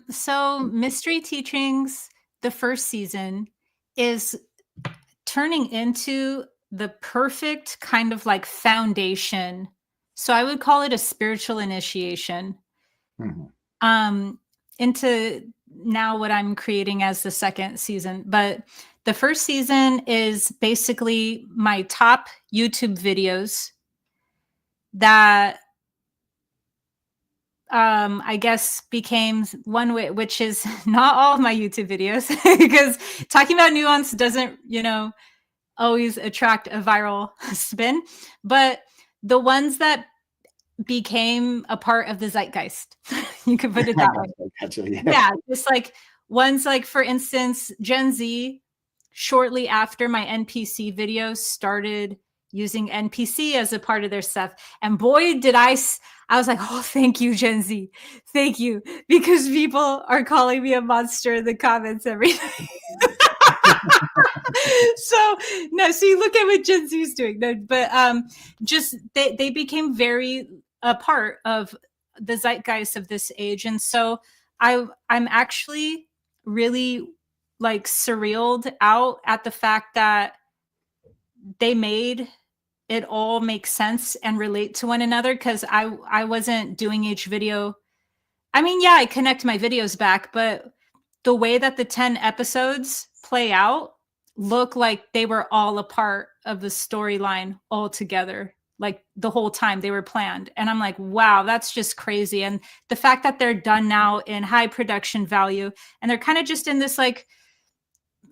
So Mystery Teachings, the first season, is turning into the perfect kind of like foundation. So I would call it a spiritual initiation into now what I'm creating as the second season. But the first season is basically my top YouTube videos that I guess became one way, which is not all of my YouTube videos, because talking about nuance doesn't, you know, always attract a viral spin, but the ones that became a part of the zeitgeist, you could put it that way. Gotcha, yeah, just like ones like, for instance, Gen Z, shortly after my NPC videos started using NPC as a part of their stuff. And boy, I was like, oh, thank you, Gen Z. Thank you. Because people are calling me a monster in the comments every day. So no, see, look at what Gen Z is doing. No, but just they became very a part of the zeitgeist of this age. And so I'm actually really like surrealed out at the fact that they made it all make sense and relate to one another, because I wasn't doing each video. I mean, yeah, I connect my videos back, but the way that the 10 episodes play out look like they were all a part of the storyline all together, like the whole time they were planned. And I'm like, wow, that's just crazy. And the fact that they're done now in high production value, and they're kind of just in this, like,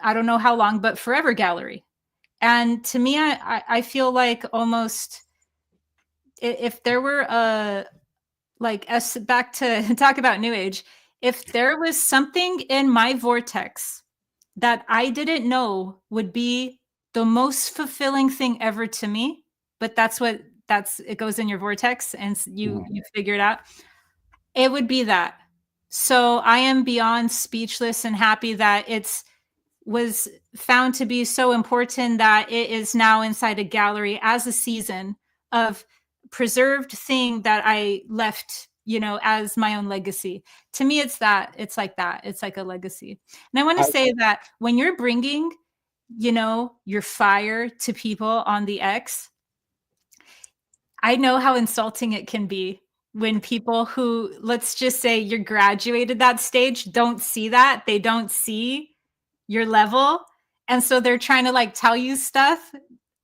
I don't know how long, but forever gallery. And to me, I feel like almost if there were a, like, us back to talk about New Age, if there was something in my vortex that I didn't know would be the most fulfilling thing ever to me, but it goes in your vortex and you figure it out, it would be that. So I am beyond speechless and happy that it's was found to be so important that it is now inside a gallery as a season of preserved thing that I left, as my own legacy. To me, it's like that. It's like a legacy. And I want to say that when you're bringing, your fire to people on the X, I know how insulting it can be when people who, let's just say you graduated that stage, don't see that. They don't see your level. And so they're trying to like tell you stuff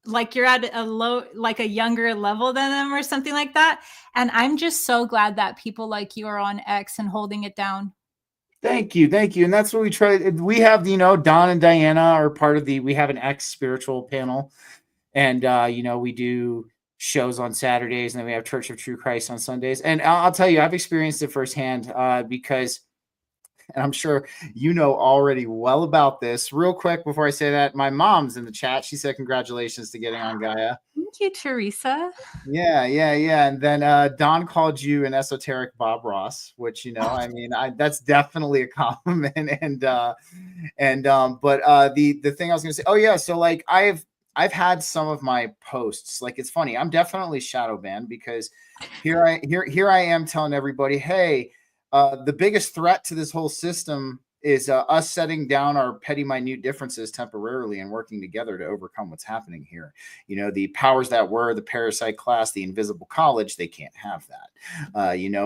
like you're at a younger level than them or something like that. And I'm just so glad that people like you are on X and holding it down. Thank you. And that's what we try. We have, Don and Diana are part of we have an X spiritual panel, and we do shows on Saturdays, and then we have Church of True Christ on Sundays. And I'll tell you, I've experienced it firsthand because, and I'm sure already well about this. Real quick before I say that, my mom's in the chat. She said congratulations to getting on Gaia. Thank you, Teresa. Yeah. And then Don called you an esoteric Bob Ross, which I mean, that's definitely a compliment. And but the thing I was gonna say, oh yeah, so like I've had some of my posts, like, it's funny, I'm definitely shadow banned because here I am telling everybody, hey, the biggest threat to this whole system is us setting down our petty, minute differences temporarily and working together to overcome what's happening here. The powers that were, the parasite class, the invisible college, they can't have that,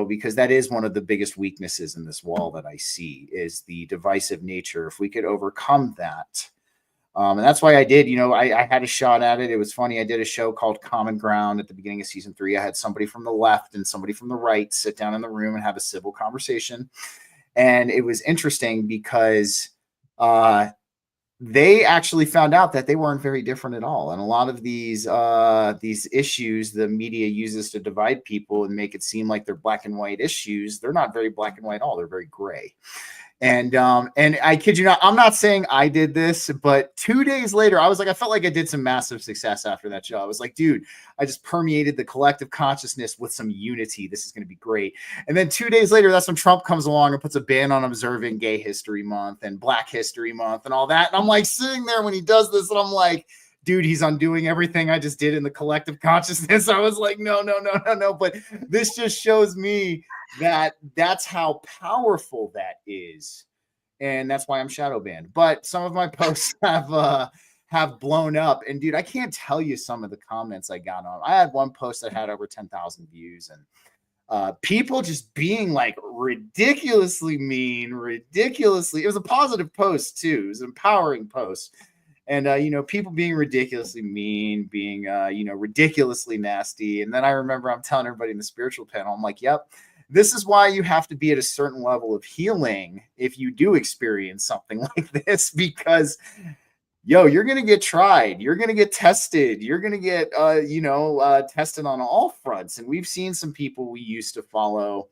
because that is one of the biggest weaknesses in this wall that I see is the divisive nature. If we could overcome that, and that's why I did, I had a shot at it. It was funny. I did a show called Common Ground at the beginning of season 3. I had somebody from the left and somebody from the right sit down in the room and have a civil conversation. And it was interesting because they actually found out that they weren't very different at all. And a lot of these issues the media uses to divide people and make it seem like they're black and white issues, they're not very black and white at all. They're very gray. And I kid you not, I'm not saying I did this, but 2 days later, I felt like I did some massive success after that show. I was like, dude, I just permeated the collective consciousness with some unity. This is going to be great. And then 2 days later, that's when Trump comes along and puts a ban on observing Gay History Month and Black History Month and all that. And I'm like sitting there when he does this, and I'm like, dude, he's undoing everything I just did in the collective consciousness. I was like, no. But this just shows me that that's how powerful that is. And that's why I'm shadow banned. But some of my posts have blown up. And dude, I can't tell you some of the comments I got on. I had one post that had over 10,000 views, and people just being like ridiculously mean, it was a positive post too. It was an empowering post. And, people being ridiculously mean, being, ridiculously nasty. And then I remember I'm telling everybody in the spiritual panel, I'm like, yep, this is why you have to be at a certain level of healing if you do experience something like this, because, you're going to get tried. You're going to get tested. You're going to get, tested on all fronts. And we've seen some people we used to follow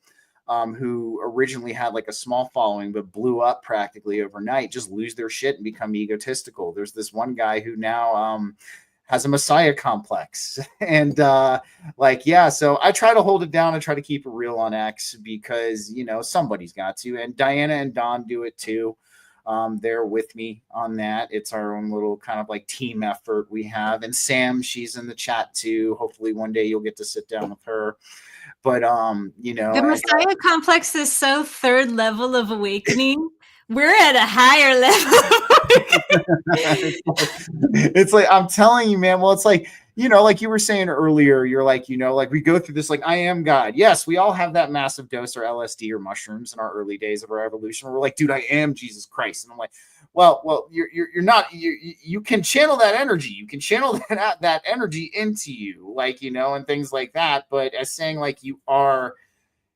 who originally had like a small following but blew up practically overnight, just lose their shit and become egotistical. There's this one guy who now has a messiah complex. And like, yeah, so I try to hold it down and try to keep it real on X because, you know, somebody's got to. And Diana and Don do it too. They're with me on that. It's our own little kind of like team effort we have. And Sam, she's in the chat too. Hopefully one day you'll get to sit down with her. But you know, the Messiah complex is so third level of awakening. We're at a higher level. It's like, I'm telling you, man. Well, it's like, you know, like you were saying earlier, you're like, you know, like we go through this, like, I am God. Yes, we all have that massive dose or LSD or mushrooms in our early days of our evolution. We're like, dude, I am Jesus Christ. And I'm like, well, you're not, you can channel that energy. You can channel that energy into you, like, you know, and things like that. But as saying like you are,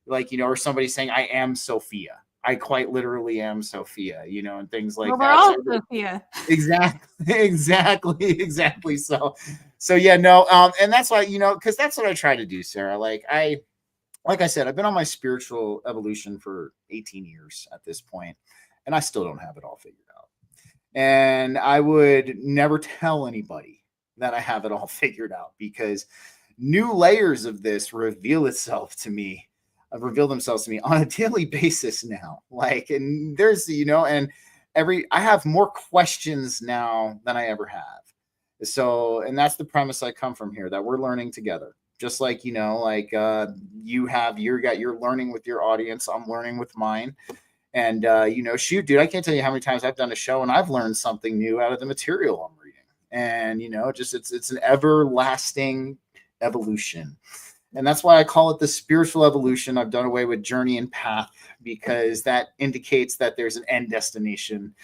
like, you know, or somebody saying I am Sophia. I quite literally am Sophia, you know, and things like well, that. We're all Sophia. Exactly. So yeah, no, and that's why, you know, because that's what I try to do, Sarah. Like I said, I've been on my spiritual evolution for 18 years at this point, and I still don't have it all figured out. And I would never tell anybody that I have it all figured out because new layers of this reveal themselves to me on a daily basis now. Like, and there's, you know, and I have more questions now than I ever have. So, and that's the premise I come from here, that we're learning together. Just like, you know, like you're learning with your audience. I'm learning with mine. And, you know, shoot, dude, I can't tell you how many times I've done a show and I've learned something new out of the material I'm reading. And, you know, just, it's an everlasting evolution. And that's why I call it the spiritual evolution. I've done away with journey and path because that indicates that there's an end destination.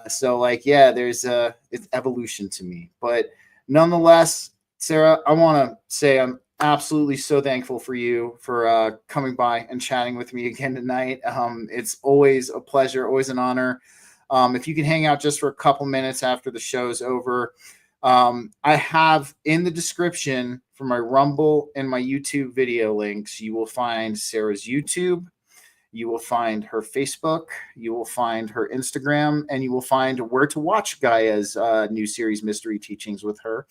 So like, yeah, it's evolution to me. But nonetheless, Sarah, I want to say I'm absolutely so thankful for you for coming by and chatting with me again tonight. It's always a pleasure, always an honor. If you can hang out just for a couple minutes after the show's over. I have in the description for my Rumble and my YouTube video links, you will find Sarah's YouTube, you will find her Facebook, you will find her Instagram, and you will find where to watch Gaia's new series, Mystery Teachings with her,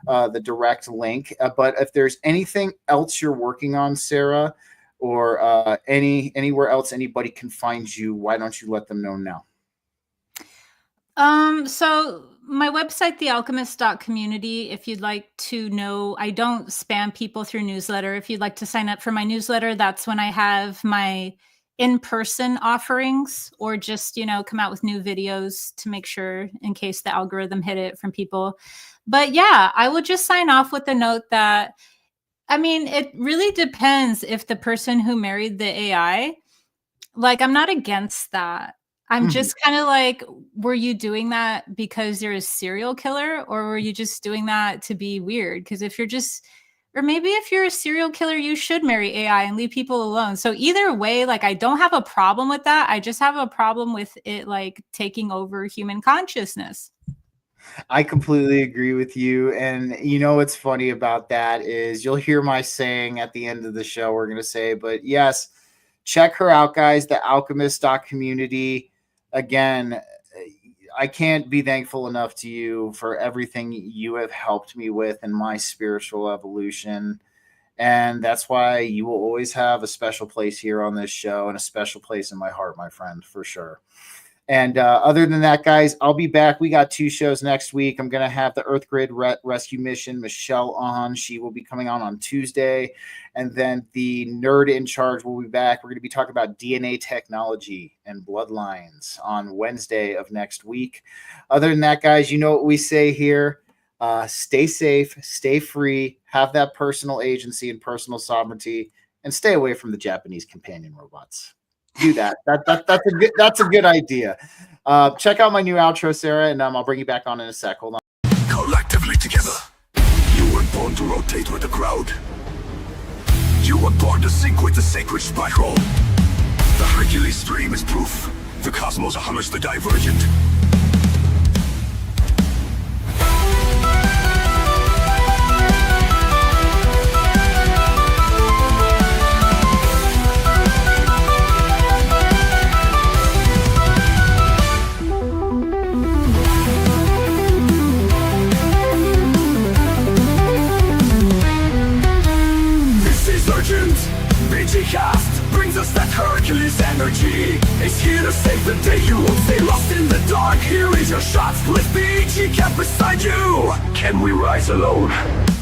the direct link. But if there's anything else you're working on, Sarah, or anywhere else anybody can find you, why don't you let them know now? So my website, thealchemist.community, if you'd like to know, I don't spam people through newsletter. If you'd like to sign up for my newsletter, that's when I have my in-person offerings, or just, you know, come out with new videos to make sure in case the algorithm hit it from people. But yeah, I will just sign off with the note that, I mean, it really depends if the person who married the AI, like, I'm not against that. I'm just kind of like, were you doing that because you're a serial killer, or were you just doing that to be weird? Because if you're just, or maybe if you're a serial killer, you should marry AI and leave people alone. So either way, like, I don't have a problem with that. I just have a problem with it, like, taking over human consciousness. I completely agree with you. And you know what's funny about that is you'll hear my saying at the end of the show, we're going to say, but yes, check her out, guys, the alchemist.community. Again, I can't be thankful enough to you for everything you have helped me with in my spiritual evolution. And that's why you will always have a special place here on this show and a special place in my heart, my friend, for sure. And other than that, guys, I'll be back. We got 2 shows next week. I'm going to have the Earth Grid Rescue Mission, Michelle, on. She will be coming on Tuesday. And then the nerd in charge will be back. We're going to be talking about DNA technology and bloodlines on Wednesday of next week. Other than that, guys, you know what we say here. Stay safe, stay free, have that personal agency and personal sovereignty, and stay away from the Japanese companion robots. Do that. That's a good idea. Check out my new outro, Sarah, and I'll bring you back on in a sec. Hold on. Collectively together, you were born to rotate with the crowd. You were born to sync with the sacred spiral. The Hercules stream is proof. The cosmos hums the divergent. BGcast brings us that Hercules energy. It's here to save the day. You won't stay lost in the dark. Here is your shot with BG kept beside you. Can we rise alone?